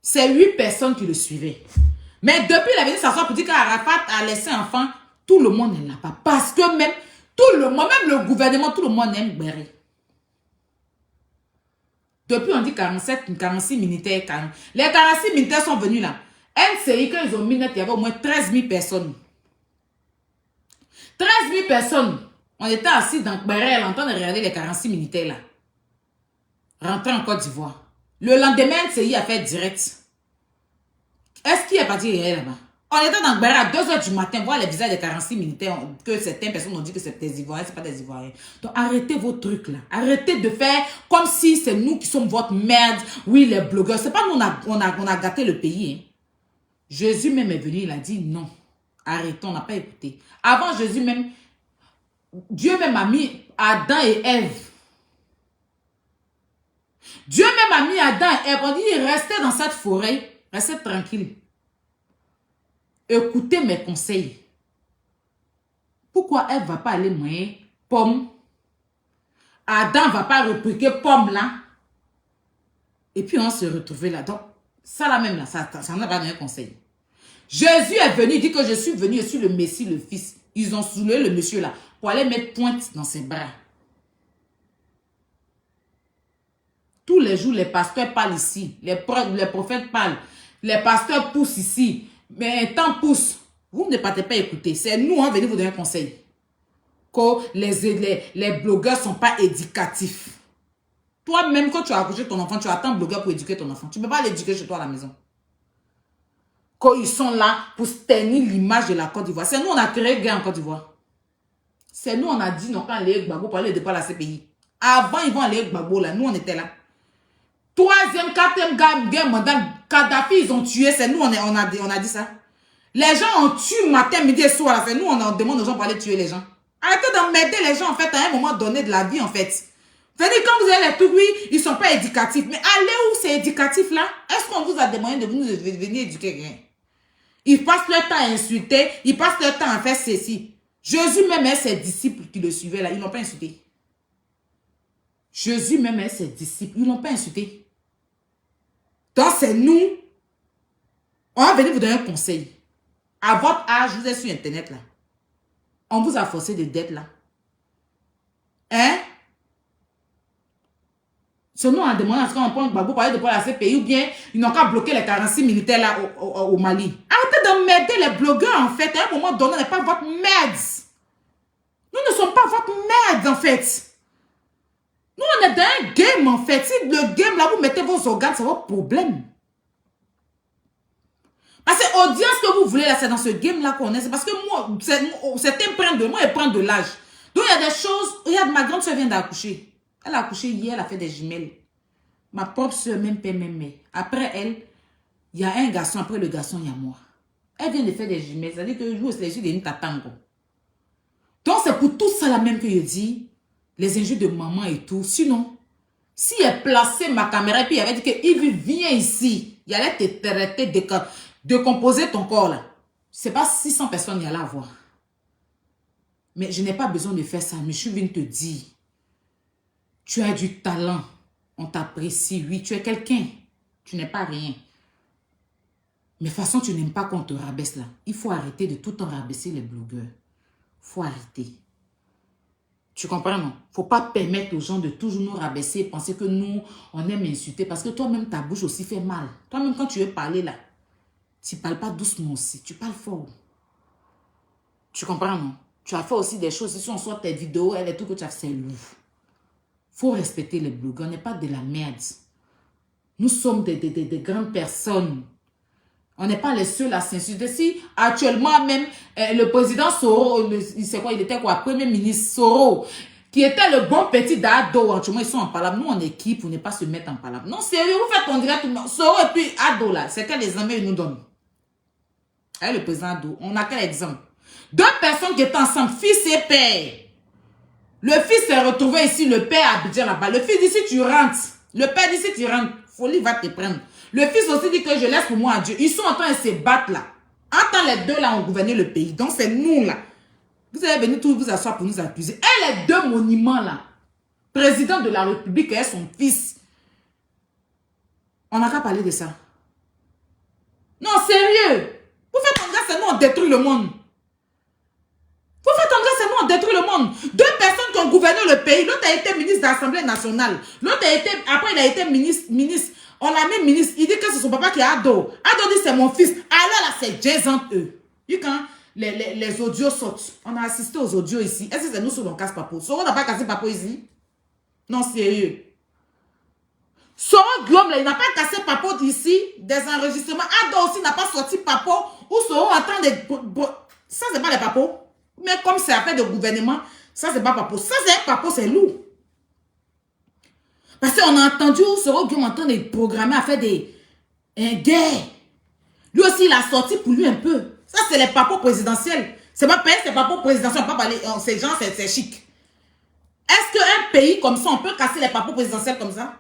C'est 8 personnes qui le suivaient. Mais depuis, il avait dit s'asseoir pour dire qu'Arafat a laissé enfant. Tout le monde ne l'a pas. Parce que même, tout le monde, même le gouvernement, tout le monde aime Béré. Depuis, on dit 46 militaires. Les 46 militaires sont venus là. NCI, quand ils ont mis net, il y avait au moins 13 000 personnes. 13 000 personnes. On était assis dans Béré, en train de regarder les 46 militaires là. Rentrer en Côte d'Ivoire. Le lendemain, NCI a fait direct. Est-ce qu'il est parti là-bas? On était dans Béré à 2 h du matin, voir les visages des 46 militaires, que certaines personnes ont dit que c'est des Ivoiriens, c'est pas des Ivoiriens. Donc arrêtez vos trucs là. Arrêtez de faire comme si c'est nous qui sommes votre merde. Oui, les blogueurs. C'est pas nous, on a gâté le pays. Hein. Jésus même est venu, il a dit non. Arrêtons, on n'a pas écouté. Avant Jésus même, Dieu même a mis Adam et Ève. Dieu même a mis Adam et Ève. On dit, restez dans cette forêt, restez tranquille. Écoutez mes conseils. Pourquoi elle ne va pas aller manger pomme? Adam ne va pas répliquer pomme là. Et puis on se retrouve là. Donc, ça là même là, ça n'a pas donné un conseil. Jésus est venu, il dit que je suis venu, je suis le Messie, le Fils. Ils ont soulevé le monsieur là pour aller mettre pointe dans ses bras. Tous les jours, les pasteurs parlent ici. Les prophètes parlent. Les pasteurs poussent ici. Mais un temps pousse. Vous ne partez pas écouter. C'est nous, on va venir vous donner un conseil. Que les blogueurs ne sont pas éducatifs. Toi-même, quand tu as accouché ton enfant, tu attends un blogueur pour éduquer ton enfant. Tu ne peux pas l'éduquer chez toi à la maison. Quand ils sont là pour tenir l'image de la Côte d'Ivoire. C'est nous, on a créé Gain en Côte d'Ivoire. C'est nous, on a dit non, quand aller Gbagbo pour aller de pas la CPI. Avant, ils vont aller Gbagbo là. Nous, on était là. 3e, 4e guerre mondiale, Kadhafi, ils ont tué. C'est nous, on a dit ça. Les gens ont tué matin, midi et soir. C'est nous, on demande aux gens pour aller tuer les gens. Arrêtez d'emmerder les gens, en fait, à un moment donné de la vie, en fait. Venez, quand vous avez les trucs, oui, ils ne sont pas éducatifs. Mais allez où c'est éducatif, là? Est-ce qu'on vous a demandé de venir éduquer quelqu'un? Ils passent leur temps à insulter, ils passent leur temps à faire ceci. Jésus même et ses disciples qui le suivaient là, ils ne l'ont pas insulté. Jésus même et ses disciples, ils ne l'ont pas insulté. Donc c'est nous, on va venir vous donner un conseil. À votre âge, vous êtes sur Internet là. On vous a forcé des dettes là. Hein? Ce nous, on a demandé à ce qu'on prenne Gbagbo pour aller de la CPI ou bien ils n'ont qu'à bloquer les 46 militaires là au Mali. Arrêtez de m'aider les blogueurs en fait. À un moment donné, on n'est pas votre merde. Nous ne sommes pas votre merde en fait. Nous, on est dans un game en fait. Si le game là, vous mettez vos organes, c'est votre problème. Parce que l'audience que vous voulez là, c'est dans ce game là qu'on est. C'est parce que moi, certains prennent de moi et prennent de l'âge. Donc il y a des choses. Regarde, ma grande soeur vient d'accoucher. Elle a accouché hier, elle a fait des jumelles. Ma propre soeur, même père, même mère. Après elle, il y a un garçon. Après le garçon, il y a moi. Elle vient de faire des jumelles. C'est-à-dire que je joue les yeux de Nitatango. Donc c'est pour tout ça là même que je dis. Les injures de maman et tout. Sinon, si elle plaçait ma caméra et puis il avait dit que Yves viens ici. Il allait te traiter de composer ton corps là. C'est pas 600 personnes y allaient voir. Mais je n'ai pas besoin de faire ça. Mais je suis venue te dire. Tu as du talent. On t'apprécie. Oui, tu es quelqu'un. Tu n'es pas rien. Mais de toute façon, tu n'aimes pas qu'on te rabaisse là. Il faut arrêter de tout le temps rabaisser les blogueurs. Il faut arrêter. Tu comprends, non? Il ne faut pas permettre aux gens de toujours nous rabaisser et penser que nous, on aime insulter. Parce que toi-même, ta bouche aussi fait mal. Toi-même, quand tu veux parler là, tu ne parles pas doucement aussi. Tu parles fort. Tu comprends, non? Tu as fait aussi des choses. Si on sort tes vidéos, et tout que tu as fait, c'est lourd. Il faut respecter les blogueurs. On n'est pas de la merde. Nous sommes des grandes personnes. On n'est pas les seuls à s'insulter. Si actuellement même, le président Soro, il était quoi, premier ministre Soro, qui était le bon petit d'Ado, actuellement ils sont en palabre. Nous, on équipe pour ne pas se mettre en palabre. Non, sérieux, vous faites on dirait tout le monde. Soro et puis Ado là, c'est quel exemple ils nous donnent? Avec le président Ado, on a quel exemple? Deux personnes qui étaient ensemble, fils et père. Le fils s'est retrouvé ici, le père à Abidjan là-bas. Le fils dit si tu rentres, le père dit si tu rentres, folie va te prendre. Le fils aussi dit que je laisse pour moi à Dieu. Ils sont en train de se battre là. Entends les deux là ont gouverné le pays. Donc c'est nous là. Vous allez venir tous vous asseoir pour nous accuser. Et les deux monuments là, président de la République et son fils. On n'a qu'à parler de ça. Non, sérieux. Vous faites en grâce, c'est nous on détruit le monde. Vous faites en grâce, c'est nous on détruit le monde. Deux personnes qui ont gouverné le pays. L'autre a été ministre de l'Assemblée nationale. L'autre a été, après il a été ministre. On l'a mis ministre. Il dit que c'est son papa qui est Ado. Ado dit c'est mon fils. Alors là, c'est Jason eux. Et quand les audios sortent, on a assisté aux audios ici. Est-ce que c'est nous sur on casse Papo? Soro n'a pas cassé Papo ici? Non, sérieux. Soro Guillaume, là, il n'a pas cassé Papo ici. Des enregistrements. Ado aussi n'a pas sorti Papo. Ou Soro en train de... Ça, c'est pas les Papos. Mais comme c'est affaire de gouvernement, ça, c'est pas Papo. Ça, c'est Papo, c'est lourd. Parce qu'on a entendu Soro Guillaume en train de programmer à faire un guerre. Lui aussi, il a sorti pour lui un peu. Ça, c'est les papos présidentiels. C'est pas pays, c'est papos présidentiels. Pas parler, ces gens, c'est chic. Est-ce qu'un pays comme ça, on peut casser les papos présidentiels comme ça?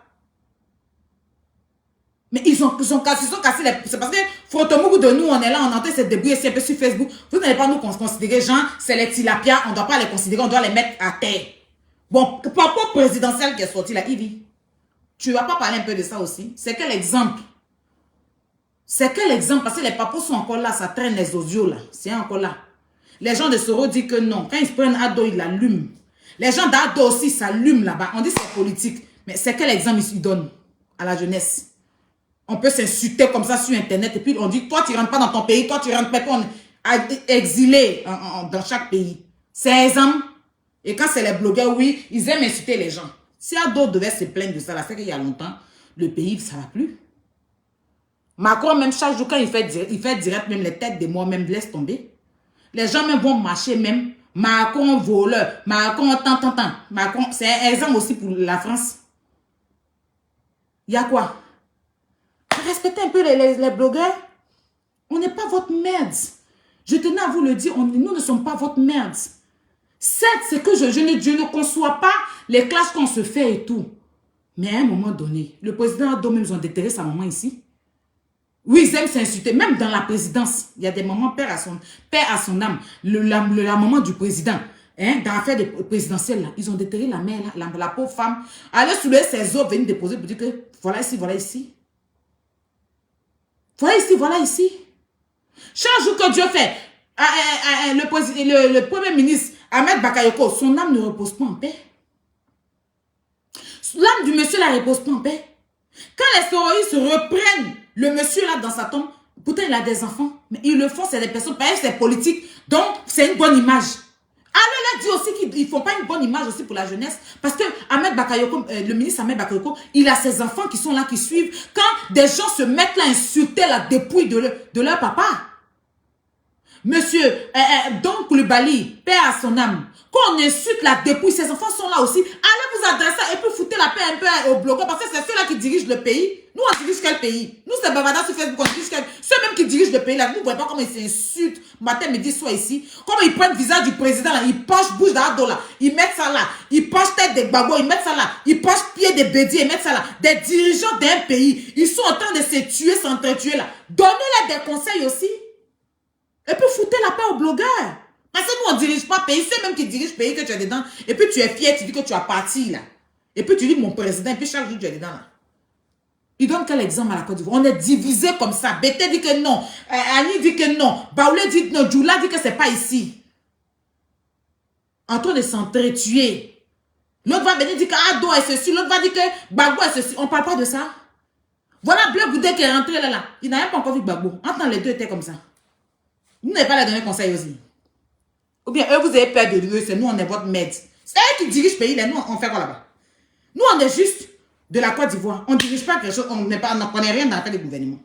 Mais ils ont cassé les... C'est parce que Frotomougou de nous, on est là, on entend se débrouiller un peu sur Facebook. Vous n'allez pas nous considérer, gens, c'est les tilapias, on ne doit pas les considérer, on doit les mettre à terre. Bon, papo présidentiel qui est sorti là, Ivy. Tu ne vas pas parler un peu de ça aussi? C'est quel exemple? C'est quel exemple? Parce que les papos sont encore là, ça traîne les audios là. C'est encore là. Les gens de Soro disent que non. Quand ils prennent Ado, ils l'allument. Les gens d'Ado aussi s'allument là-bas. On dit c'est politique. Mais c'est quel exemple ils donnent à la jeunesse? On peut s'insulter comme ça sur Internet et puis on dit, toi tu ne rentres pas dans ton pays, toi tu rentres pas, on est exilé dans chaque pays. C'est un exemple. Et quand c'est les blogueurs, oui, ils aiment insulter les gens. Si Ado devait se plaindre de ça, là, c'est qu'il y a longtemps, le pays, ça ne va plus. Macron, même chaque jour, quand il fait direct, même les têtes de moi, même laisse tomber. Les gens même vont marcher même. Macron voleur, Macron tant. Macron, c'est un exemple aussi pour la France. Il y a quoi? Respectez un peu les blogueurs. On n'est pas votre merde. Je tenais à vous le dire, nous ne sommes pas votre merde. Certes, c'est que je ne conçois pas les classes qu'on se fait et tout. Mais à un moment donné, le président Ado même, ils ont déterré sa maman ici. Oui, ils aiment s'insulter. Même dans la présidence, il y a des moments, père à son âme, la maman du président, hein, dans l'affaire présidentielle, là, ils ont déterré la mère, là, la pauvre femme. Allez soulever ses os, venir déposer pour dire que voilà ici, voilà ici. Voilà ici, voilà ici. Chaque jour que Dieu fait, le premier ministre, Ahmed Bakayoko, son âme ne repose pas en paix. L'âme du monsieur ne repose pas en paix. Quand les terroristes reprennent le monsieur là dans sa tombe, pourtant il a des enfants, mais ils le font, c'est des personnes, pareil, c'est politique, donc c'est une bonne image. Allah a dit aussi qu'ils ne font pas une bonne image aussi pour la jeunesse, parce que Ahmed Bakayoko, le ministre Ahmed Bakayoko, il a ses enfants qui sont là, qui suivent. Quand des gens se mettent là à insulter la dépouille de leur papa, monsieur, donc le Bali, père à son âme, quand on insulte la dépouille, ses enfants sont là aussi, allez vous adresser et puis foutez la paix un peu au bloqueur, parce que c'est ceux-là qui dirigent le pays. Nous, on dirige quel pays? Nous, c'est Bavada sur Facebook, on dirige quel... Ceux-mêmes qui dirigent le pays, là, vous ne voyez pas comment ils s'insultent, matin, midi, soir ici. Comment ils prennent le visage du président, là, ils penchent bouche d'Ardo, là, ils mettent ça là, ils penchent tête des Gbagbo, ils mettent ça là, ils penchent pied des Bédiers, ils mettent ça là. Des dirigeants d'un pays, ils sont en train de se tuer, s'entretuer là. Donnez-leur des conseils aussi. Et puis foutez la paix aux blogueurs. Parce que nous, on ne dirige pas pays. C'est même qui dirige pays que tu es dedans. Et puis tu es fier, tu dis que tu as parti là. Et puis tu dis mon président. Et puis chaque jour, tu es dedans là. Il donne quel exemple à la Côte d'Ivoire? On est divisé comme ça. Bété dit que non. Annie dit que non. Baoulé dit non. Djoula dit que c'est pas ici. En train de s'entretuer. L'autre va venir dire que Ado est ceci. L'autre va dire que Gbagbo est ceci. On ne parle pas de ça. Voilà Bleu Goudé qui est rentré là. Il n'a même pas encore vu Gbagbo. Entre les deux étaient comme ça. Vous n'avez pas la donner conseil aussi. Ou bien eux, vous avez peur de lui, c'est nous, on est votre maître. C'est eux qui dirigent le pays, là, nous, on fait quoi là-bas? Nous, on est juste de la Côte d'Ivoire. On ne dirige pas quelque chose, on ne connaît rien dans l'affaire des gouvernements.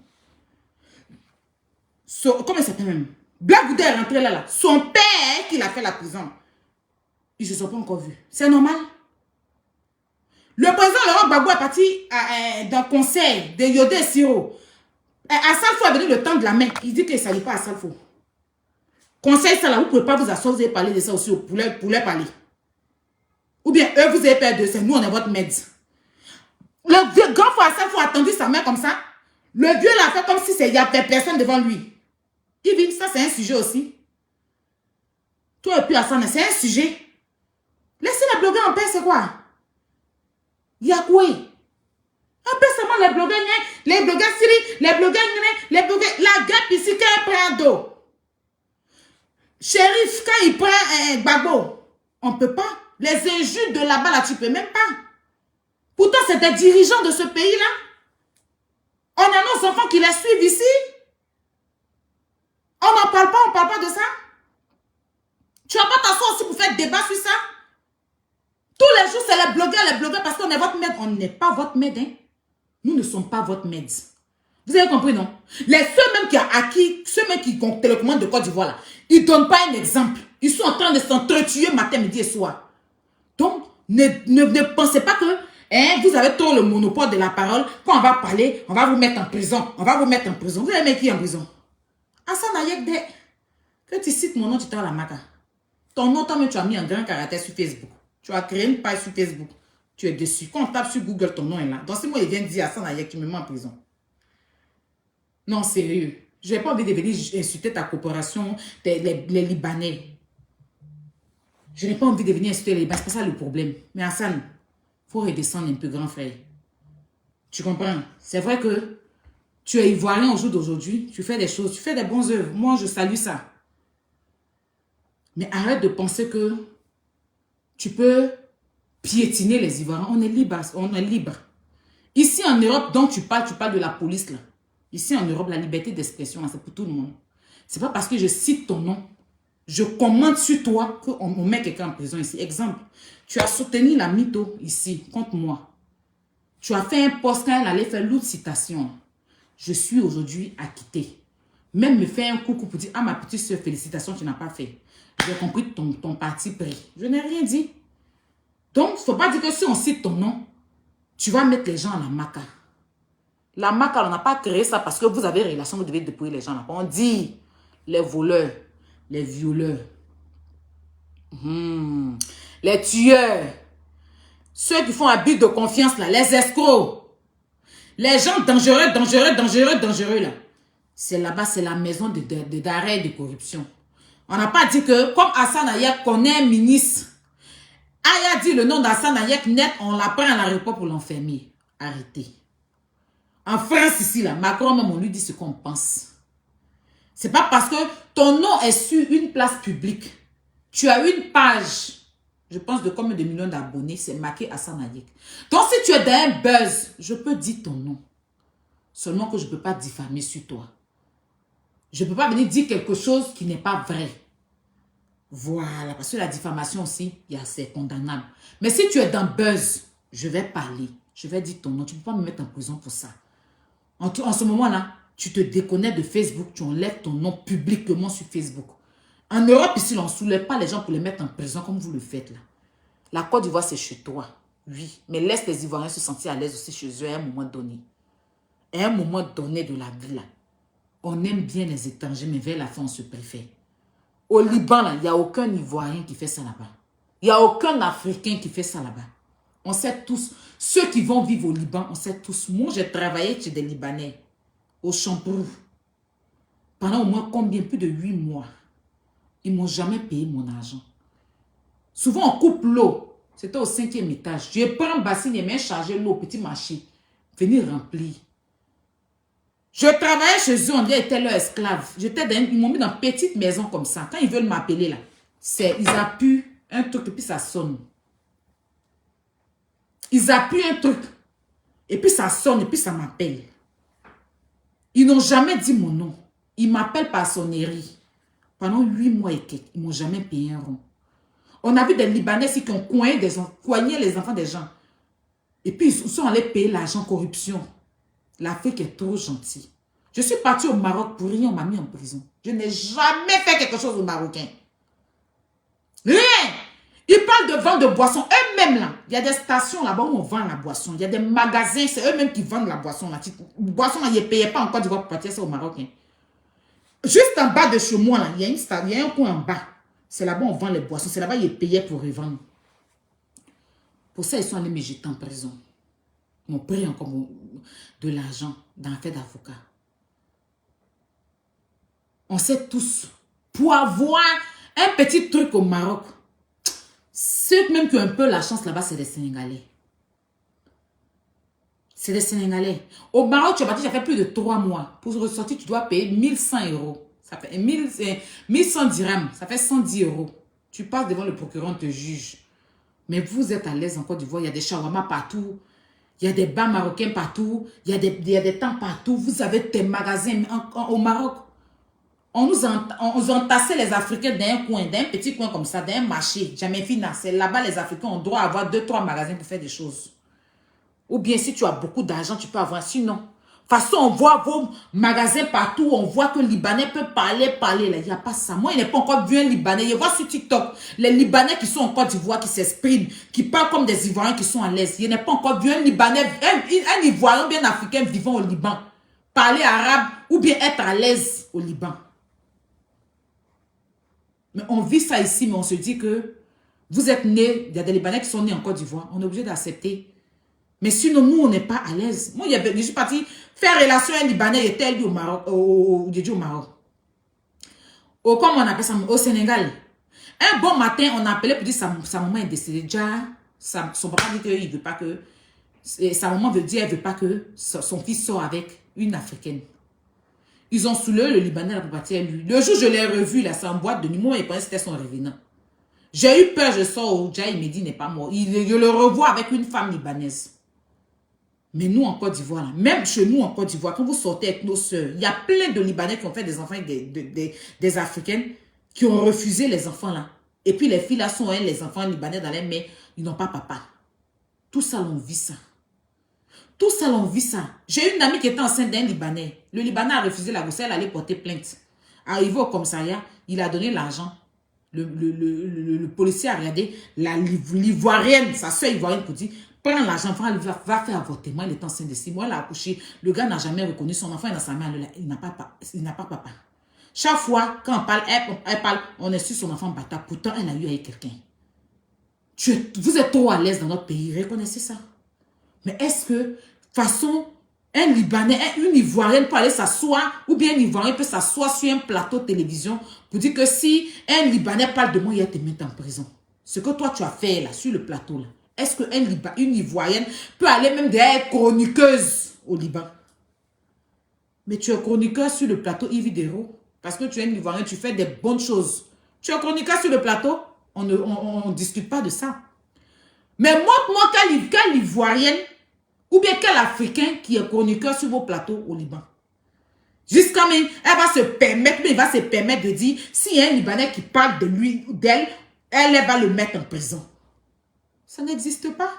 Comment il s'appelle même? Black Goudé est rentré là. Son père qui l'a fait la prison. Ils ne se sont pas encore vus. C'est normal. Le président Laurent Gbagbo est parti dans le conseil de Yodé et Siro. Assalfo est venu le temps de la main. Il dit qu'il ne s'allie pas à Assalfo. Conseil ça là, vous ne pouvez pas vous asseoir, vous allez parler de ça aussi pour leur parler. Ou bien eux, vous avez peur de ça, nous on est votre maître. Le vieux grand frère Assalfo a attendu sa main comme ça. Le vieux l'a fait comme si il n'y avait personne devant lui. Il dit, ça c'est un sujet aussi. Toi et puis Hassan, c'est un sujet. Laissez les blogueurs en paix, c'est quoi? Il y a quoi? Un peu seulement les blogueurs Syrie, les blogueurs, la guêpe ici quand elle prend d'eau. Shérif, quand il prend Gbagbo, on ne peut pas. Les injures de là-bas, là, tu ne peux même pas. Pourtant, c'est des dirigeants de ce pays-là. On a nos enfants qui les suivent ici. On n'en parle pas, on ne parle pas de ça. Tu vas pas t'asseoir aussi pour faire débat sur ça. Tous les jours, c'est les blogueurs, parce qu'on est votre maître. On n'est pas votre maître, hein. Nous ne sommes pas votre maître. Vous avez compris, non? Ceux même qui ont acquis, ceux même qui ont télécommande de Côte d'Ivoire, là, ils ne donnent pas un exemple. Ils sont en train de s'entretuer matin, midi et soir. Donc, ne pensez pas que vous avez trop le monopole de la parole. Quand on va parler, on va vous mettre en prison. On va vous mettre en prison. Vous allez mettre qui en prison? Hassan Ayek, que tu cites mon nom, tu t'en la maca. Ton nom, toi-même, tu as mis un grand caractère sur Facebook. Tu as créé une page sur Facebook. Tu es dessus. Quand on tape sur Google, ton nom est là. Dans ce mois, il vient de dire Hassan Ayek, tu me mets en prison. Non, sérieux. Je n'ai pas envie de venir insulter ta coopération, les Libanais. Je n'ai pas envie de venir insulter les Libanais. C'est pas ça le problème. Mais Hassan, il faut redescendre un peu, grand frère. Tu comprends? C'est vrai que tu es ivoirien au jour d'aujourd'hui. Tu fais des choses, tu fais des bonnes œuvres. Moi, je salue ça. Mais arrête de penser que tu peux piétiner les Ivoiriens. On est libre. On est libre. Ici, en Europe, dont tu parles de la police, là. Ici, en Europe, la liberté d'expression, c'est pour tout le monde. C'est pas parce que je cite ton nom, je commente sur toi qu'on met quelqu'un en prison ici. Exemple, tu as soutenu la mytho ici, contre moi. Tu as fait un post quand elle allait faire l'autre citation. Je suis aujourd'hui acquitté. Même me faire un coucou pour dire, ah ma petite soeur, félicitations, tu n'as pas fait. J'ai compris ton parti pris. Je n'ai rien dit. Donc, il ne faut pas dire que si on cite ton nom, tu vas mettre les gens à la maca. La maca, on n'a pas créé ça parce que vous avez relation, vous devez dépouiller les gens là. On dit les voleurs, les violeurs, les tueurs, ceux qui font abus de confiance là, les escrocs, les gens dangereux là. C'est là-bas, c'est la maison d'arrêt de corruption. On n'a pas dit que, comme Hassan Hayek connaît un ministre, Aya dit le nom d'Hassan Hayek net, on la prend à l'aéroport pour l'enfermer. Arrêtez. En France, ici, là, Macron même, on lui dit ce qu'on pense. C'est pas parce que ton nom est sur une place publique. Tu as une page, je pense de combien de millions d'abonnés, c'est marqué Hassan Hayek. Donc, si tu es dans un buzz, je peux dire ton nom. Seulement que je ne peux pas diffamer sur toi. Je ne peux pas venir dire quelque chose qui n'est pas vrai. Voilà, parce que la diffamation aussi, c'est condamnable. Mais si tu es dans buzz, je vais parler. Je vais dire ton nom. Tu ne peux pas me mettre en prison pour ça. En ce moment-là, tu te déconnectes de Facebook, tu enlèves ton nom publiquement sur Facebook. En Europe, ici, on ne soulève pas les gens pour les mettre en prison comme vous le faites là. La Côte d'Ivoire, c'est chez toi. Oui, mais laisse les Ivoiriens se sentir à l'aise aussi chez eux à un moment donné. À un moment donné de la vie là. On aime bien les étrangers, mais vers la fin, on se préfère. Au Liban, là, il n'y a aucun Ivoirien qui fait ça là-bas. Il n'y a aucun Africain qui fait ça là-bas. On sait tous. Ceux qui vont vivre au Liban, on sait tous. Moi, j'ai travaillé chez des Libanais. Au Champrou. Pendant au moins combien? Plus de 8 mois. Ils ne m'ont jamais payé mon argent. Souvent, on coupe l'eau. C'était au 5e étage. Je prends un bassin et mets charger l'eau au petit marché. Venir remplir. Je travaillais chez eux, on était leur esclave. Ils m'ont mis dans une petite maison comme ça. Quand ils veulent m'appeler là, ils appuient un truc et puis ça sonne. Ils appuient un truc et puis ça sonne et puis ça m'appelle. Ils n'ont jamais dit mon nom. Ils m'appellent par sonnerie. Pendant 8 mois et quelques, ils ne m'ont jamais payé un rond. On a vu des Libanais qui ont coigné les enfants des gens. Et puis ils sont allés payer l'argent corruption. L'Afrique est trop gentille. Je suis partie au Maroc pour rien, on m'a mis en prison. Je n'ai jamais fait quelque chose aux Marocains. Rien. Ils parlent de vente de boissons. Eux-mêmes, là, il y a des stations là-bas où on vend la boisson. Il y a des magasins, c'est eux-mêmes qui vendent la boisson. La boisson, là, ils ne payaient pas encore d'Ivoire pour partir ça au Maroc. Hein. Juste en bas de chez moi, là, il y a un coin en bas. C'est là-bas on vend les boissons. C'est là-bas ils payaient pour revendre. Pour ça, ils sont allés me jeter en prison. Ils m'ont pris encore de l'argent dans l'affaire d'avocat. On sait tous, pour avoir un petit truc au Maroc, ceux même qui ont un peu la chance là-bas, c'est des Sénégalais. C'est des Sénégalais. Au Maroc, tu as parti, ça fait plus de 3 mois. Pour ressortir, tu dois payer 1100 euros. Ça fait 1100 dirhams. Ça fait 110 euros. Tu passes devant le procureur, on te juge. Mais vous êtes à l'aise en Côte d'Ivoire. Il y a des shawarma partout. Il y a des bars marocains partout. Il y a des temps partout. Vous avez des magasins au Maroc. On nous entassait les Africains dans un coin, dans un petit coin comme ça, dans un marché. Jamais financé. Là-bas, les Africains, on doit avoir 2-3 magasins pour faire des choses. Ou bien si tu as beaucoup d'argent, tu peux avoir. Sinon, de toute façon, on voit vos magasins partout. On voit que le Libanais peut parler là. Il n'y a pas ça. Moi, il n'est pas encore vu un Libanais. Je vois sur TikTok les Libanais qui sont en Côte d'Ivoire, qui s'expriment, qui parlent comme des Ivoiriens qui sont à l'aise. Il n'est pas encore vu un Libanais, un Ivoirien bien africain vivant au Liban. Parler arabe ou bien être à l'aise au Liban. Mais on vit ça ici, mais on se dit que vous êtes nés, il y a des Libanais qui sont nés en Côte d'Ivoire. On est obligé d'accepter. Mais sinon, nous, on n'est pas à l'aise. Moi, je suis parti faire relation avec un Libanais, il était au Maroc. Au Maroc. Comme on appelle ça, au Sénégal. Un bon matin, on a appelé pour dire que sa maman est décédée. Déjà, son papa dit qu'il ne veut pas que... Sa maman veut dire qu'elle ne veut pas que son fils sorte avec une Africaine. Ils ont soulevé le Libanais pour partir à lui. Le jour où je l'ai revu, là, c'est en boîte de nuit. Moi, il pensait que c'était son revenant. J'ai eu peur, je sors au Dja, il me dit qu'il n'est pas mort. Je le revois avec une femme libanaise. Mais nous, en Côte d'Ivoire, même chez nous, en Côte d'Ivoire, quand vous sortez avec nos soeurs, il y a plein de Libanais qui ont fait des enfants avec des Africaines qui ont refusé les enfants là. Et puis les filles là sont les enfants libanais dans les mains, ils n'ont pas papa. Tout ça, on vit ça. Tout ça, on vit ça. J'ai une amie qui était enceinte d'un Libanais. Le Libanais a refusé la grossesse, elle allait porter plainte. Arrivé au commissariat, il a donné l'argent. Le policier a regardé l'Ivoirienne, sa soeur ivoirienne, pour dire, prends l'argent, va faire avortement, il est enceinte de 6 mois, elle a accouché. Le gars n'a jamais reconnu son enfant, il est dans sa main, il n'a pas papa. Chaque fois, quand on parle, elle parle, on est sur son enfant bâtard. Pourtant, elle a eu avec quelqu'un. Vous êtes trop à l'aise dans notre pays, reconnaissez ça. Mais est-ce que, de toute façon, Un Libanais, une Ivoirienne peut aller s'asseoir, ou bien un Ivoirien peut s'asseoir sur un plateau de télévision pour dire que si un Libanais parle de moi, il va te mettre en prison. Ce que toi, tu as fait là, sur le plateau là, est-ce qu'une Ivoirienne peut aller même derrière être chroniqueuse au Liban? Mais tu es chroniqueur sur le plateau Yves Vidéro, parce que tu es un Ivoirien, tu fais des bonnes choses. Tu es chroniqueur sur le plateau, on ne discute pas de ça. Mais montre-moi quelle Ivoirienne ou bien quel Africain qui est chroniqueur sur vos plateaux au Liban. Jusqu'à même, elle va se permettre de dire, s'il y a un Libanais qui parle de lui ou d'elle, elle va le mettre en prison. Ça n'existe pas.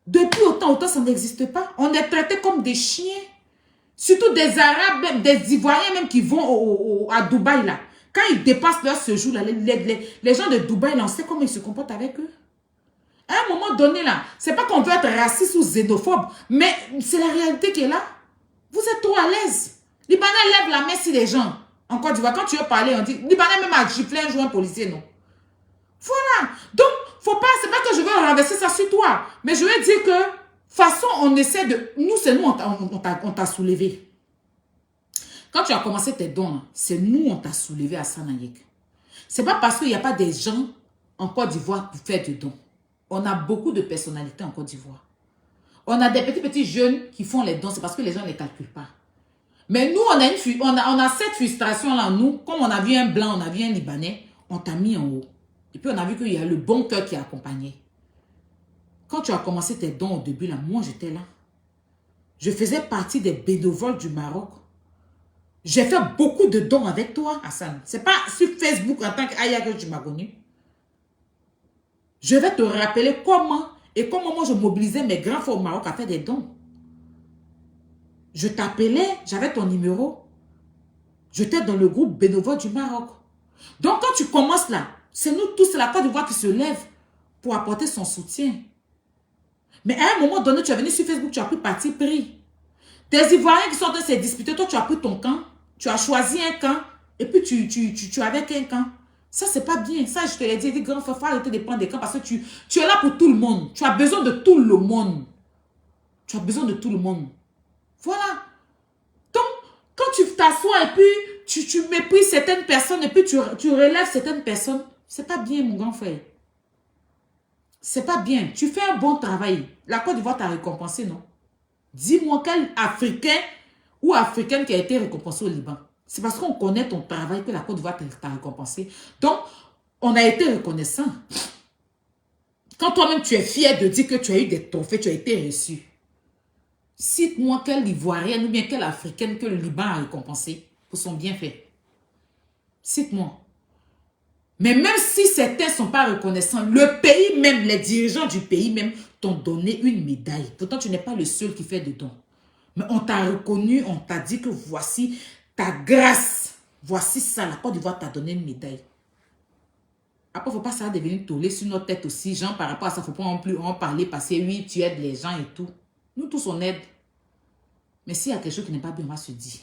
Depuis autant, ça n'existe pas. On est traités comme des chiens. Surtout des Arabes, même, des Ivoiriens même qui vont à Dubaï là. Quand ils dépassent leur séjour là, les gens de Dubaï là, on sait comment ils se comportent avec eux. À un moment donné là, c'est pas qu'on veut être raciste ou xénophobe, mais c'est la réalité qui est là. Vous êtes trop à l'aise. Libanais lève la main sur les gens. En Côte d'Ivoire, quand tu veux parler, on dit, Libanais même a giflé un jour un policier, non. Voilà. Donc, faut pas, c'est pas que je veux renverser ça sur toi, mais je veux dire que, façon, on essaie de, nous, c'est nous, on t'a soulevé. Quand tu as commencé tes dons, c'est nous, on t'a soulevé à Sanayek. C'est pas parce qu'il n'y a pas des gens en Côte d'Ivoire pour faire des dons. On a beaucoup de personnalités en Côte d'Ivoire. On a des petits jeunes qui font les dons, c'est parce que les gens ne les calculent pas. Mais nous, on a cette frustration-là, nous, comme on a vu un blanc, on a vu un Libanais, on t'a mis en haut. Et puis on a vu qu'il y a le bon cœur qui a accompagné. Quand tu as commencé tes dons au début, là, moi j'étais là. Je faisais partie des bénévoles du Maroc. J'ai fait beaucoup de dons avec toi, Hassan. C'est pas sur Facebook en tant qu'Aya que tu m'as connu. Je vais te rappeler comment moi je mobilisais mes grands frères au Maroc à faire des dons. Je t'appelais, j'avais ton numéro. J'étais dans le groupe bénévole du Maroc. Donc quand tu commences là, c'est nous tous, c'est la Côte d'Ivoire qui se lève pour apporter son soutien. Mais à un moment donné, tu es venu sur Facebook, tu as pris parti pris. Des Ivoiriens qui sont en train de se disputer, toi tu as pris ton camp, tu as choisi un camp, et puis tu es avec un camp. Ça, c'est pas bien. Ça, je te l'ai dit, grand frère, il faut arrêter de prendre des camps parce que tu es là pour tout le monde. Tu as besoin de tout le monde. Tu as besoin de tout le monde. Voilà. Donc, quand tu t'assois et puis tu méprises certaines personnes et puis tu relèves certaines personnes, c'est pas bien, mon grand frère. C'est pas bien. Tu fais un bon travail. La Côte d'Ivoire t'a récompensé, non? Dis-moi quel Africain ou Africaine qui a été récompensé au Liban. C'est parce qu'on connaît ton travail que la Côte d'Ivoire t'a récompensé. Donc, on a été reconnaissant. Quand toi-même tu es fier de dire que tu as eu des trophées, tu as été reçu. Cite-moi quelle Ivoirienne ou bien quelle Africaine que le Liban a récompensé pour son bienfait. Cite-moi. Mais même si certains ne sont pas reconnaissants, le pays même, les dirigeants du pays même t'ont donné une médaille. Pourtant, tu n'es pas le seul qui fait des dons. Mais on t'a reconnu, on t'a dit que voici ta grâce. Voici ça, la Côte d'Ivoire t'a donné une médaille. Après, il ne faut pas ça devenir tollé sur notre tête aussi. Genre, par rapport à ça, il ne faut pas non plus en parler parce que oui, tu aides les gens et tout. Nous tous, on aide. Mais s'il y a quelque chose qui n'est pas bien, on va se dire.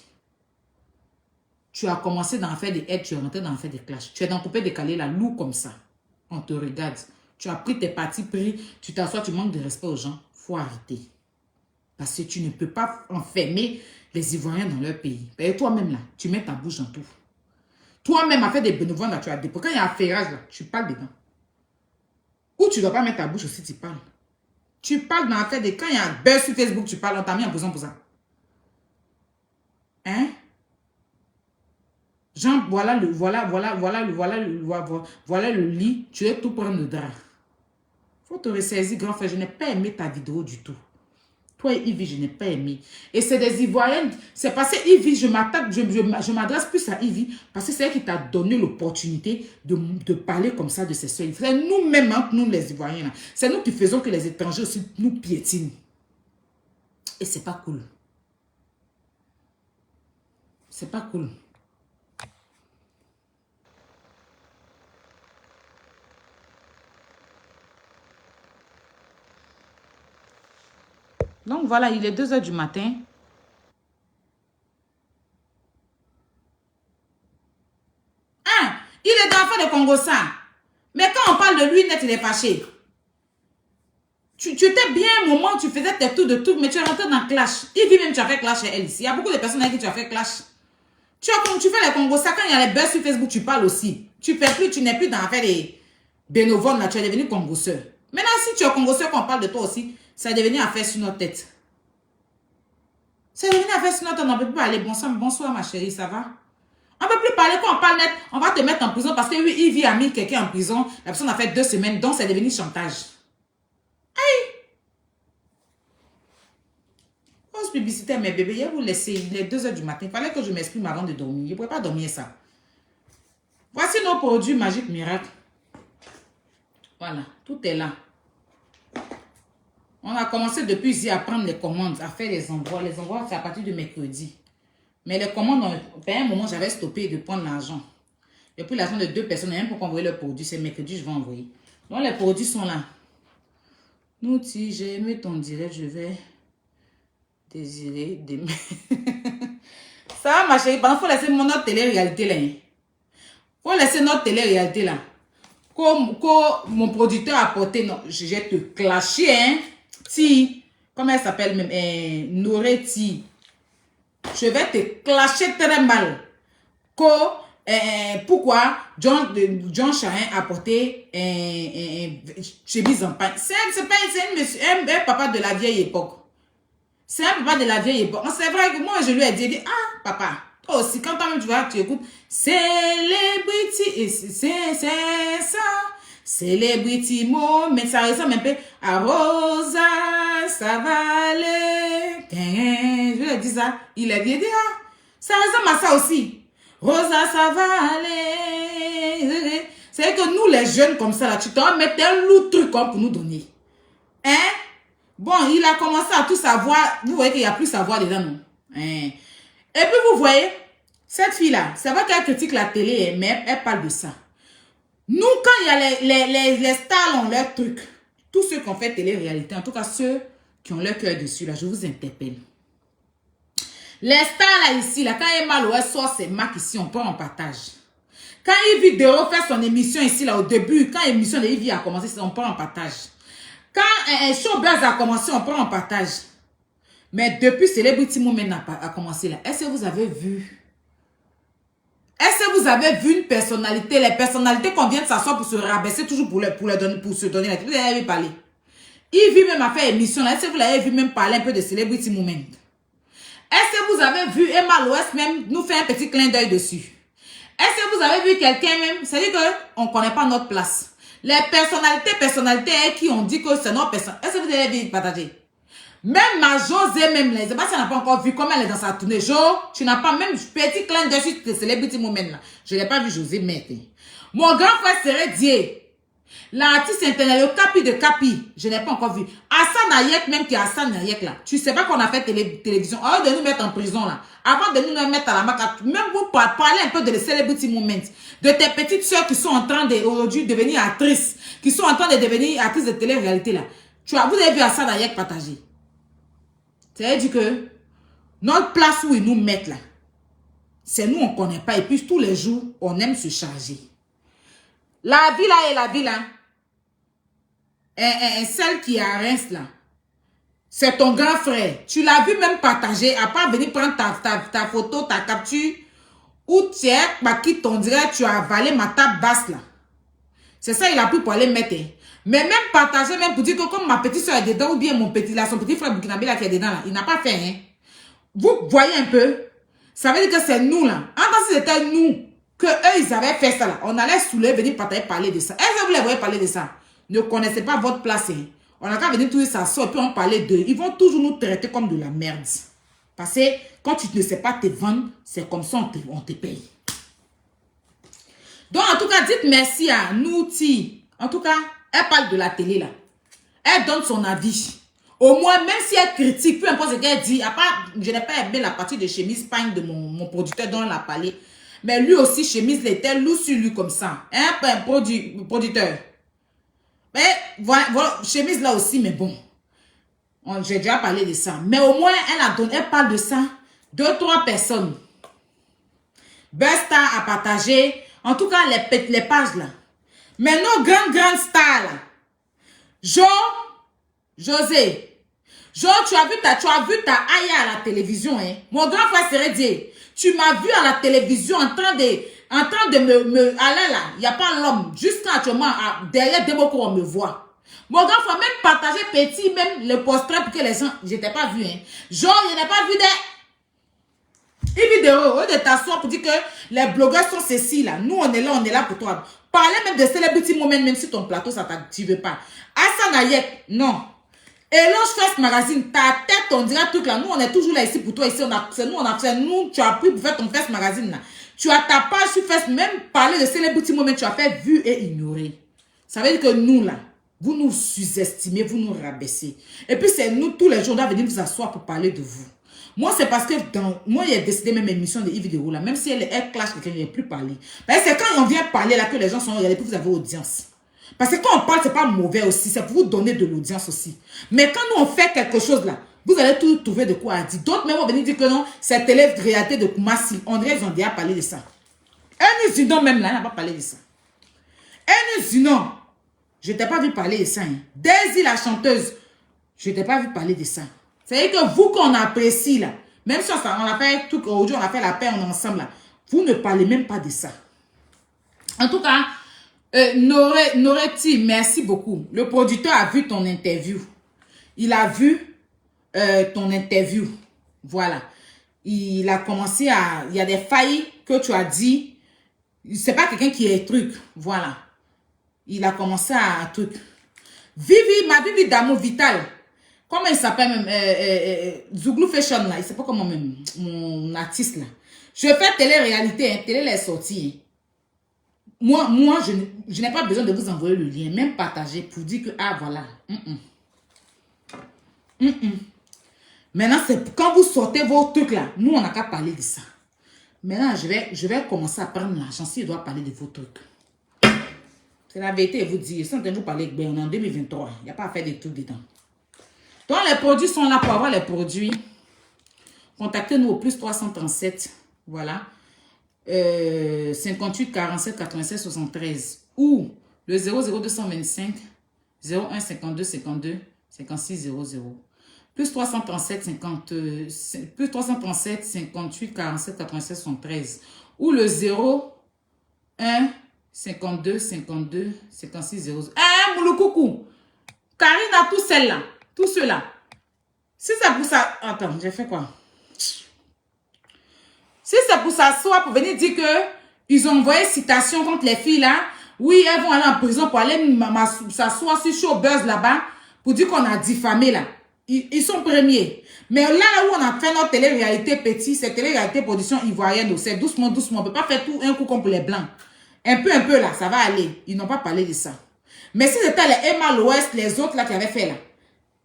Tu as commencé dans faire des aides, tu es rentré dans faire des clashs. Tu es dans le coupé décalé, la loue comme ça. On te regarde. Tu as pris tes partis pris, tu t'assois, tu manques de respect aux gens. Il faut arrêter. Parce que tu ne peux pas enfermer les Ivoiriens dans leur pays. Et toi-même là, tu mets ta bouche dans tout. Toi-même, à faire des bénévoles, là, tu as des... Quand il y a un ferrage, là, tu parles dedans. Ou tu ne dois pas mettre ta bouche aussi, tu parles. Tu parles dans l'affaire des... Quand il y a un buzz sur Facebook, tu parles, on t'a mis en prison pour ça. Hein? Genre, voilà le lit, tu es tout prendre le drap. Faut te ressaisir, grand frère. Je n'ai pas aimé ta vidéo du tout. Toi et Yves, je n'ai pas aimé. Et c'est des Ivoiriennes. C'est parce que Yves, je m'adresse plus à Yves parce que c'est elle qui t'a donné l'opportunité de parler comme ça de ses soeurs. C'est nous-mêmes, hein, nous les Ivoiriens. C'est nous qui faisons que les étrangers aussi nous piétinent. Et c'est pas cool. C'est pas cool. Donc voilà, il est 2 h du matin. Ah, il est d'enfant de Congo ça. Mais quand on parle de lui, net, il est fâché. Tu étais bien un moment, tu faisais tes tours de trucs, mais tu es rentré dans Clash. Il dit même tu as fait Clash chez elle ici. Il y a beaucoup de personnes avec qui tu as fait Clash. Tu fais les Congos, ça quand il y a les buzz sur Facebook, tu parles aussi. Tu n'es plus dans l'affaire des bénévoles là, tu es devenu congosseur. Maintenant, si tu es congosseur, qu'on parle de toi aussi, ça est devenu affaire sur notre tête. C'est devenu affaire sur notre tête, on ne peut plus parler. Bonsoir ma chérie, ça va? On ne peut plus parler, quand on parle net, on va te mettre en prison parce que oui, il vit à 1000 quelqu'un en prison, la personne a fait 2 semaines, donc c'est devenu chantage. Publicité à mes bébés, je vais vous laisser, il est 2 h du matin. Il fallait que je m'exprime avant de dormir. Je ne pourrais pas dormir ça. Voici nos produits magiques miracles. Voilà, tout est là. On a commencé depuis ici à prendre les commandes, à faire les envois. Les envois, c'est à partir de mercredi. Mais les commandes, à un moment, j'avais stoppé de prendre l'argent. J'ai pris l'argent de 2 personnes, même pour envoyer le produit. C'est mercredi, je vais envoyer. Donc, les produits sont là. Nous, si j'ai aimé ton direct, je vais... désirer d'aimer. Ça va, ma chérie. Il faut laisser notre télé-réalité là. Il faut laisser notre télé-réalité là. Comme mon producteur a apporté, non, je vais te clasher, hein. Ti, comment elle s'appelle même? Noretti. Je vais te clasher très mal. Pourquoi John Chahin a apporté chemise en pain? C'est un papa de la vieille époque. C'est un papa de la vieille époque. C'est vrai que moi, je lui ai dit, ah, papa, toi aussi, quand toi-même tu vas, tu écoutes, Celebrity, c'est ça, Celebrity Moment, ça ressemble un peu à Rosa Savale. Je lui ai dit ça, il a dit, ah, ça ressemble à ça aussi. Rosa Savale. C'est que nous, les jeunes comme ça, là, tu t'en mettais un lourd truc comme pour nous donner. Hein? Bon, il a commencé à tout savoir. Vous voyez qu'il n'y a plus savoir dedans, non? Et puis, vous voyez, cette fille-là, c'est vrai qu'elle critique la télé, mais elle parle de ça. Nous, quand il y a les stars ont leur truc, tous ceux qui ont fait télé-réalité, en tout cas ceux qui ont leur cœur dessus, là, je vous interpelle. Les stars, là, ici, là, quand Emma Loès sort ses marques ici, on prend en partage. Quand Yves Vidéo fait son émission ici, là, au début, quand l'émission de Yves a commencé, on prend en partage. Quand un showbuzz a commencé, on prend en partage. Mais depuis Celebrity Moment a commencé là, est-ce que vous avez vu? Est-ce que vous avez vu une personnalité? Les personnalités qu'on vient de s'asseoir pour se rabaisser toujours pour se donner la tête. Vous avez vu parler. Il vit même à faire émission là. Est-ce que vous l'avez vu même parler un peu de Celebrity Moment? Est-ce que vous avez vu Emma Loès même nous faire un petit clin d'œil dessus? Est-ce que vous avez vu quelqu'un même? C'est-à-dire qu'on ne connaît pas notre place. Les personnalités qui ont dit que c'est notre personne. Est-ce que vous avez vu partager? Même ma José, même là, je ne sais pas si elle n'a pas encore vu comment elle est dans sa tournée. Jo, tu n'as pas même petit clin d'œil sur tes Celebrity Moment là. Je n'ai pas vu José mettre. Mon grand frère serait Dieu. L'artiste internet, le Capi de Capi, je n'ai pas encore vu. Hassan Ayek, même qui est Hassan Ayek là. Tu sais pas qu'on a fait télévision. Avant de nous mettre en prison là. Avant de nous mettre à la marque. Même vous parler un peu de les Celebrity Moments. De tes petites soeurs qui sont en train aujourd'hui de devenir actrices. Qui sont en train de devenir actrices de télé-réalité là. Vous avez vu Hassan Ayek partager. C'est-à-dire que notre place où ils nous mettent là. C'est nous, on ne connaît pas. Et puis tous les jours, on aime se charger. La vie là et la vie là. Celle qui est à Reims là, c'est ton grand frère. Tu l'as vu même partager, à part venir prendre ta photo, ta capture, ou tu es, qui t'on dirait, tu as avalé ma table basse là. C'est ça, il a pris pour aller mettre. Mais même partager, même pour dire que comme ma petite soeur est dedans, ou bien mon petit, là, son petit frère Burkinabé là qui est dedans là, il n'a pas fait rien. Vous voyez un peu, ça veut dire que c'est nous là. En tant que c'était nous, que eux ils avaient fait ça là, on allait soulever, venir parler de ça. Est-ce que vous les voyez parler de ça? Ne connaissez pas votre place. Hein. On a qu'à venir tout ça sort et puis on parlait d'eux. Ils vont toujours nous traiter comme de la merde. Parce que quand tu ne sais pas te vendre, c'est comme ça on te paye. Donc en tout cas, dites merci à Nouti. En tout cas, elle parle de la télé là. Elle donne son avis. Au moins, même si elle critique, peu importe ce qu'elle dit, à part, je n'ai pas aimé la partie de chemise pagne de mon producteur dont elle a parlé. Mais lui aussi, chemise, il était loup sur lui comme ça. Hein, un producteur. Mais voilà, chemise là aussi, mais bon. J'ai déjà parlé de ça. Mais au moins, elle parle de ça. 2-3 personnes. Busta a partagé. En tout cas, les pages là. Mais nos grandes stars là. José, genre, tu as vu ta Aya à la télévision, hein. Mon grand frère serait dit, tu m'as vu à la télévision en train de me aller là. Il n'y a pas l'homme. Jusqu'à actuellement, derrière Demoko, on me voit. Mon grand frère, même partager petit, même le portrait pour que les gens, je t'ai pas vu, hein. Genre, je n'ai pas vu des vidéos de t'asseoir pour dire que les blogueurs sont ceci là. Nous, on est là pour toi. Parler même de celebrity moment, même si ton plateau, ça t'active pas. Hassan Ayek, non. Eloge First Magazine, ta tête, on dirait truc là. Nous, on est toujours là ici pour toi. Ici, nous, tu as pris pour faire ton First Magazine là. Tu as ta page sur First, même parler de celebrity moment, tu as fait vu et ignoré. Ça veut dire que nous là, vous nous sous-estimez, vous nous rabaissez. Et puis, c'est nous, tous les jours, on doit venir vous asseoir pour parler de vous. Moi, c'est parce que moi, il a décidé même émission de vidéo là, même si elle clash quelqu'un, il n'y a plus parler. C'est quand on vient parler là que les gens sont regardés, puis vous avez audience. Parce que quand on parle, c'est pas mauvais aussi, c'est pour vous donner de l'audience aussi. Mais quand nous, on fait quelque chose là, vous allez tout trouver de quoi à dire. D'autres même vont venir dire que non, c'est télé-réalité de Koumassi. On dirait qu'ils ont déjà parlé de ça. Un Zinon même là, il n'a pas parlé de ça. Un Zinon, je ne t'ai pas vu parler de ça. Hein. Daisy la chanteuse, je ne t'ai pas vu parler de ça. C'est-à-dire que vous qu'on apprécie là, même si on a fait tout, aujourd'hui on a fait la paix, on est ensemble là, vous ne parlez même pas de ça. En tout cas, Noretti, merci beaucoup. Le producteur a vu ton interview. Il a vu ton interview. Voilà. Il a commencé à... Il y a des failles que tu as dit. C'est pas quelqu'un qui est truc. Voilà. Il a commencé à truc. Vivi, ma Vivi d'amour vital. Comment il s'appelle même? Zouglou Fashion là. Il sait pas comment même. Mon artiste là. Je fais télé-réalité. Hein. Télé est sortie. Hein. Moi, je n'ai pas besoin de vous envoyer le lien, même partager pour dire que, ah, voilà. Maintenant, c'est quand vous sortez vos trucs là, nous, on n'a qu'à parler de ça. Maintenant, je vais commencer à prendre l'argent s'il doit parler de vos trucs. C'est la vérité, vous dire. Si on vous parler, on est en 2023. Il n'y a pas à faire des trucs dedans. Donc, les produits sont là pour avoir les produits. Contactez-nous au plus 337. Voilà. 58 47 87 73 ou le 00225 01 52 52 56 00 plus 337 58 47 87 73 ou le 01 52 52 56 00. Mouloukoukou, Karine a tout celle-là, tout cela. Si c'est pour ça, attends, j'ai fait quoi? Si c'est pour s'asseoir, pour venir dire que ils ont envoyé citation contre les filles là, oui, elles vont aller en prison pour aller s'asseoir sur Showbuzz là-bas, pour dire qu'on a diffamé là. Ils sont premiers. Mais là où on a fait notre télé-réalité petit, c'est télé-réalité production ivoirienne, c'est doucement, doucement. On ne peut pas faire tout un coup comme pour les blancs. Un peu là, ça va aller. Ils n'ont pas parlé de ça. Mais si c'était les Emma l'Ouest, les autres là qui avaient fait là,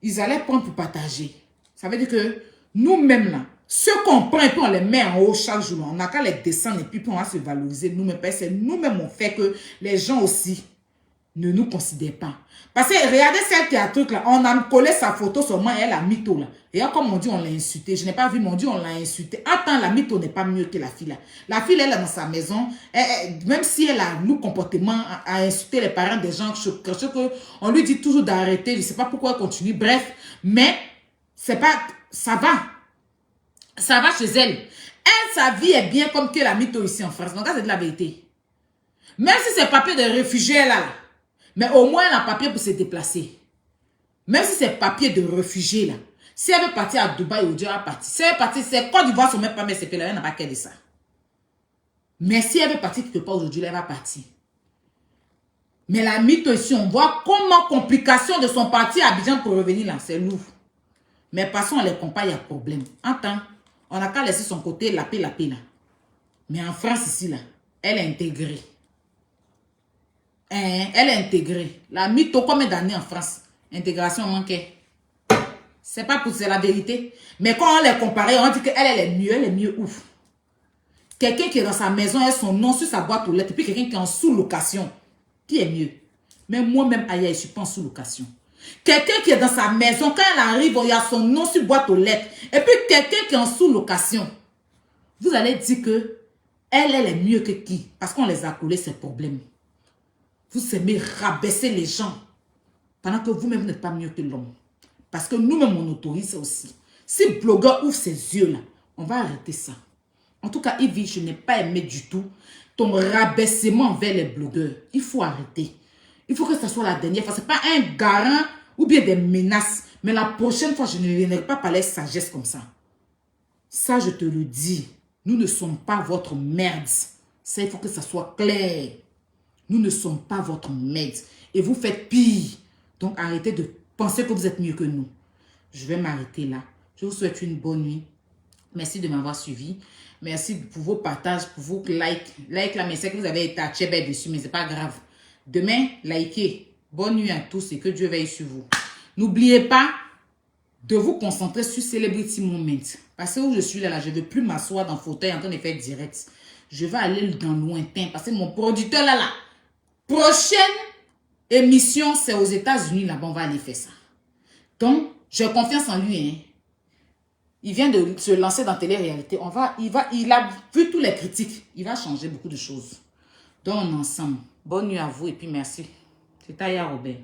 ils allaient prendre pour partager. Ça veut dire que nous-mêmes là, ceux qu'on prend et puis on les met en haut chaque jour, on n'a qu'à les descendre et puis on va se valoriser nous-mêmes. C'est nous-mêmes on fait que les gens aussi ne nous considèrent pas. Parce que regardez celle qui a un truc là, on a collé sa photo seulement et elle a mytho là. Et là, comme on dit, on l'a insulté. Je n'ai pas vu, mais on dit, on l'a insulté. Attends, la mytho n'est pas mieux que la fille là. La fille, elle est dans sa maison. Même si elle a le comportement à insulter les parents des gens, on lui dit toujours d'arrêter. Je ne sais pas pourquoi elle continue. Bref, mais c'est pas, ça va. Ça va chez elle. Elle, sa vie est bien comme que la mytho ici en France. Donc, c'est de la vérité. Même si c'est papier de réfugié là, mais au moins elle a papier pour se déplacer. Même si c'est papier de réfugié là. Si elle veut partir à Dubaï, ou elle va partir. Si elle veut partir, c'est Côte d'Ivoire, son même pas, mais c'est que là, elle n'a pas qu'à de ça. Mais si elle veut partir quelque part aujourd'hui, elle va partir. Mais la mytho ici, on voit comment complication de son parti à Abidjan pour revenir là, c'est lourd. Mais passons, on les compare, il y a problème. Entends, on n'a qu'à laisser son côté la paix là. Mais en France ici là, elle est intégrée. Elle est intégrée. La mytho, combien d'années en France? Intégration manquait. C'est pas pour c'est la vérité. Mais quand on les compare, on dit qu'elle est mieux ouf. Quelqu'un qui est dans sa maison, elle a son nom sur sa boîte aux lettres, et puis quelqu'un qui est en sous-location, qui est mieux? Mais moi-même, aïe, je ne suis pas en sous-location. Quelqu'un qui est dans sa maison, quand elle arrive, il y a son nom sur boîte aux lettres. Et puis quelqu'un qui est en sous-location. Vous allez dire que elle est mieux que qui? Parce qu'on les a collés ces problèmes. Vous aimez rabaisser les gens pendant que vous-même n'êtes pas mieux que l'homme. Parce que nous-mêmes, on autorise ça aussi. Si blogueur ouvre ses yeux là, on va arrêter ça. En tout cas, Yves, je n'ai pas aimé du tout ton rabaissement vers les blogueurs. Il faut arrêter. Il faut que ça soit la dernière fois. Ce n'est pas un garant ou bien des menaces. Mais la prochaine fois, je ne viendrai pas parler sagesse comme ça. Ça, je te le dis. Nous ne sommes pas votre merde. Ça, il faut que ça soit clair. Nous ne sommes pas votre merde. Et vous faites pire. Donc, arrêtez de penser que vous êtes mieux que nous. Je vais m'arrêter là. Je vous souhaite une bonne nuit. Merci de m'avoir suivi. Merci pour vos partages, pour vos likes. Like là, mais c'est que vous avez été à Tchébé dessus, mais c'est pas grave. Demain, likez. Bonne nuit à tous et que Dieu veille sur vous. N'oubliez pas de vous concentrer sur Celebrity Moment. Parce que où je suis là, je ne veux plus m'asseoir dans le fauteuil en train de faire direct. Je vais aller dans le lointain. Parce que mon producteur là, prochaine émission, c'est aux États-Unis. Là-bas, on va aller faire ça. Donc, j'ai confiance en lui. Hein. Il vient de se lancer dans télé-réalité. Il a vu tous les critiques. Il va changer beaucoup de choses. Donc, on est ensemble. Bonne nuit à vous et puis merci. C'est Taya Robert.